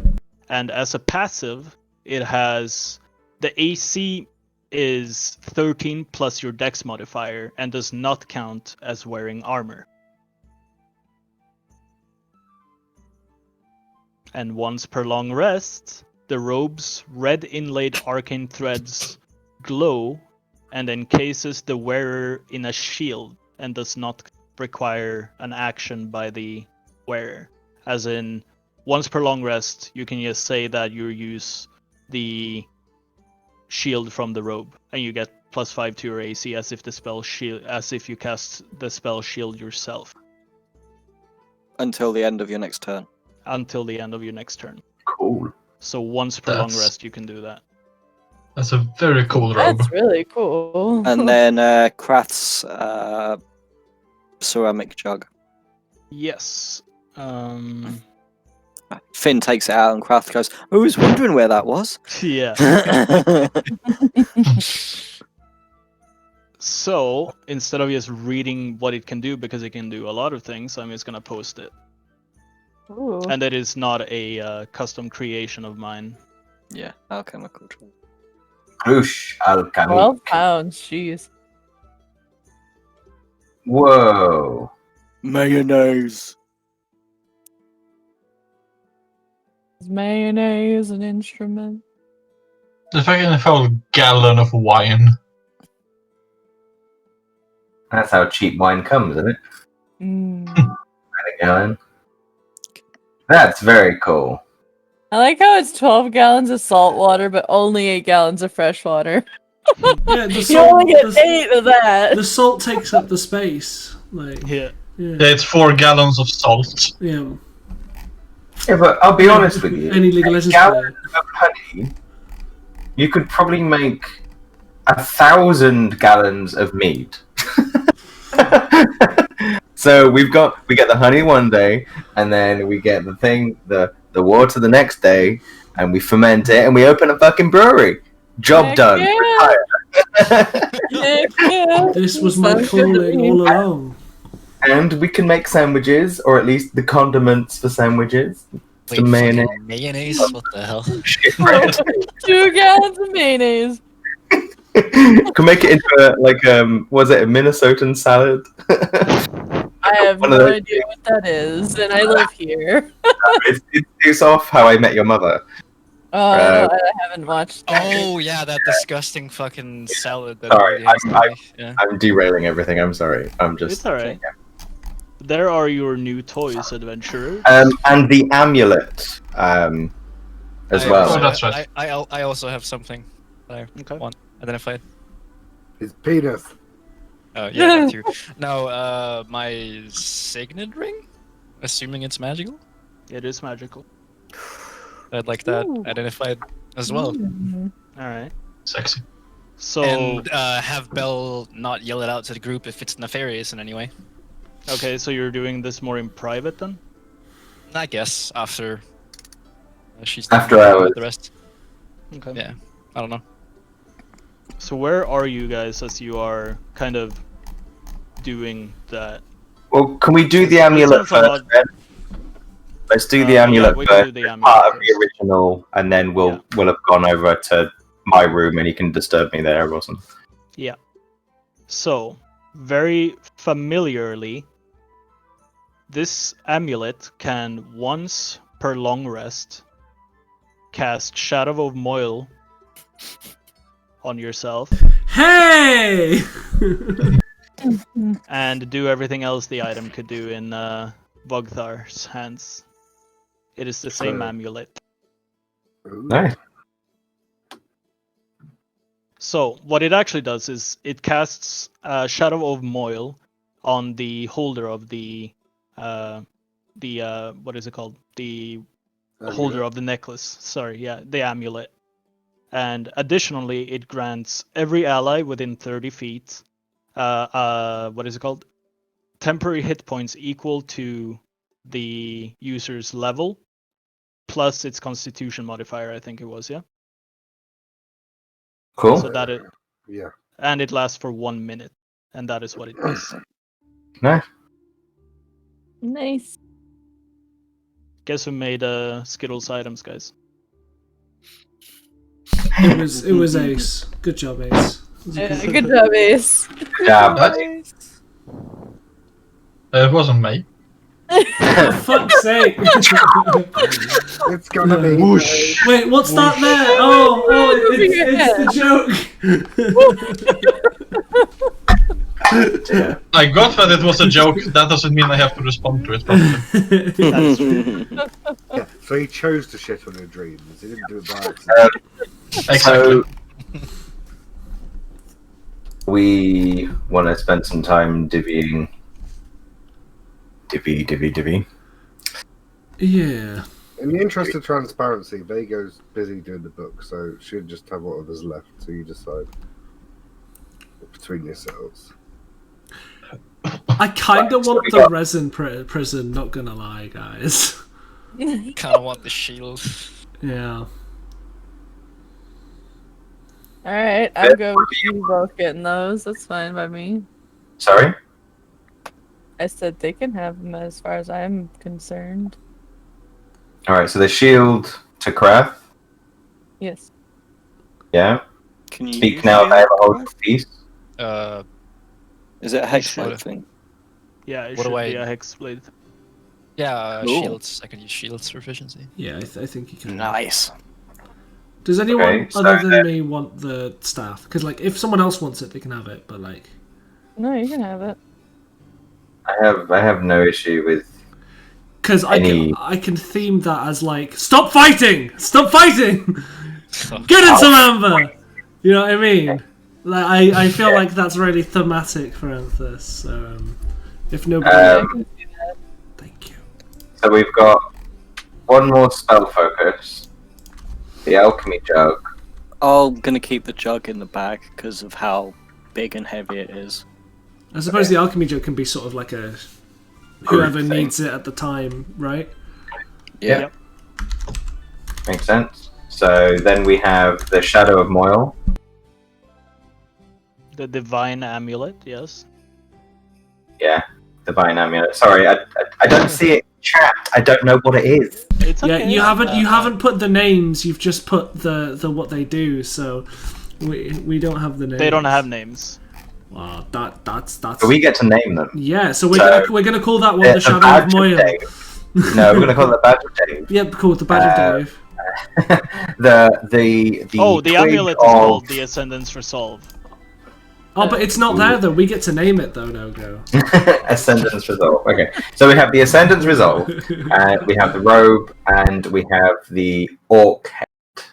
and as a passive, it has the AC is 13 plus your dex modifier and does not count as wearing armor. And once per long rest, the robe's red inlaid arcane threads glow and encases the wearer in a shield and does not require an action by the wearer. As in, once per long rest, you can just say that you use the shield from the robe, and you get +5 to your AC as if you cast the spell shield yourself. Until the end of your next turn. Until the end of your next turn. Cool. So once per long rest, you can do that. That's a very cool robe. That's really cool. And then Krath's ceramic jug. Yes. Finn takes it out and Krath goes, I was wondering where that was. Yeah. So, instead of just reading what it can do, because it can do a lot of things, I'm just gonna post it. Ooh. And it is not a custom creation of mine. Yeah, alchemical. Whoosh, alchemy. 12 pounds, jeez. Whoa. Mayonnaise. Is mayonnaise an instrument? The fucking whole gallon of wine. That's how cheap wine comes, isn't it? Mm. A gallon. That's very cool. I like how it's 12 gallons of salt water, but only 8 gallons of fresh water. Yeah, the You salt, only get 8 of that. the salt takes up the space. Like, Yeah. yeah. It's 4 gallons of salt. Yeah. Yeah, but I'll be honest with you. Any League of A Legends gallon player. of honey, you could probably make 1,000 gallons of mead. So we get the honey one day, and then we get the water the next day, and we ferment it, and we open a fucking brewery. Job Heck done. yeah. Retire. Heck yeah. This was my Sounds good to calling me. all along. And we can make sandwiches, or at least the condiments for sandwiches. Wait, The mayonnaise. fucking mayonnaise? What the hell? 2 gallons of mayonnaise. Can make it into was it a Minnesotan salad? I have One no of those idea what that is, and I live here. it's off How I Met Your Mother. I haven't watched that. Oh yeah, that disgusting fucking salad. That Sorry, everybody has to make. Yeah. I'm derailing everything. I'm sorry. I'm just. It's alright. There are your new toys, adventurer. And the amulet, as I well. also- that's right. I also have something that I Okay. want identified. His penis. Oh yeah, that too. No, my signet ring. Assuming it's magical, It is magical. I'd like that Ooh. identified as well. Mm. Alright. Sexy. So, And have Belle not yell it out to the group if it's nefarious in any way. okay, so you're doing this more in private then? I guess after she's After done hours. with the rest. Okay. Yeah, I don't know. So where are you guys as you are kind of doing that? Well, can we do the This amulet sounds a lot- first? Then? Let's do the Yeah, amulet we can first. do the as amulet part of first. the original, and then we'll have gone over to my room, and he can disturb me there or something. Yeah. So, very familiarly, this amulet can once per long rest cast Shadow of Moil on yourself Hey! and do everything else the item could do in Vogthar's hands. It is the same Okay. amulet. Ooh. Nice. So what it actually does is it casts Shadow of Moil on the holder of the what is it called? The holder of the necklace. Sorry, yeah, the amulet. And additionally, it grants every ally within 30 feet what is it called? Temporary hit points equal to the user's level plus its constitution modifier, I think it was, yeah? Cool. So that it, Yeah. and it lasts for 1 minute, and that is what it does. Nice. Nice. Guess who made Skittles items, guys? It was Ace. Good job, Ace. Yeah, good job, Ace. Yeah, but It wasn't me. For fuck's sake! It's gonna be. Whoosh. Wait, what's that there? Oh, it's the joke. I got that it was a joke. That doesn't mean I have to respond to it properly. That's true. Yeah, so he chose to shit on your dreams. He didn't do it by accident. Exactly. So we want to spend some time divvy. Yeah. In the interest of transparency, Vago's busy doing the book, so she'll just have whatever's left. So you decide between yourselves. I kind of So want we the got- resin prison, not gonna lie, guys. Kind of want the shield. Yeah. Alright, I'll go with you both getting those. That's fine by me. Sorry. I said they can have them as far as I'm concerned. All right. So the shield to Krath. Yes. Yeah. Can you Speak use now. shield? I have a hold of peace. Is it a hex should. blade thing? Yeah, it What should do be I- a hex blade. Yeah, Cool. shields. I can use shields for efficiency. Yeah, I think you can. Nice. Does anyone Okay, so other than then- me want the staff? Because like, if someone else wants it, they can have it. But like, No, you can have it. I have no issue with. because Any- I can theme that as like, stop fighting, stop fighting, Oh, get in some amber. You know what I mean? Like, I feel like that's really thematic for Anthus. So if nobody, thank you. So we've got one more spell focus. The alchemy jug. I'm gonna keep the jug in the bag because of how big and heavy it is. I suppose the alchemy jug can be sort of like a whoever thing. needs it at the time, right? Yeah. Yep. Makes sense. So then we have the Shadow of Moil. The divine amulet, yes. Yeah, Divine Amulet. Sorry, I don't see it in chat. I don't know what it is. It's Yeah, okay. you haven't put the names. You've just put the what they do. So we don't have the names. They don't have names. Wow, that's. But we get to name them. Yeah, so So, we're gonna call that one the The Shadow of Badge Moyle. Dave. No, we're gonna call it the Badge of Dave. Yep, cool. The Badge of Dave. the Oh, the twig amulet is of- called the Ascendance Resolve. Oh, but it's not there though. We get to name it though. No go. Ascendance Resolve. Okay, so we have the Ascendance Resolve, we have the robe, and we have the Orc head.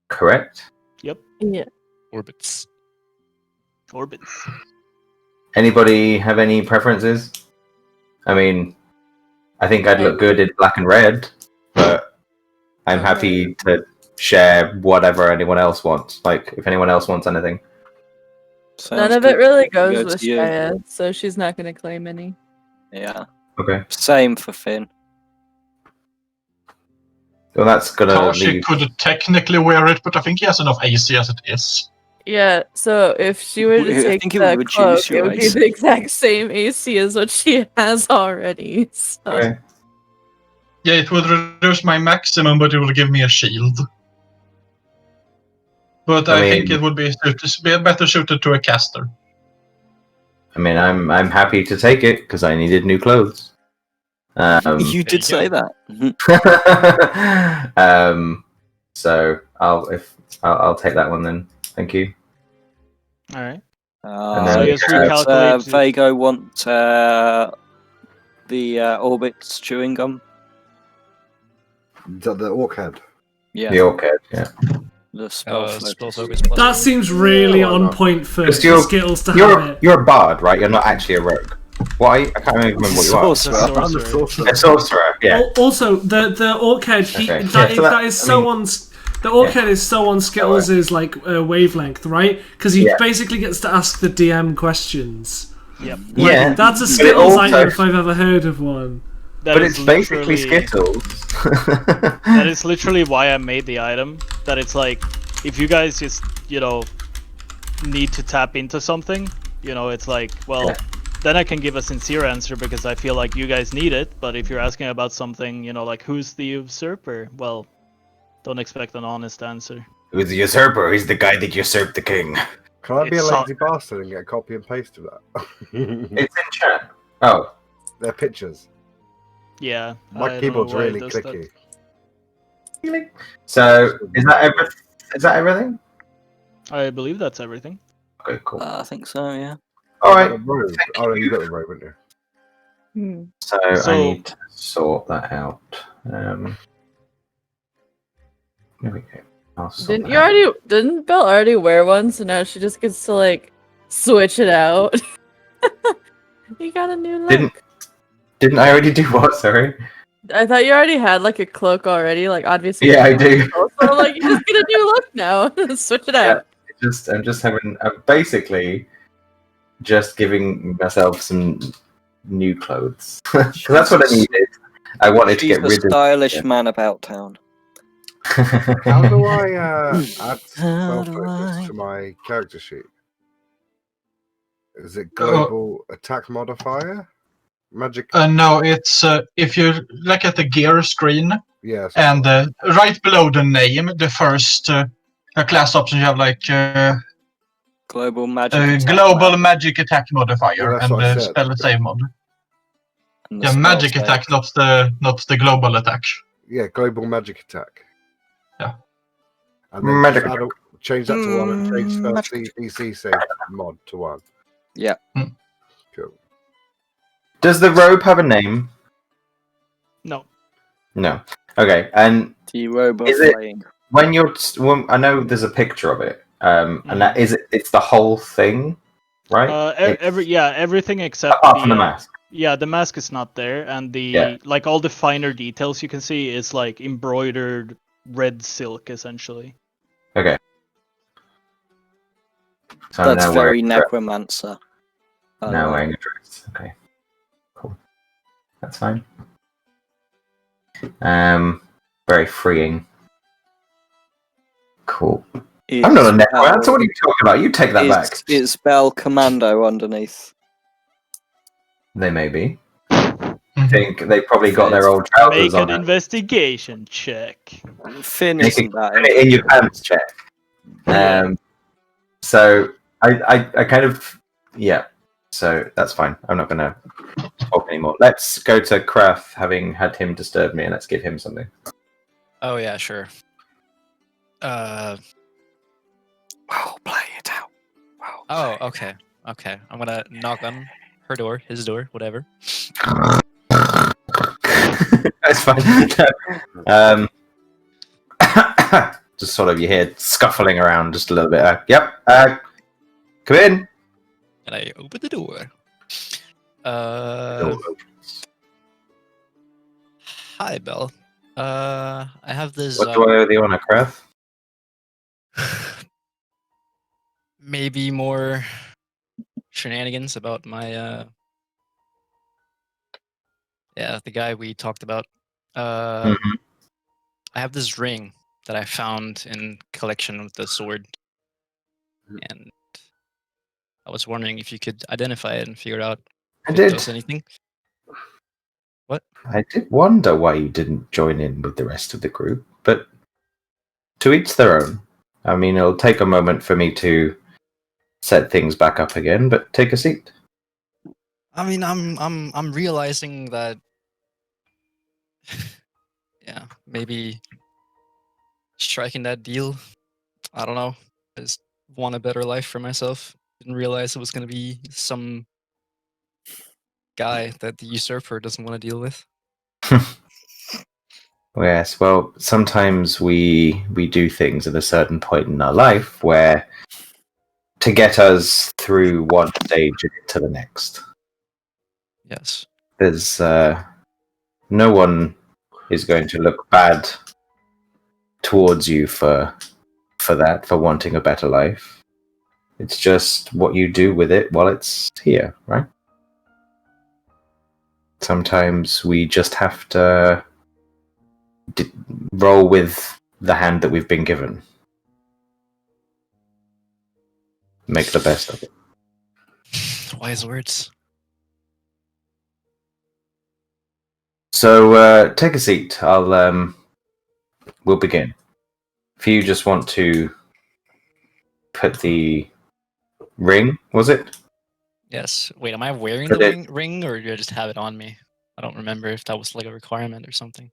Correct? Yep. Yeah. Orbits. Orbits. Anybody have any preferences? I mean, I think I'd look good in black and red, but I'm happy to share whatever anyone else wants. Like, if anyone else wants anything. None Sounds of it good. really goes Good with to you. Shia, so she's not going to claim any. Yeah. Okay. Same for Finn. Well, that's gonna Tashi leave. could technically wear it, but I think he has enough AC as it is. Yeah, so if she were to I take think it would the reduce cloak, it your would be AC. the exact same AC as what she has already. So. Okay. Yeah, it would reduce my maximum, but it would give me a shield. But I I think mean- it would be better suited to a caster. I mean, I'm happy to take it because I needed new clothes. You did you say go. that. So I'll take that one then. Thank you. All right. And So then, yes, Does recalculate. Vago want the Orbit's chewing gum? The orc head. Yeah, the orc head, yeah. the spell Spell focus. focus plus. That seems really Yeah, why on not? point for Just you're- Skittles to have it. You're a bard, right? You're not actually a rogue. Why? I can't even remember what you are. It's a Sorcerer. I'm the sorcerer. sorcerer. A sorcerer, yeah. Also, the orc head, Okay. that Yeah, so that is I so mean- on. The orc Yeah. head is so on Skittles' like wavelength, right? Because he Yeah. basically gets to ask the DM questions. Yep. Yeah. That's a but it Skittles also- item if I've ever heard of one. That But is it's basically literally- Skittles. That is literally why I made the item. That it's like, if you guys just, need to tap into something, it's like, well, Yeah. then I can give a sincere answer because I feel like you guys need it. But if you're asking about something, like who's the usurper, well, don't expect an honest answer. Who's the usurper? He's the guy that usurped the king. Can I be a It's lazy bastard and get a copy and paste of that? It's in chat. Oh, They're pictures. Yeah. I My don't keyboard's know why it really does that. clicky. so is that everything? I believe that's everything. Okay, cool. I think so, yeah. All The right. robe. Oh, no, you got the robe, haven't you? So I need to sort that out. There we go. I'll sort that out. Didn't Belle already wear one, so now she just gets to like switch it out? You got a new look. Didn't I already do what? Sorry. I thought you already had like a cloak already, like obviously. Yeah, I do. So I'm like, you just get a new look now. Switch it out. I'm basically just giving myself some new clothes because that's what I needed. I wanted to She's get a rid of. stylish man about town. How do I add How spell do focus I- to my character sheet? Is it global attack modifier? Magic? No, it's if you look at the gear screen Yes. and right below the name, the first class option, you have like Global magic. attack global mod magic attack modifier Yeah, that's and what I the said. spell save mod. and the Yeah, spell magic save. attack, not the global attack. Yeah, global magic attack. Yeah. And then Magic just change that to 1 and change spell Magic DC save mod to 1. Yeah. Cool. Does the robe have a name? No. No. Okay. And The robo Is it- flaying. when I know there's a picture of it, and that is it. It's the whole thing, right? Everything except Apart from the mask. Yeah, the mask is not there, and Yeah. like all the finer details you can see is like embroidered red silk essentially. Okay. So I'm That's now very wearing a dress. necromancer. by the Now way. wearing a dress. Okay. Cool. That's fine. Very freeing. Cool. I'm not a necromancer. What are you talking about? You take that back. It's spell commando underneath. They may be. I think they probably got their old Make trousers on. an investigation check. Finn Make isn't that. Put it in your pants check. So I kind of So that's fine. I'm not gonna talk anymore. Let's go to Krath, having had him disturb me, and let's give him something. Oh yeah, sure. Wow, play it out. Wow. Oh, okay. Okay. I'm gonna knock on her door, his door, whatever. That's fine. Just sort of you hear scuffling around just a little bit. Yep. Come in. And I open the door. Door opens. Hi, Belle. I have this. What do I owe the honor, Krath? Maybe more shenanigans about my the guy we talked about. Mhm. I have this ring that I found in collection with the sword, and I was wondering if you could identify it and figure out I if it did. does anything. What? I did wonder why you didn't join in with the rest of the group, but to each their own. I mean, it'll take a moment for me to set things back up again, but take a seat. I mean, I'm realizing that, yeah, maybe striking that deal. I don't know. I just want a better life for myself. Didn't realize it was gonna be some guy that the usurper doesn't want to deal with. Yes, well, sometimes we do things at a certain point in our life where to get us through one stage to the next. Yes. There's no one is going to look bad towards you for that, for wanting a better life. It's just what you do with it while it's here, right? Sometimes we just have to roll with the hand that we've been given. Make the best of it. Wise words. So take a seat. We'll begin. If you just want to put the ring, was it? Yes. Wait, am I wearing Put the it- ring, or do I just have it on me? I don't remember if that was like a requirement or something.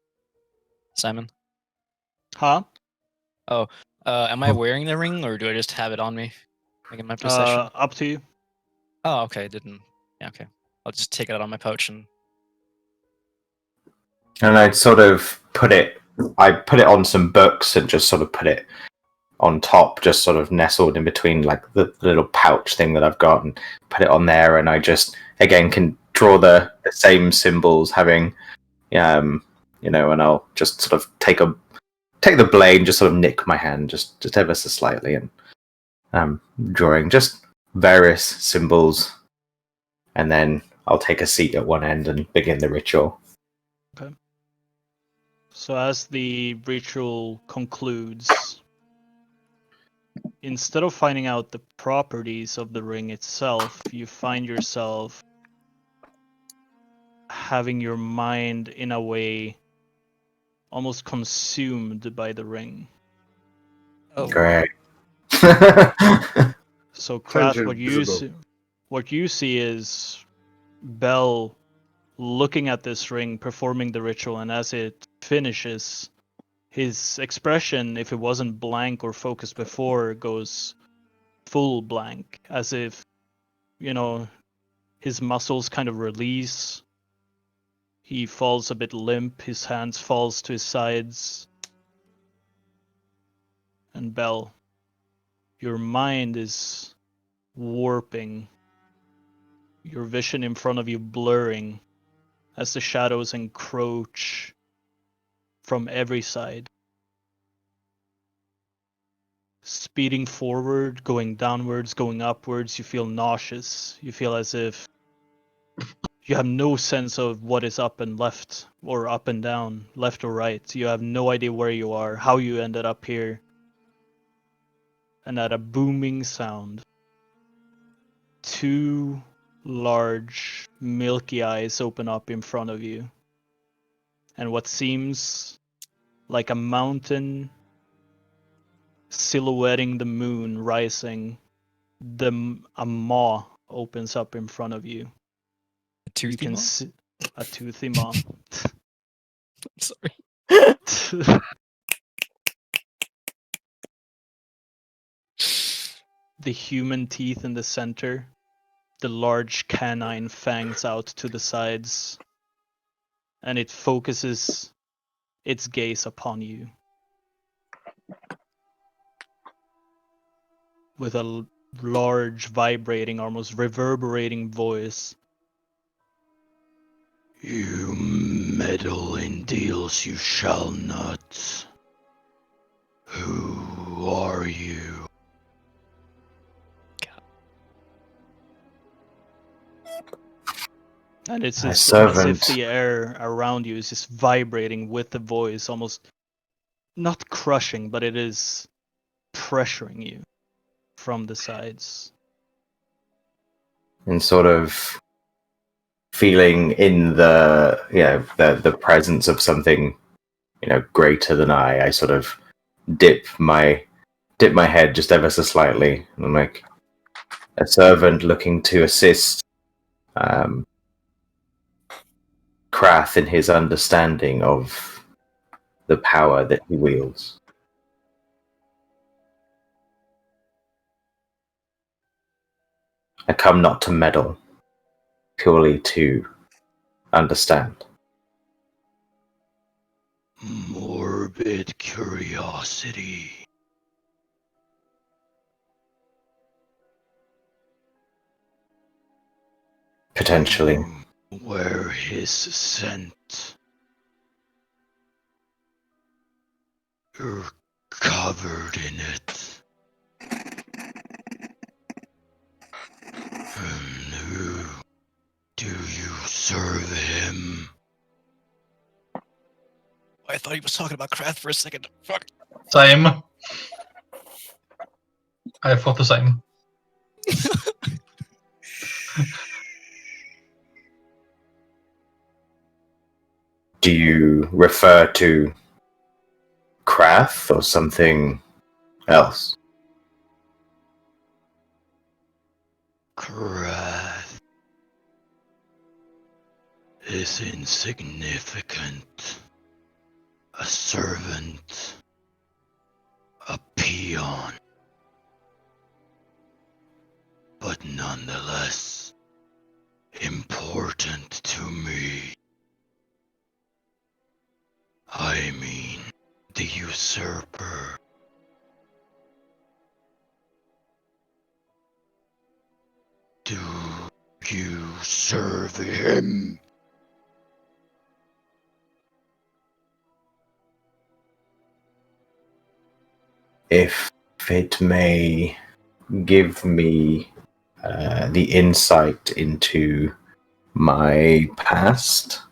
Simon. Huh? Am I wearing the ring, or do I just have it on me, like in my possession? Up to you. Oh, okay. Didn't. Yeah, okay. I'll just take it out of my pouch and. And I'd sort of I put it on some books and just sort of put it on top, just sort of nestled in between like the little pouch thing that I've got, and put it on there. And I just again can draw the same symbols, having and I'll just sort of take the blade and just sort of nick my hand just ever so slightly, and drawing just various symbols, and then I'll take a seat at one end and begin the ritual. So as the ritual concludes, instead of finding out the properties of the ring itself, you find yourself having your mind in a way almost consumed by the ring. Oh. Great. So Krath, Attention visible. what you see is Bell looking at this ring, performing the ritual, and as it finishes, his expression, if it wasn't blank or focused before, goes full blank, as if, his muscles kind of release. He falls a bit limp, his hands falls to his sides. And Bell, your mind is warping, your vision in front of you blurring as the shadows encroach from every side. Speeding forward, going downwards, going upwards, you feel nauseous. You feel as if you have no sense of what is up and left, or up and down, left or right. You have no idea where you are, how you ended up here. And at a booming sound, two large, milky eyes open up in front of you. And what seems like a mountain silhouetting the moon rising, a maw opens up in front of you. A toothy You can maw? see a toothy maw. Sorry. The human teeth in the center, the large canine fangs out to the sides, and it focuses its gaze upon you. With a large, vibrating, almost reverberating voice. You meddle in deals you shall not. Who are you? And it's My as if servant. the air around you is just vibrating with the voice, almost not crushing, but it is pressuring you from the sides. And sort of feeling in the presence of something, greater than I sort of dip my head just ever so slightly, and I'm like a servant looking to assist Krath in his understanding of the power that he wields. I come not to meddle, purely to understand. Morbid curiosity. Potentially. Where his scent. You're covered in it. And who do you serve him? I thought he was talking about Krath for a second. Fuck. Same. I thought the same. Do you refer to Krath or something else? Krath is insignificant. A servant. A peon. But nonetheless, important to me. I mean, the usurper. Do you serve him? If it may give me the insight into my past,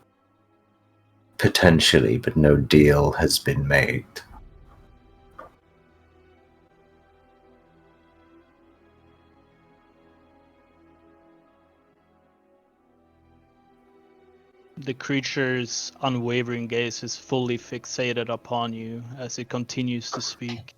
potentially, but no deal has been made. The creature's unwavering gaze is fully fixated upon you as it continues to speak.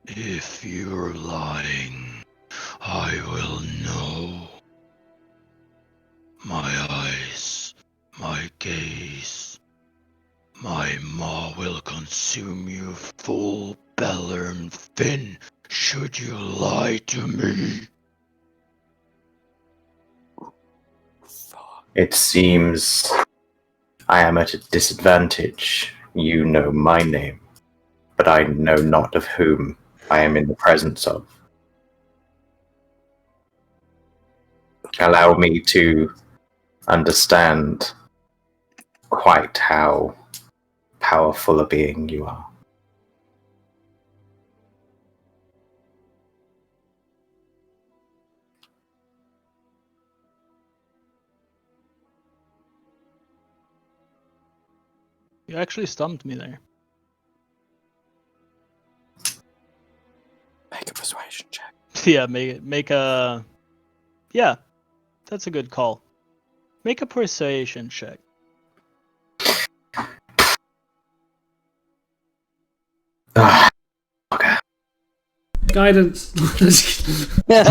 If you're lying, I will know. My eyes, my gaze, my maw will consume you full Bellern Finn, should you lie to me. It seems I am at a disadvantage. You know my name, but I know not of whom I am in the presence of. Allow me to understand quite how powerful a being you are. You actually stumped me there. Make a persuasion check. Yeah, make a... Yeah, that's a good call. Make a persuasion check. Okay. Guidance. You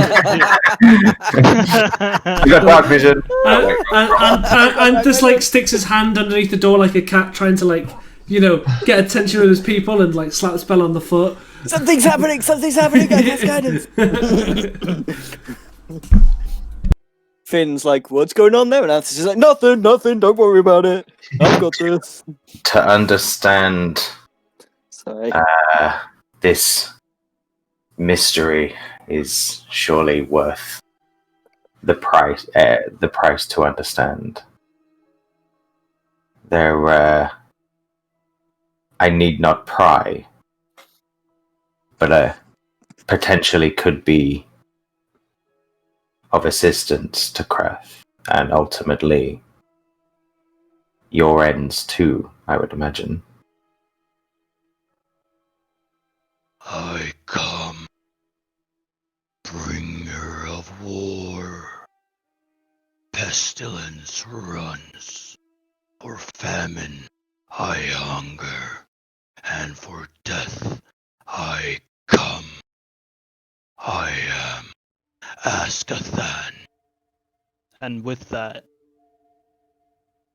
got dark vision. And just like sticks his hand underneath the door like a cat, trying to get attention with his people and like slap the spell on the foot. Something's happening, guys, guidance. Finn's like, what's going on there? And Anthony's just like, nothing, don't worry about it. I've got this. To understand Sorry. this mystery is surely worth the price. The price to understand. I need not pry, but potentially could be of assistance to Krath, and ultimately your ends too, I would imagine. I come, bringer of war. Pestilence runs. For famine I hunger, and for death I come. I am Askathan. And with that,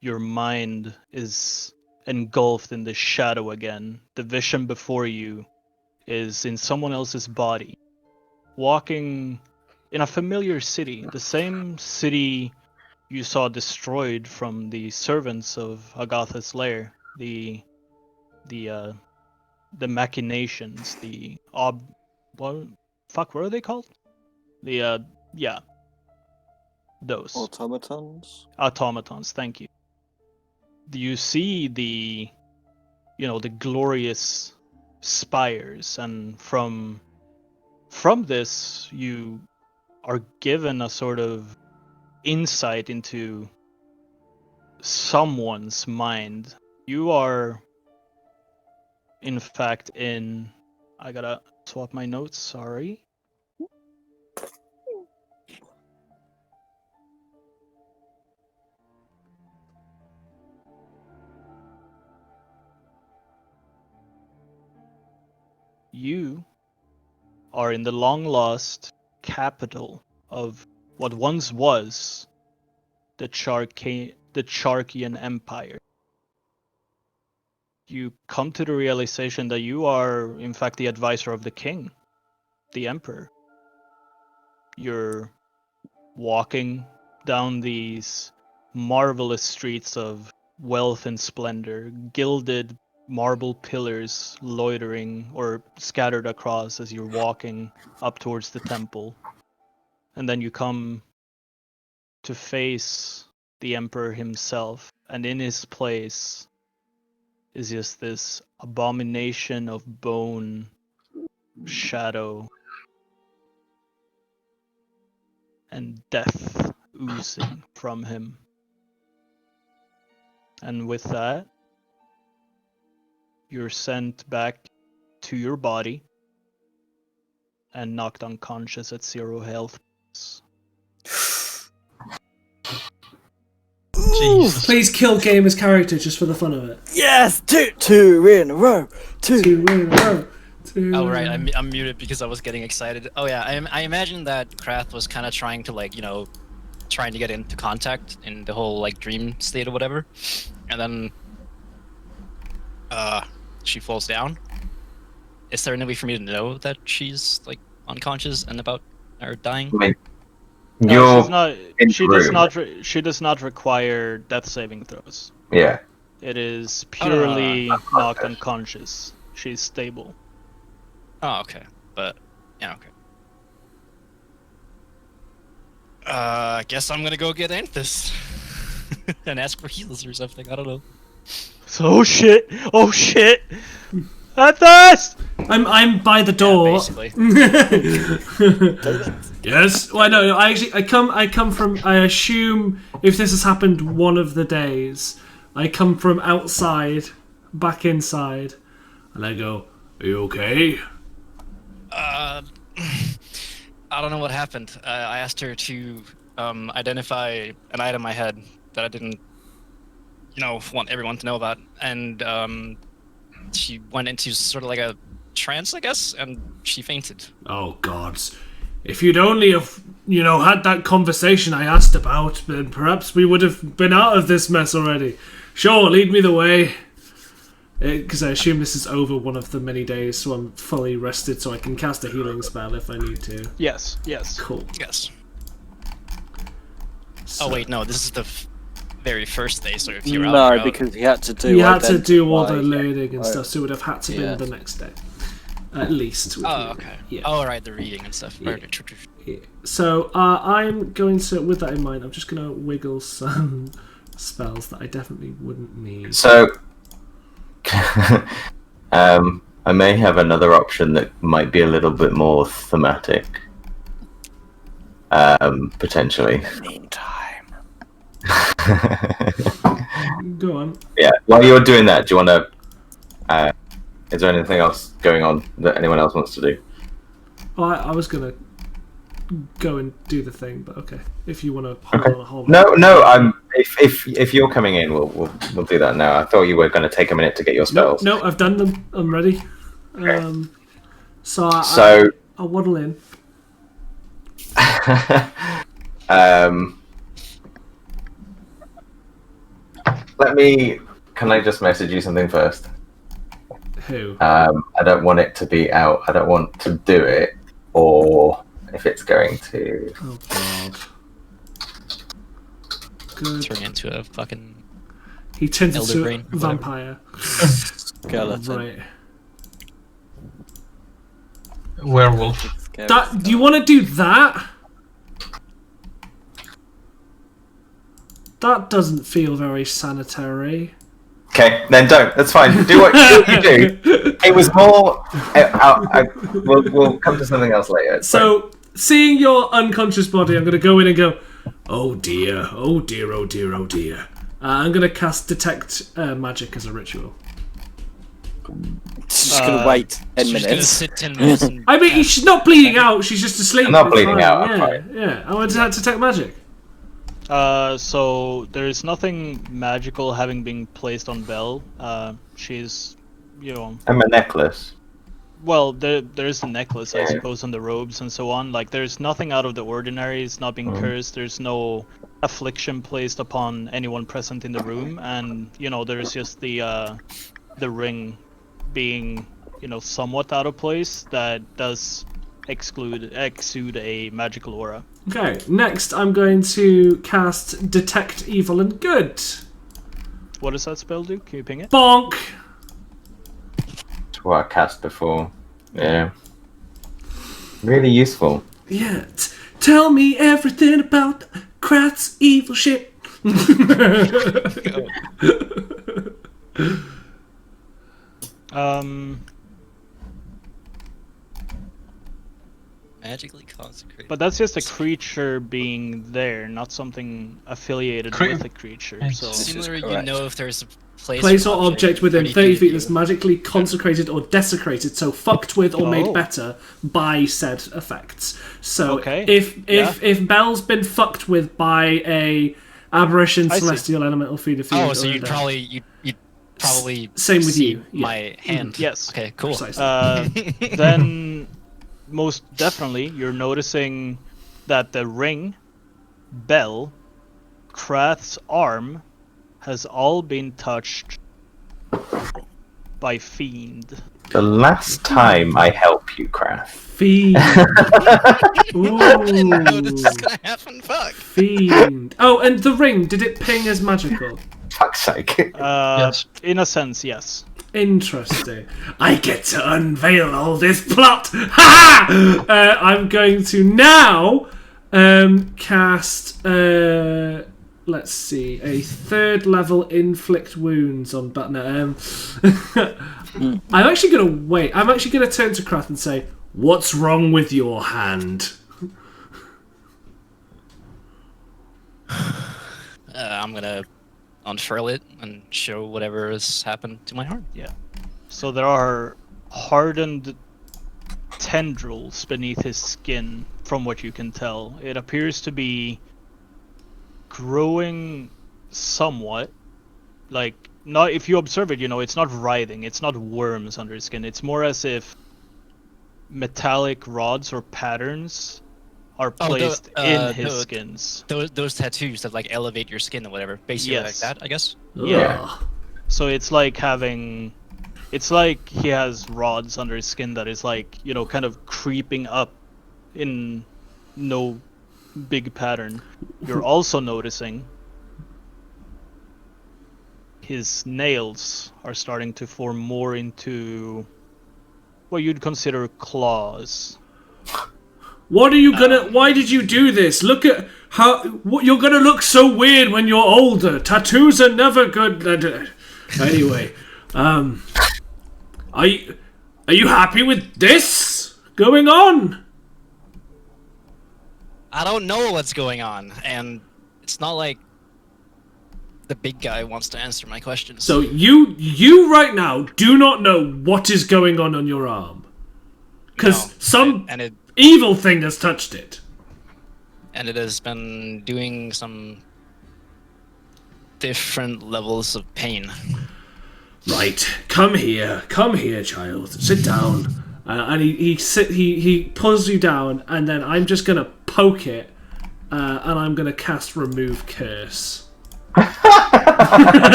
your mind is engulfed in the shadow again. The vision before you is in someone else's body, walking in a familiar city, the same city you saw destroyed from the servants of Agatha's lair, the machinations, what are they called? Yeah, those Automatons? automatons. Thank you. You see the glorious spires, and from this you are given a sort of insight into someone's mind. You are in fact in I gotta swap my notes, sorry. You are in the long lost capital of what once was the Charkian Empire. You come to the realization that you are, in fact, the advisor of the king, the emperor. You're walking down these marvelous streets of wealth and splendor, gilded marble pillars loitering or scattered across as you're walking up towards the temple. And then you come to face the emperor himself, and in his place is just this abomination of bone, shadow, and death oozing from him. And with that, you're sent back to your body and knocked unconscious at 0 health. Jesus. Please kill Gamer's character just for the fun of it. Yes! Two in a row! Two in a row. Oh right, I'm muted because I was getting excited. Oh yeah, I imagine that Krath was kind of trying to trying to get into contact in the whole like dream state or whatever, and then she falls down. Is there any way for me to know that she's like unconscious and about or dying? I mean, No, she's not. in She the does room. not. She does not require death saving throws. Yeah. It is Oh, no, no, no, no. purely knocked unconscious. She's stable. Oh okay, but yeah okay. I guess I'm gonna go get Anthus and ask for heals or something. I don't know. So, oh shit! Oh shit! Athos! I'm by the door. Basically. Yes. Well, no. I come from. I assume if this has happened one of the days, I come from outside, back inside, and I go, "Are you okay?" I don't know what happened. I asked her to identify an item I had that I didn't, want everyone to know about, and she went into sort of like a trance, I guess, and she fainted. Oh God! If you'd only have, had that conversation I asked about, then perhaps we would have been out of this mess already. Sure, lead me the way. Because I assume this is over one of the many days, so I'm fully rested, so I can cast a healing spell if I need to. Yes. Cool. Yes. So, Oh wait, no, this is the very first day, so if you're out, No, you're out. because he had to do. you had to do all the identify- learning and stuff, so it would have had to Yeah. be the next day. At least. with Oh, you. okay. Yeah. Oh, right, the reading and stuff. Yeah. Right, true, true, true. Yeah. So I'm going to, with that in mind, I'm just going to wiggle some spells that I definitely wouldn't need. So, I may have another option that might be a little bit more thematic. potentially. Meantime. Go on. Yeah. While you're doing that, do you want to? Is there anything else going on that anyone else wants to do? Oh, I was gonna go and do the thing, but okay. If you want to hold Okay. on, hold No, on. no. If you're coming in, we'll do that now. I thought you were going to take a minute to get your spells. No, I've done them. I'm ready. So I'll waddle in. Can I just message you something first? Who? I don't want it to be out. I don't want to do it, or if it's going to. Oh God. Good. Turn into a fucking. He turns Elder into brain a or whatever. vampire. Skeleton. Right. Werewolf. That. Do you want to do that? That doesn't feel very sanitary. Okay, then don't. That's fine. Do what you do. It was more. We'll come to something else later. It's So, seeing your unconscious body, I'm going to go in and go, oh dear, oh dear, oh dear, oh dear. I'm going to cast Detect Magic as a ritual. Just gonna wait 10 She's gonna minutes. sit 10 minutes and I mean, she's not bleeding out, she's just asleep. I'm not It's bleeding fine. out, I'm Yeah, fine. yeah. I want to Detect Magic. So there's nothing magical having been placed on Belle. She's, I'm a necklace. well, there's the necklace, I Yeah. suppose, and the robes and so on. Like, there's nothing out of the ordinary. It's not being cursed. There's no affliction placed upon anyone present in the room, and there's just the ring being, somewhat out of place that does exude a magical aura. Okay, next I'm going to cast Detect Evil and Good. What does that spell do? Can you ping it? Bonk! It's what I cast before. Yeah. Really useful. Yeah, tell me everything about Krat's evil shit. magically consecrated. But that's just a creature being there, not something affiliated with a creature. So Similar, you correct. know if there's a Place or object within 30 feet that's of you. magically consecrated or desecrated, so fucked with or made Oh. better by said effects. So Okay, if Belle's been fucked with by a aberration, I see. celestial, elemental, fiend, fiend, Oh, so or you'd a- probably Same with see you, yeah. my hand. Yes. Okay, cool. Precisely. Then most definitely you're noticing that the ring, Bell, Krath's arm has all been touched by fiend. The last time I help you, Krath. Fiend. I didn't know this was Ooh. gonna happen. Fuck. Fiend. Oh, and the ring, did it ping as magical? Fuck's sake. Yes. In a sense, yes. Interesting. I get to unveil all this plot. Ha ha! I'm going to now cast. Let's see, a 3rd level inflict wounds on Butner. I'm actually gonna wait. I'm actually gonna turn to Krath and say, "What's wrong with your hand?" I'm gonna unfurl it and show whatever has happened to my arm. Yeah. So there are hardened tendrils beneath his skin, from what you can tell. It appears to be growing somewhat. Like, not if you observe it, it's not writhing, it's not worms under his skin. It's more as if metallic rods or patterns are placed in his skins. Those tattoos that like elevate your skin or whatever, basically Yes. like that, I guess. Yeah. Ugh. So it's like it's like he has rods under his skin that is like, kind of creeping up in no big pattern. You're also noticing his nails are starting to form more into what you'd consider claws. What are you gonna? Why did you do this? Look at how you're gonna look so weird when you're older. Tattoos are never good. Anyway, are you happy with this going on? I don't know what's going on, and it's not like the big guy wants to answer my questions. So you right now do not know what is going on your arm, because some evil thing has touched it. And it has been doing some different levels of pain. Right, come here, child. Sit down. And he pulls you down, and then I'm just gonna poke it, and I'm gonna cast Remove Curse.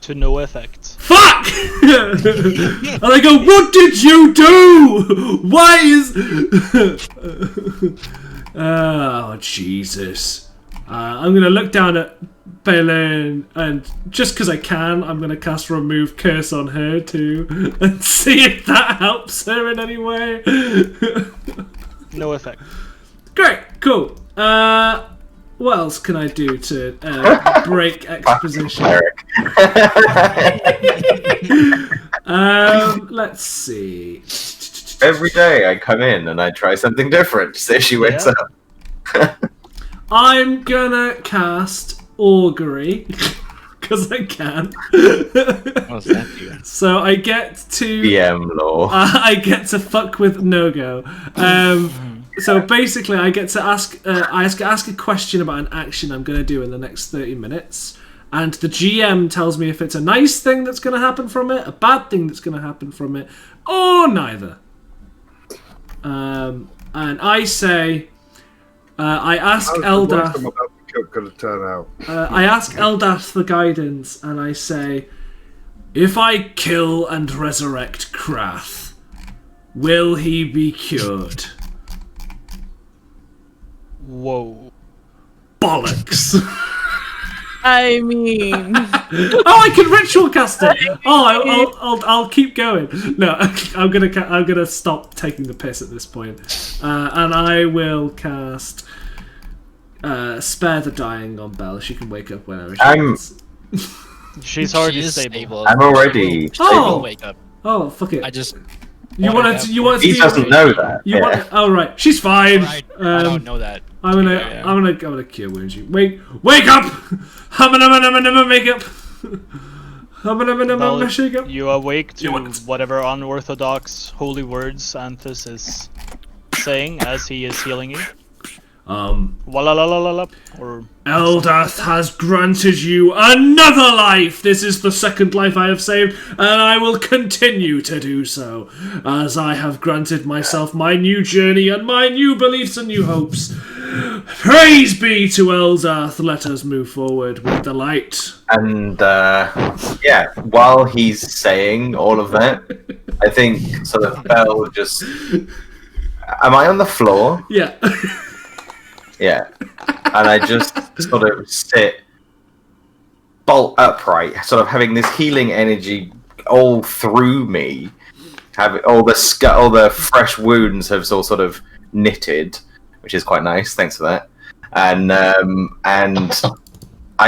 To no effect. Fuck! And I go, what did you do? Why is... Oh, Jesus. I'm going to look down at Belen, and just because I can, I'm going to cast Remove Curse on her too, and see if that helps her in any way. No effect. Great, cool. What else can I do to break exposition? Let's see. Every day I come in and I try something different. So she wakes up. I'm gonna cast Augury because I can. What's that do? So I get to BM law. I get to fuck with no-go. So basically, I get to ask a question about an action I'm going to do in the next 30 minutes, and the GM tells me if it's a nice thing that's going to happen from it, a bad thing that's going to happen from it, or neither. And I say, I ask Eldath. I ask Eldath for guidance, and I say, if I kill and resurrect Krath, will he be cured? Whoa. Bollocks. I mean... Oh, I can ritual cast it. Oh, I'll keep going. No, I'm gonna stop taking the piss at this point, and I will cast Spare the Dying on Belle. She can wake up whenever she wants. She's already stable. I'm already stable. Wake up. Oh, fuck it. I just. You want to? He doesn't know that. Oh right, she's fine. I don't know that. I'm gonna cure wounds you. Wake up! Make up. Shake up. You awake to whatever unorthodox holy words Anthus is saying as he is healing you. Or Eldath has granted you another life. This is the second life I have saved, and I will continue to do so, as I have granted myself my new journey and my new beliefs and new hopes. Praise be to Eldath. Let us move forward with the light. And while he's saying all of that, I think sort of Belle just. Am I on the floor? Yeah. Yeah, and I just sort of sit bolt upright, sort of having this healing energy all through me. Have all the fresh wounds have all sort of knitted, which is quite nice. Thanks for that. And I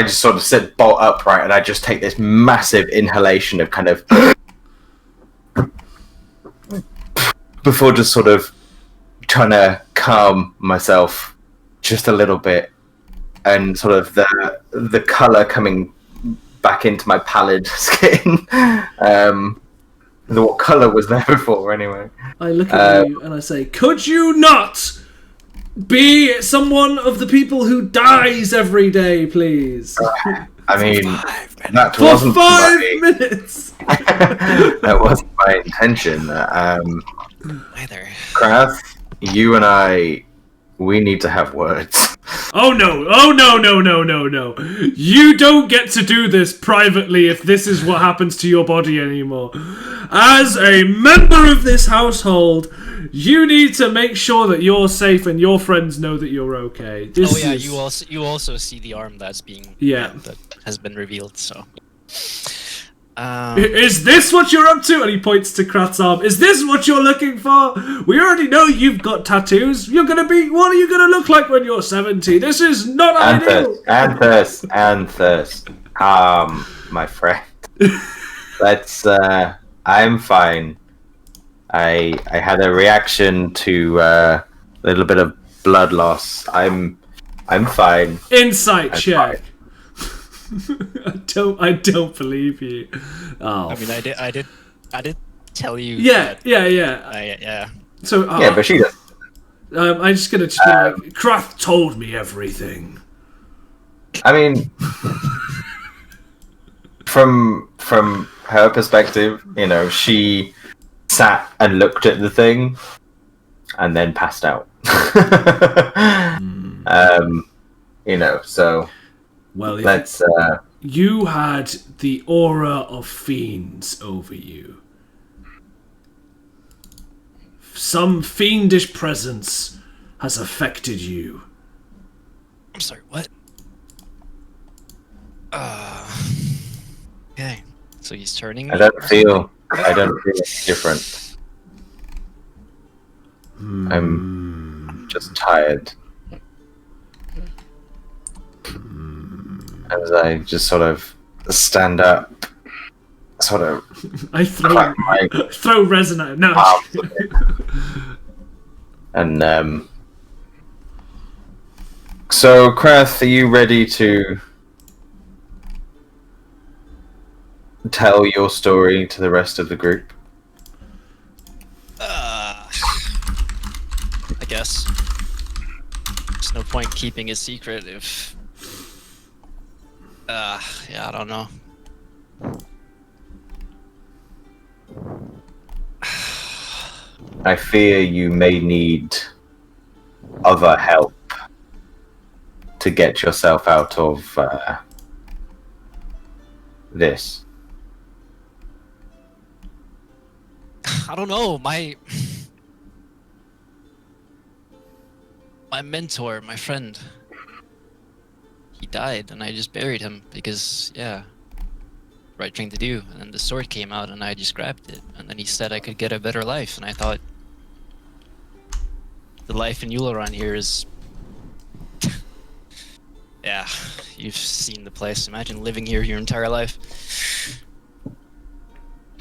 just sort of sit bolt upright, and I just take this massive inhalation of kind of before just sort of trying to calm myself just a little bit, and sort of the colour coming back into my pallid skin. What colour was there before, anyway? I look at you and I say, could you not be someone of the people who dies every day, please? I mean, that for wasn't 5 minutes! That wasn't my intention. Either. Krath, you and I, we need to have words. Oh no, no. You don't get to do this privately if this is what happens to your body anymore. As a member of this household, you need to make sure that you're safe and your friends know that you're okay. You also see the arm that's being that has been revealed, so. Is this what you're up to? And he points to Krath's arm. Is this what you're looking for? We already know you've got tattoos. What are you gonna look like when you're 70? This is not ideal. Anthus. My friend. I'm fine. I had a reaction to a little bit of blood loss. I'm fine. Insight I'm check. I don't believe you. Oh. I mean, I did tell you. Yeah, that yeah. So Yeah, but she does. I'm just gonna be like, Kraft told me everything. I mean, from her perspective, you know, she sat and looked at the thing, and then passed out. You know, so well, let's. You had the aura of fiends over you. Some fiendish presence has affected you. I'm sorry, what? Okay, so he's turning. I don't feel different. I'm just tired. As I just sort of stand up, sort of I throw clap my resin at him. No. arms a bit. And so Krath, are you ready to tell your story to the rest of the group? I guess. There's no point keeping a secret if. Yeah, I don't know. I fear you may need other help to get yourself out of this. I don't know. My mentor, my friend, he died, and I just buried him because, yeah, right thing to do. And then the sword came out, and I just grabbed it. And then he said I could get a better life, and I thought, the life in Uleron here is, yeah, you've seen the place. Imagine living here your entire life.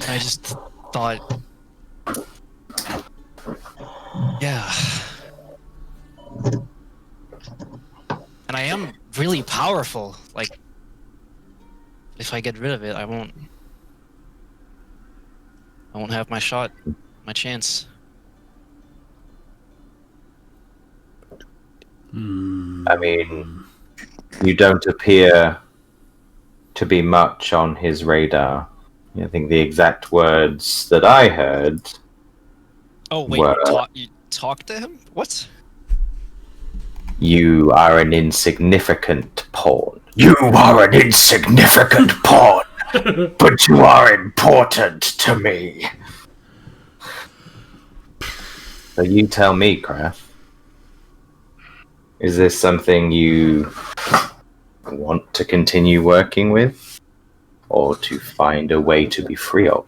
I just thought, yeah. And I am really powerful. Like, if I get rid of it, I won't have my shot, my chance. I mean, you don't appear to be much on his radar. I think the exact words that I heard. Oh wait, were, you talked to him? What? You are an insignificant pawn. You are an insignificant pawn, but you are important to me. So you tell me, Kraft. Is this something you want to continue working with, or to find a way to be free of?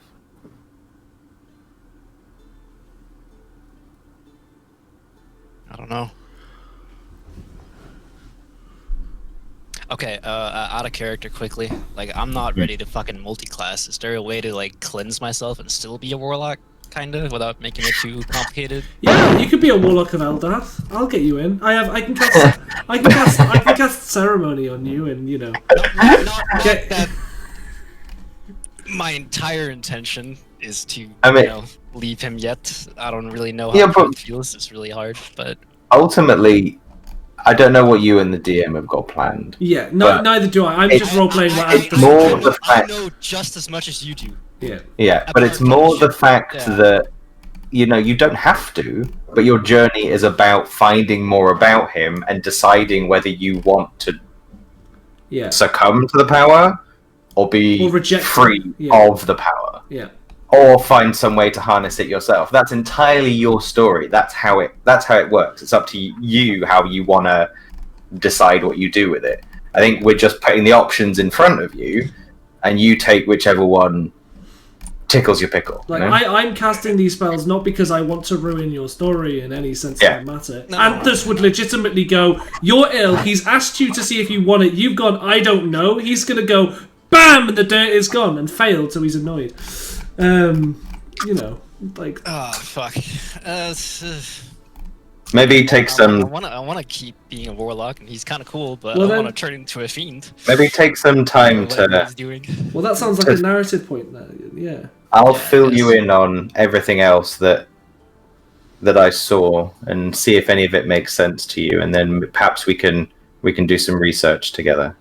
I don't know. Okay, out of character quickly. Like, I'm not ready to fucking multi-class. Is there a way to, like, cleanse myself and still be a warlock, kind of, without making it too complicated? Yeah, you could be a warlock of Eldath. I'll get you in. I can cast ceremony on you, and you know. Not that. My entire intention is to, leave him yet. I don't really know how it feels. It's really hard, but ultimately, I don't know what you and the DM have got planned. Yeah, no, neither do I. I'm just role-playing I know just as much as you do. Yeah, but it's more the fact that, you know, you don't have to, but your journey is about finding more about him and deciding whether you want to succumb to the power or be free of the power. Yeah. Or find some way to harness it yourself. That's entirely your story. That's how it works. It's up to you how you want to decide what you do with it. I think we're just putting the options in front of you, and you take whichever one tickles your pickle. Like, you know? I'm casting these spells not because I want to ruin your story in any sense of the matter. No. Anthus would legitimately go, "You're ill. He's asked you to see if you want it. You've gone, I don't know." He's gonna go, BAM! And the dirt is gone, and fail till he's annoyed. You know. Like, Oh fuck. Maybe take some. I wanna keep being a warlock, and he's kind of cool, but Well, I then- want to turn into a fiend. Maybe take some time Whatever to. he's doing. well, that sounds like a narrative point there. Yeah. I'll Yeah, I fill you guess. in on everything else that I saw and see if any of it makes sense to you, and then perhaps we can do some research together.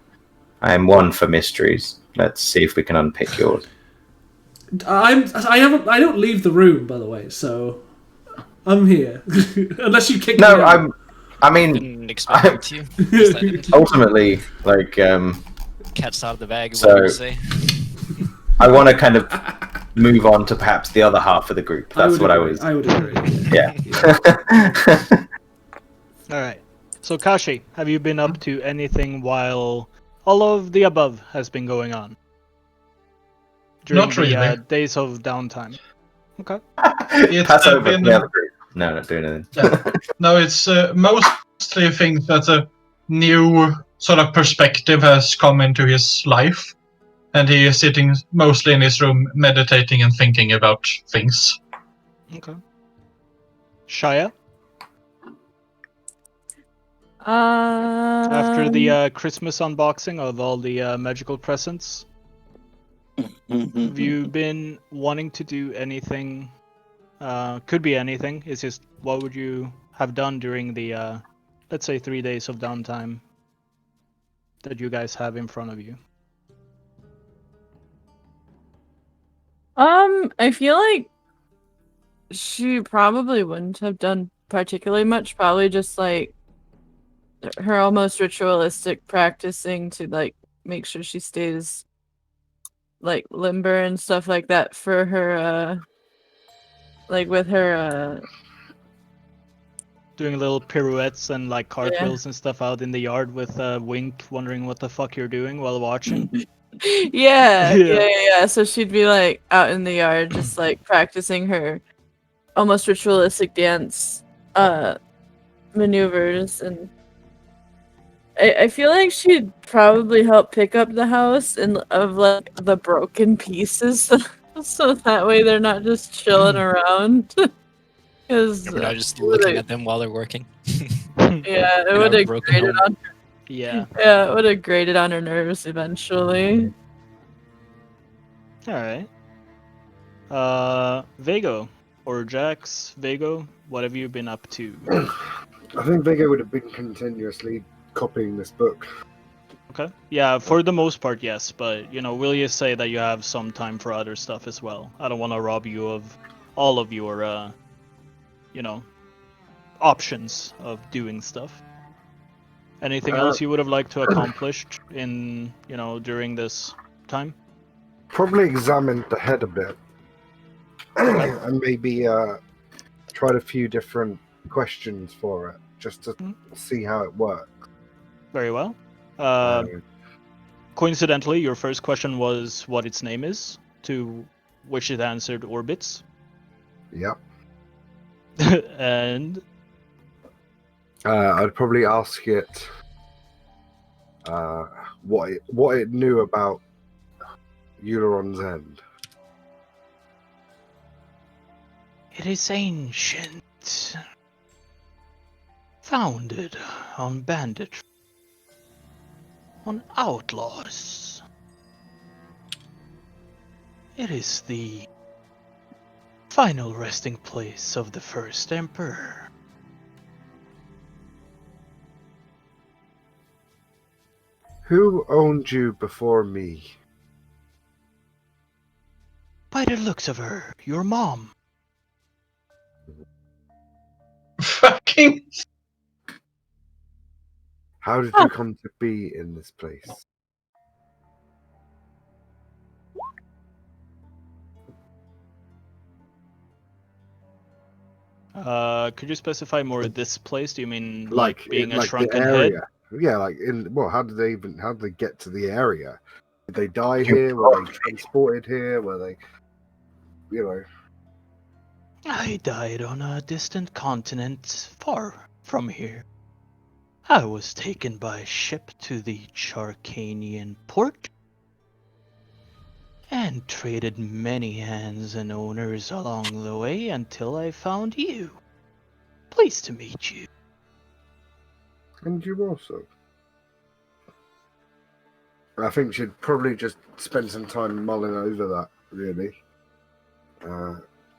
I am one for mysteries. Let's see if we can unpick yours. I don't leave the room, by the way, so I'm here. Unless you kick me No, out. I mean, Didn't expect you to. Yes, I didn't. ultimately, like, Cat's out of the bag. So- What do you say? I want to kind of move on to perhaps the other half of the group. That's what agree. I would agree. Yeah. All right. So Kashi, have you been up to anything while all of the above has been going on? During Not really. the days of downtime. Okay. It's Pass over to been the other group. No, not doing anything. Yeah. No, it's mostly things that a new sort of perspective has come into his life, and he is sitting mostly in his room, meditating and thinking about things. Okay. Shaya, after the Christmas unboxing of all the magical presents, have you been wanting to do anything? Could be anything. It's just what would you have done during the, let's say, 3 days of downtime that you guys have in front of you? I feel like she probably wouldn't have done particularly much. Probably just like her almost ritualistic practicing to like make sure she stays like limber and stuff like that for her like with her Doing little pirouettes and like cartwheels and stuff out in the yard with Wink wondering what the fuck you're doing while watching. yeah. So she'd be like out in the yard just like practicing her almost ritualistic dance maneuvers, and I feel like she'd probably help pick up the house and of like the broken pieces so that way they're not just chilling around. Because We're not just looking at them while they're working. yeah, it in would our have broken grated home. on Yeah. it would have grated on her nerves eventually. All right. Vago or Jax, Vago, what have you been up to? I think Viggo would have been continuously copying this book. Okay. Yeah, for the most part, yes, but will you say that you have some time for other stuff as well? I don't want to rob you of all of your, options of doing stuff. Anything else you would have liked to accomplish in, during this time? Probably examined the head a bit. And maybe tried a few different questions for it, just to see how it works. Very well. Coincidentally, your first question was what its name is, to which it answered orbits. Yep. And I'd probably ask it what it knew about Euleron's End. it is ancient, founded on banditry, on outlaws. It is the final resting place of the first emperor. Who owned you before me? By the looks of her, your mom. Fucking. How did you come to be in this place? Could you specify more this place? Do you mean being in, a the shrunken area? head? Yeah, how did they get to the area? Did they die here? Were they transported here? Were they, I died on a distant continent far from here. I was taken by ship to the Charcanian port and traded many hands and owners along the way until I found you. Pleased to meet you. And you also. I think she'd probably just spend some time mulling over that, really.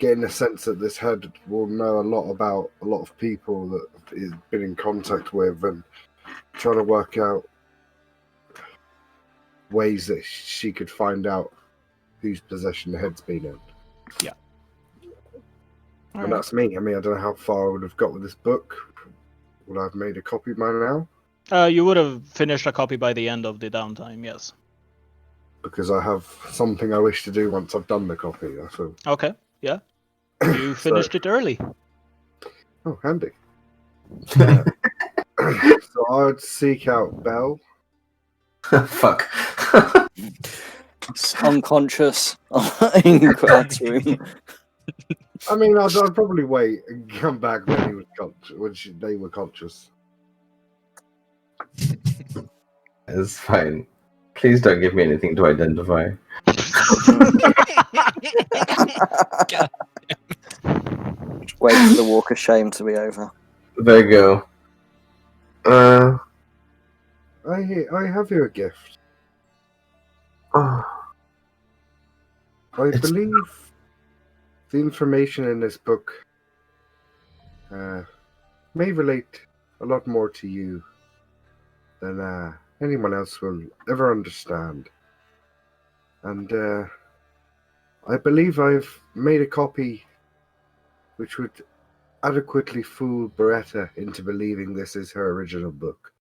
Getting a sense that this head will know a lot about a lot of people that he's been in contact with, and trying to work out ways that she could find out whose possession the head's been in. Yeah. And that's me. I mean, I don't know how far I would have got with this book. Would I have made a copy by now? You would have finished a copy by the end of the downtime, yes. Because I have something I wish to do once I've done the copy. So. Okay, yeah. You finished it early. Oh, handy. So I would seek out Belle. Fuck. Unconscious in Krat's room. I mean, I'd probably wait and come back when he was they were conscious. It's fine. Please don't give me anything to identify. Wait for the walk of shame to be over. There you go. I have you a gift. Oh, I believe the information in this book may relate a lot more to you than anyone else will ever understand. And I believe I've made a copy which would adequately fool Beretta into believing this is her original book.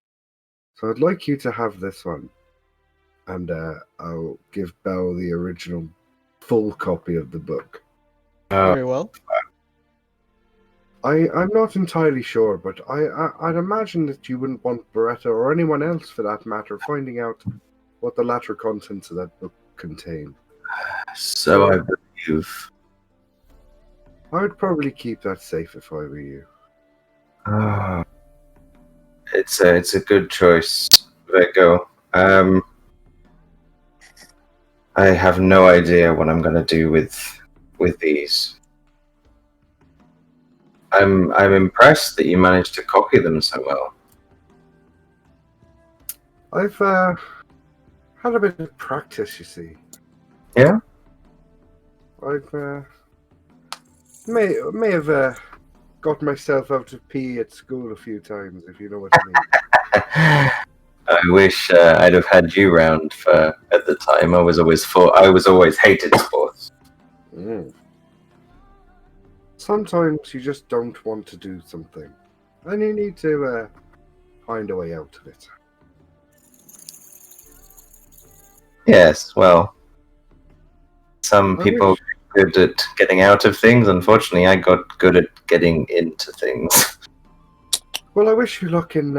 So I'd like you to have this one. And I'll give Belle the original full copy of the book. Very well. I'm not entirely sure, but I'd imagine that you wouldn't want Beretta, or anyone else for that matter, finding out what the latter contents of that book contain. so I believe. I would probably keep that safe if I were you. It's a good choice, Virgo. I have no idea what I'm gonna do with these. I'm impressed that you managed to copy them so well. I've had a bit of practice, you see. Yeah? I've may have got myself out of PE at school a few times, if you know what I mean. I wish I'd have had you round for at the time. I was always hated sports. Mm. Sometimes you just don't want to do something, and you need to find a way out of it. Yes, well, some I people wish- are good at getting out of things. Unfortunately, I got good at getting into things. Well, I wish you luck in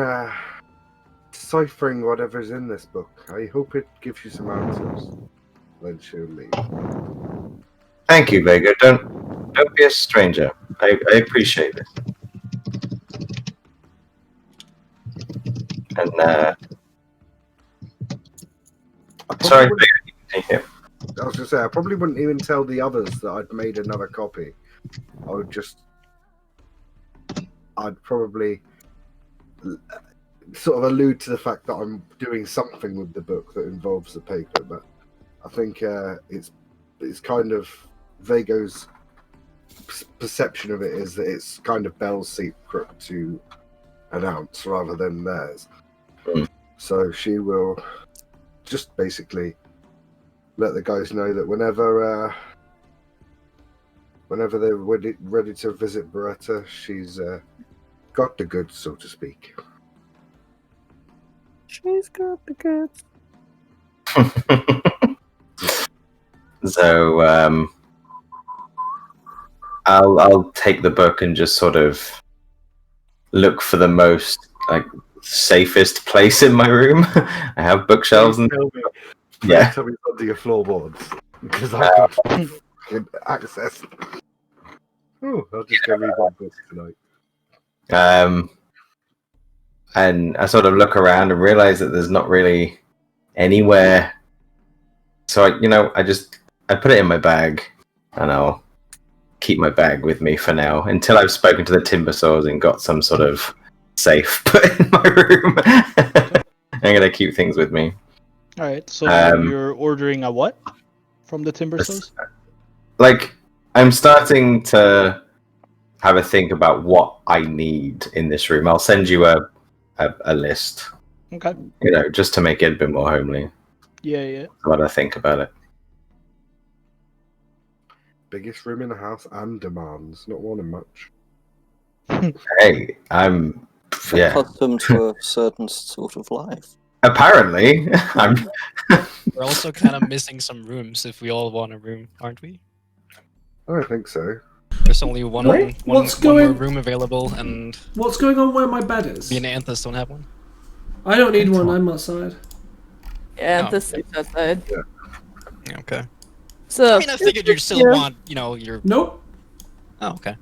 deciphering whatever's in this book. I hope it gives you some answers. Then she'll leave. Thank you, Vega. Don't be a stranger. I appreciate it. And sorry, wouldn't- Vega, you continue. I was going to say, I probably wouldn't even tell the others that I'd made another copy. I'd probably sort of allude to the fact that I'm doing something with the book that involves the paper, but I think it's kind of Vago's perception of it is that it's kind of Belle's secret to announce rather than theirs. Mm. So she will just basically let the guys know that whenever they're ready to visit Beretta, she's got the goods, so to speak. She's got the goods. So I'll take the book and just sort of look for the most safest place in my room. I have bookshelves and yeah. Tell me under your floorboards because I've got access. Oh, I'll just go read one book tonight. And I sort of look around and realize that there's not really anywhere. So I just I put it in my bag, and I'll keep my bag with me for now until I've spoken to the timber saws and got some sort of safe put in my room. I'm gonna keep things with me. All right, so Um, you're ordering a what from the timber saws? Like, I'm starting to have a think about what I need in this room. I'll send you a list, Okay. just to make it a bit more homely. Yeah. What I think about it. Biggest room in the house and demands, not wanting much. Hey, I'm Accustomed to a certain sort of life. Apparently, I'm. We're also kind of missing some rooms if we all want a room, aren't we? I don't think so. There's only one more room available, and What's going on where my bed is? me and Anthus don't have one. I don't need one. I'm outside. Yeah, Oh. the sleeps outside. Yeah, okay. So I mean, I figured you'd still want, your. Nope. Oh, okay.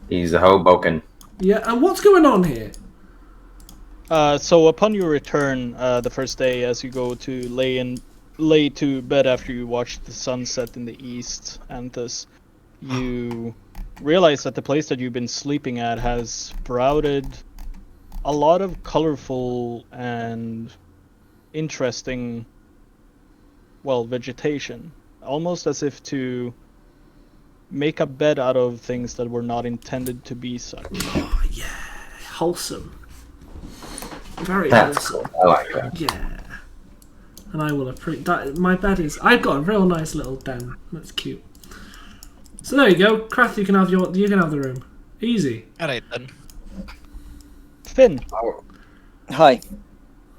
He's a Hoboken. Yeah, and what's going on here? So upon your return, the first day, as you go to lay to bed after you watch the sunset in the east, Anthus, you realize that the place that you've been sleeping at has sprouted a lot of colorful and interesting, vegetation, almost as if to make a bed out of things that were not intended to be such. Oh, yeah. Wholesome. Very That's wholesome. cool. I like that. Yeah. And I will appreciate my bed is. I've got a real nice little den. That's cute. So there you go, Krath. You can have the room. Easy. Alright then. Finn, Hi.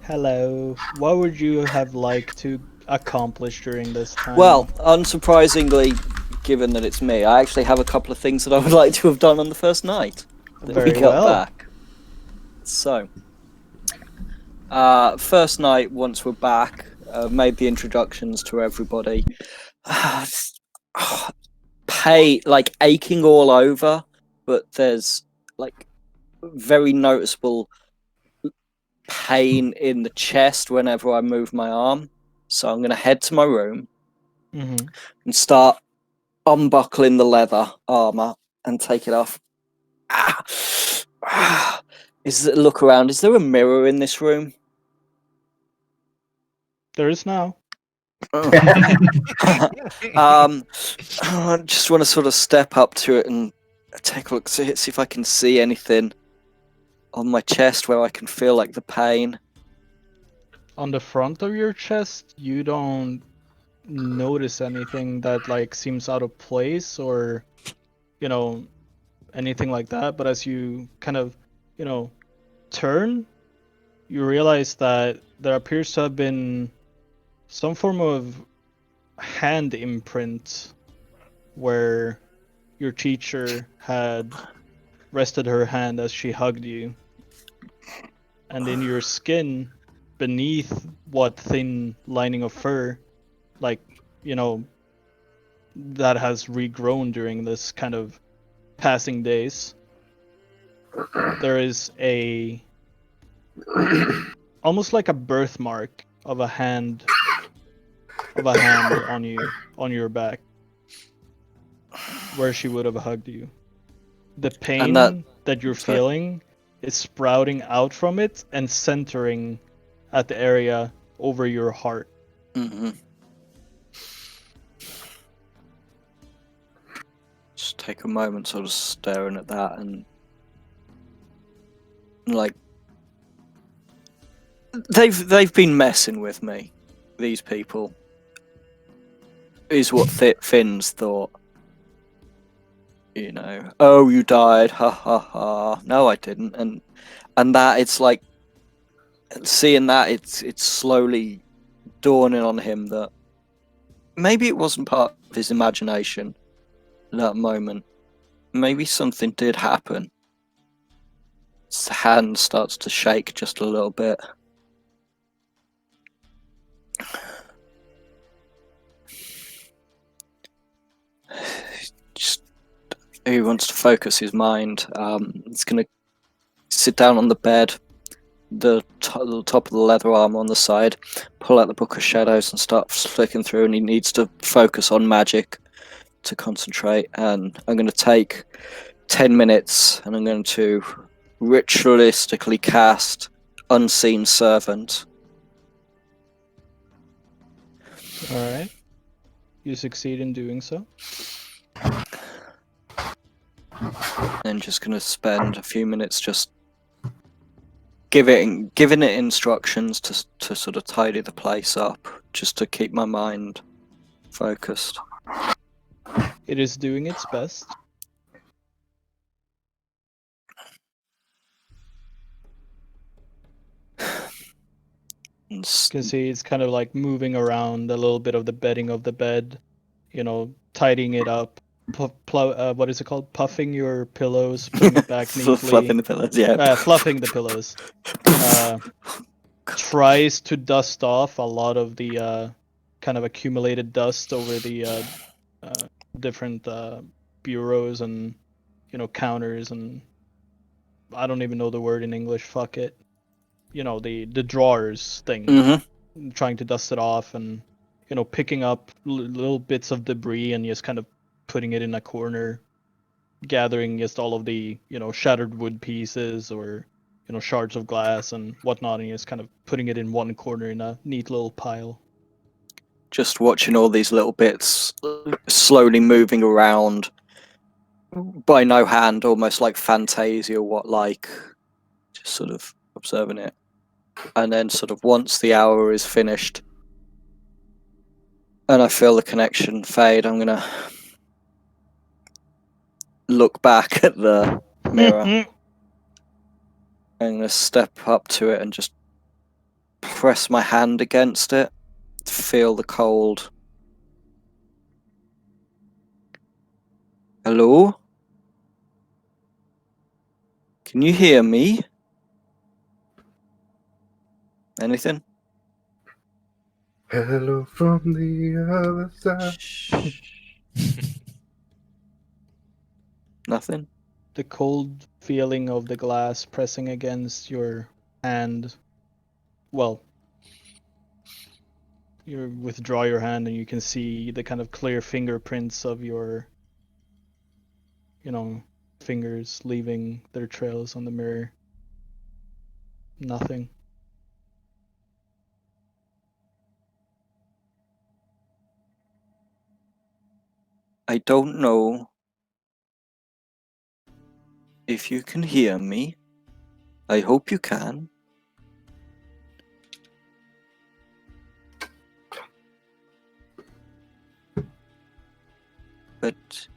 hello. What would you have liked to accomplish during this time? Well, unsurprisingly, given that it's me, I actually have a couple of things that I would like to have done on the first night that Very we got well. back. So, first night, once we're back, made the introductions to everybody. Aching all over, but there's very noticeable pain in the chest whenever I move my arm. So I'm going to head to my room Mm-hmm. and start unbuckling the leather armor and take it off. Look around. Is there a mirror in this room? There is now. I just want to sort of step up to it and take a look, see if I can see anything on my chest where I can feel the pain. On the front of your chest, you don't notice anything that seems out of place or anything like that, but as you kind of turn, you realize that there appears to have been some form of hand imprint where your teacher had rested her hand as she hugged you, and in your skin beneath what thin lining of fur that has regrown during this kind of passing days, there is almost like a birthmark of a hand on your back where she would have hugged you. The pain that you're feeling is sprouting out from it and centering at the area over your heart. Mm-hmm. Just take a moment sort of staring at that and they've been messing with me, these people, is what Finn's thought. Oh, you died, ha ha ha. No, I didn't. And that it's seeing that it's slowly dawning on him that maybe it wasn't part of his imagination at that moment. Maybe something did happen. His hand starts to shake just a little bit. He wants to focus his mind. He's going to sit down on the bed the top of the leather armor on the side, pull out the Book of Shadows and start flicking through, and he needs to focus on magic to concentrate. And I'm going to take 10 minutes and I'm going to ritualistically cast Unseen Servant. Alright. You succeed in doing so. And just going to spend a few minutes just giving it instructions to sort of tidy the place up, just to keep my mind focused. It is doing its best. And You can see it's kind of like moving around a little bit of the bedding of the bed, you know, tidying it up. What is it called? Puffing your pillows, putting it back neatly. fluffing the pillows, yeah. Fluffing the pillows. Tries to dust off a lot of the kind of accumulated dust over the different bureaus and, you know, counters and I don't even know the word in English. Fuck it. You know, the drawers thing. Mm-hmm. Trying to dust it off and, you know, picking up little bits of debris and just kind of putting it in a corner, gathering just all of the, you know, shattered wood pieces or, you know, shards of glass and whatnot, and just kind of putting it in one corner in a neat little pile. Just watching all these little bits slowly moving around by no hand, almost like Fantasia, just sort of observing it. And then sort of once the hour is finished and I feel the connection fade, I'm gonna look back at the mirror. I'm gonna step up to it and just press my hand against it, feel the cold. Hello? Can you hear me? Anything? Hello from the other side. Nothing? The cold feeling of the glass pressing against your hand. Well, you withdraw your hand and you can see the kind of clear fingerprints of your, you know, fingers leaving their trails on the mirror. Nothing. I don't know if you can hear me. I hope you can. But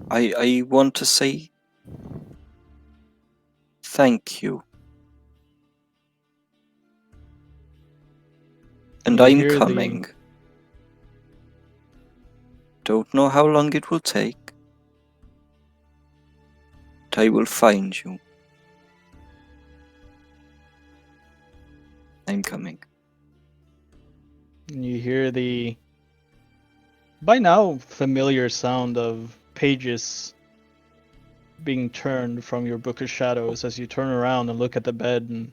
I want to say thank you. And You I'm hear coming. Don't know how long it will take. But I will find you. I'm coming. You hear the, by now, familiar sound of pages being turned from your Book of Shadows as you turn around and look at the bed, and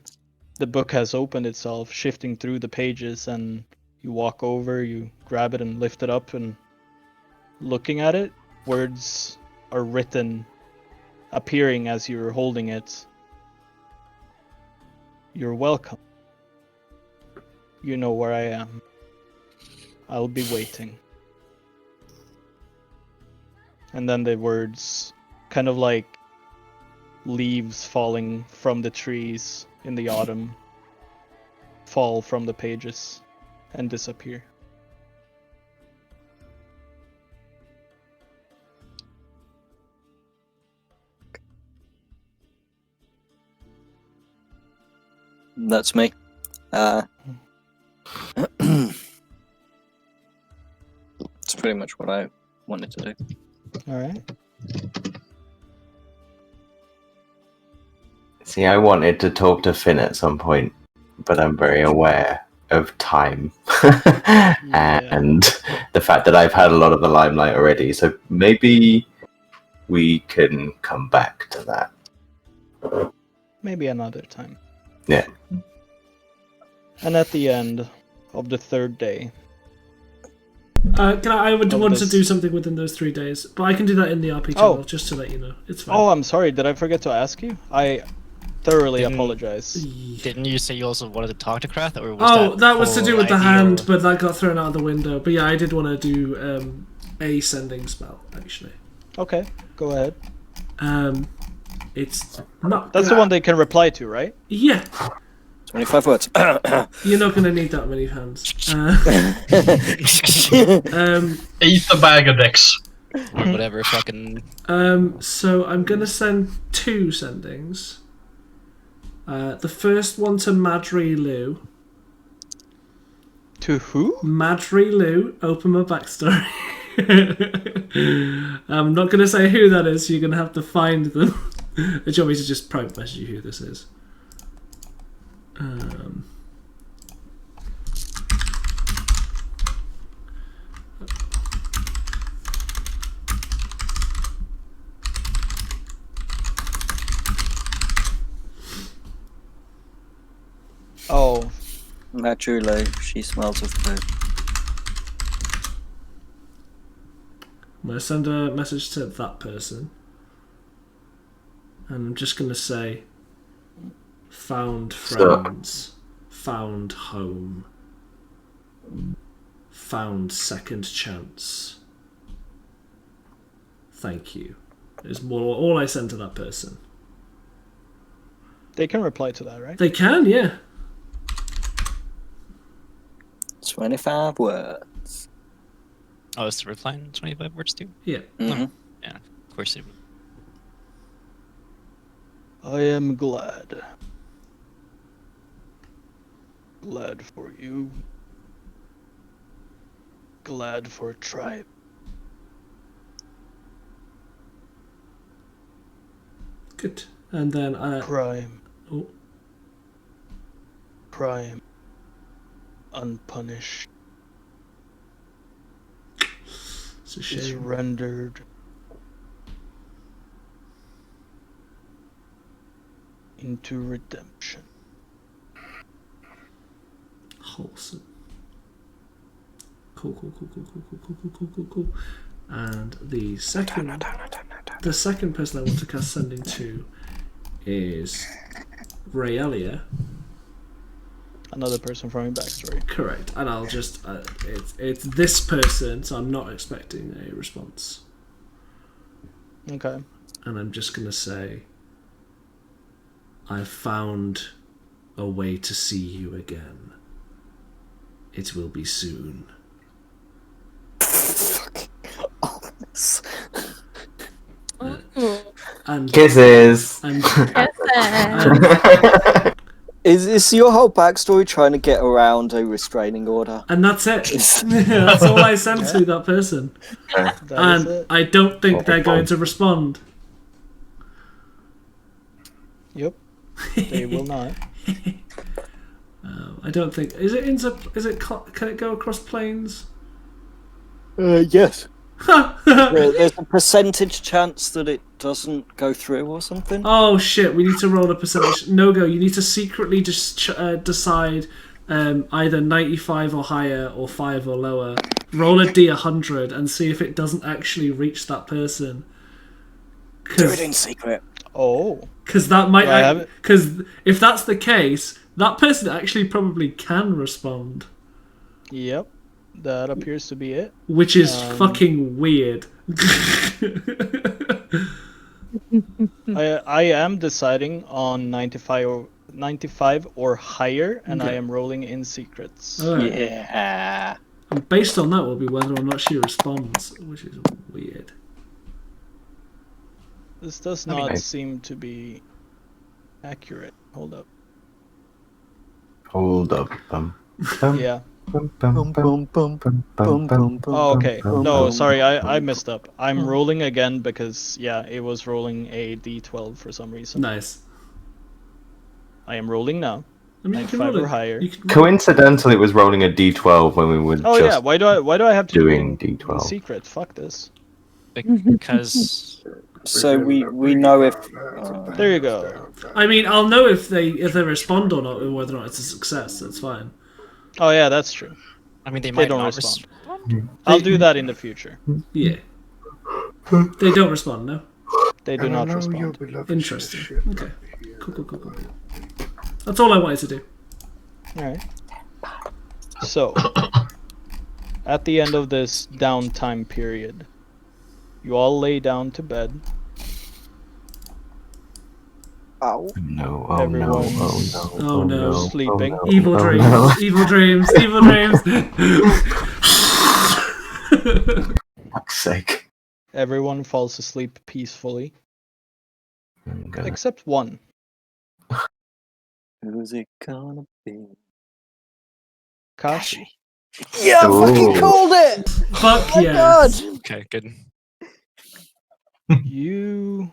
the book has opened itself, shifting through the pages, and you walk over, you grab it and lift it up, and looking at it, words are written, appearing as you're holding it. You're welcome. You know where I am. I'll be waiting. And then the words, kind of like leaves falling from the trees in the autumn, fall from the pages and disappear. That's me. It's pretty much what I wanted to do. Alright. See, I wanted to talk to Finn at some point, but I'm very aware of time and the fact that I've had a lot of the limelight already. So maybe we can come back to that. Maybe another time. Yeah. And at the end of the 3rd day, I would Of want to this- do something within those 3 days, but I can do that in the RP Oh. channel, just to let you know. It's fine. oh, I'm sorry. Did I forget to ask you? I thoroughly Didn't- apologize. Didn't you say you also wanted to talk to Krath, or was Oh, that was to whole do with the idea hand, or- but that got thrown out of the window. But yeah, I did want to do a sending spell, actually. Okay, go ahead. It's not. That's the one they can reply to, right? Yeah, 25 words. you're not going to need that many hands. Eat the bag of dicks. or whatever fucking. So I'm going to send 2 sendings. The first one to Madri Lu. To who? Madri Lu, open my backstory. I'm not going to say who that is, so you're going to have to find them. Do you want me to just private message you who this is? Oh, Naturally, she smells of poo. I'm going to send a message to that person. And I'm just going to say, found friends, found home, found second chance. Thank you. Is more all I send to that person. they can reply to that, right? They can, yeah. 25 words. Oh, it's the reply in 25 words too. Yeah. Mm-hmm. Yeah, of course it would. I am glad. Glad for you. Glad for tribe. Good. And then Crime. oh, Crime. Unpunished. it's a Is shame. rendered into redemption. Wholesome. Cool. And the second person I want to cast sending to is Raelia. Another person from your backstory. Correct. And I'll just it's this person, so I'm not expecting a response. Okay. And I'm just gonna say, I've found a way to see you again. It will be soon. And Kisses. and, Is your whole backstory trying to get around a restraining order? and that's it. That's all I sent to that person. That is And it. I don't think they're going to respond. Yep. They will not. I don't think. Is it can it go across planes? Yes. There's a percentage chance that it doesn't go through or something. Oh shit! We need to roll a percentage. No go. You need to secretly just decide either 95 or higher or 5 or lower. Roll a d100 and see if it doesn't actually reach that person. Do it in secret. Oh. Because that might. Do I have it? Because if that's the case, that person actually probably can respond, Yep. That appears to be it. which is fucking weird. I am deciding on 95 or higher, and I Okay. am rolling in secrets. Alright. Yeah. And based on that will be whether or not she responds, which is weird. This does I mean, not I- seem to be accurate. Hold up. Hold up. Yeah. Boom, boom, boom, boom, boom, Oh, okay. No, boom, sorry, I messed up. I'm rolling again because, yeah, it was rolling a d12 for some reason. Nice. I am rolling now. I mean, you can 95 roll or it. higher. You can Coincidentally, it was rolling a d12 when we were Oh just yeah, why do I have to doing do it in d12. secret? Fuck this. Because So we know if. There you go. I mean, I'll know if they respond or not, and whether or not it's a success. That's fine. Oh yeah, that's true. I mean, they They might don't not respond. respond. I'll do that in the future. Yeah. They don't respond, no? They do And I not know respond. your beloved Interesting. ship Okay. here. Cool. That's all I wanted to do. Alright. So, at the end of this downtime period, you all lay down to bed. Ow. No, oh Everyone's no, Oh, no. sleeping. Oh, no, Evil oh, dreams. no. Evil dreams. Evil dreams. Fuck's sake. Everyone falls asleep peacefully, I'm gonna... except one. Who's it gonna be? Kashi. Yeah, I fucking Ooh. called it! Fuck Oh my yes. god! Okay, good. You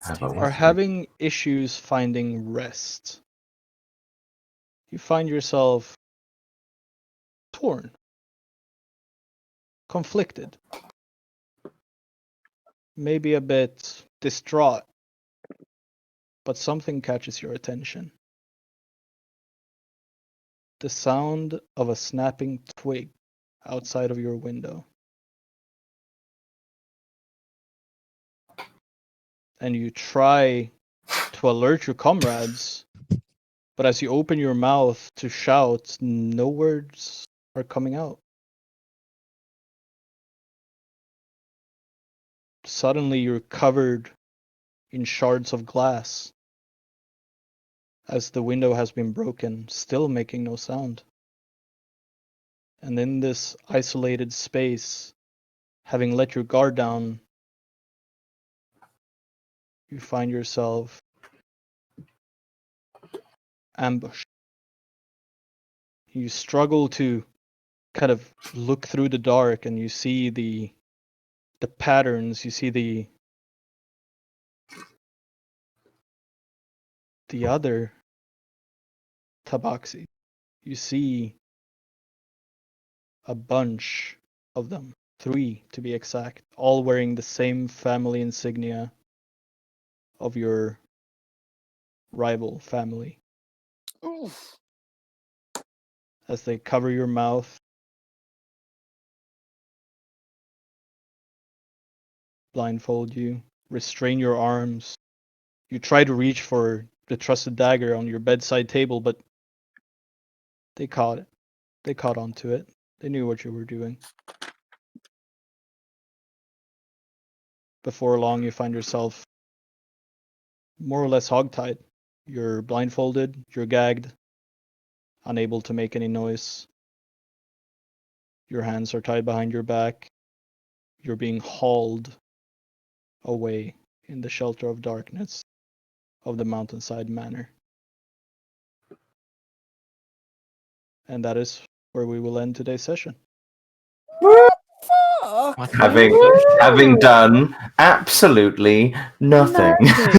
Have a are wonderful- having issues finding rest. You find yourself torn, conflicted, maybe a bit distraught, but something catches your attention. The sound of a snapping twig outside of your window. And you try to alert your comrades, but as you open your mouth to shout, no words are coming out. Suddenly you're covered in shards of glass as the window has been broken, still making no sound. And in this isolated space, having let your guard down, you find yourself ambushed. You struggle to kind of look through the dark, and you see the patterns, you see the other tabaxi. You see a bunch of them, 3 to be exact, all wearing the same family insignia of your rival family. Oof. As they cover your mouth, blindfold you, restrain your arms. You try to reach for the trusted dagger on your bedside table, but they caught it. They caught onto it. They knew what you were doing. Before long, you find yourself more or less hogtied. You're blindfolded, you're gagged, unable to make any noise. Your hands are tied behind your back. You're being hauled away in the shelter of darkness of the mountainside manor. And that is where we will end today's session. Fuck! What? Having done absolutely nothing. Nothing.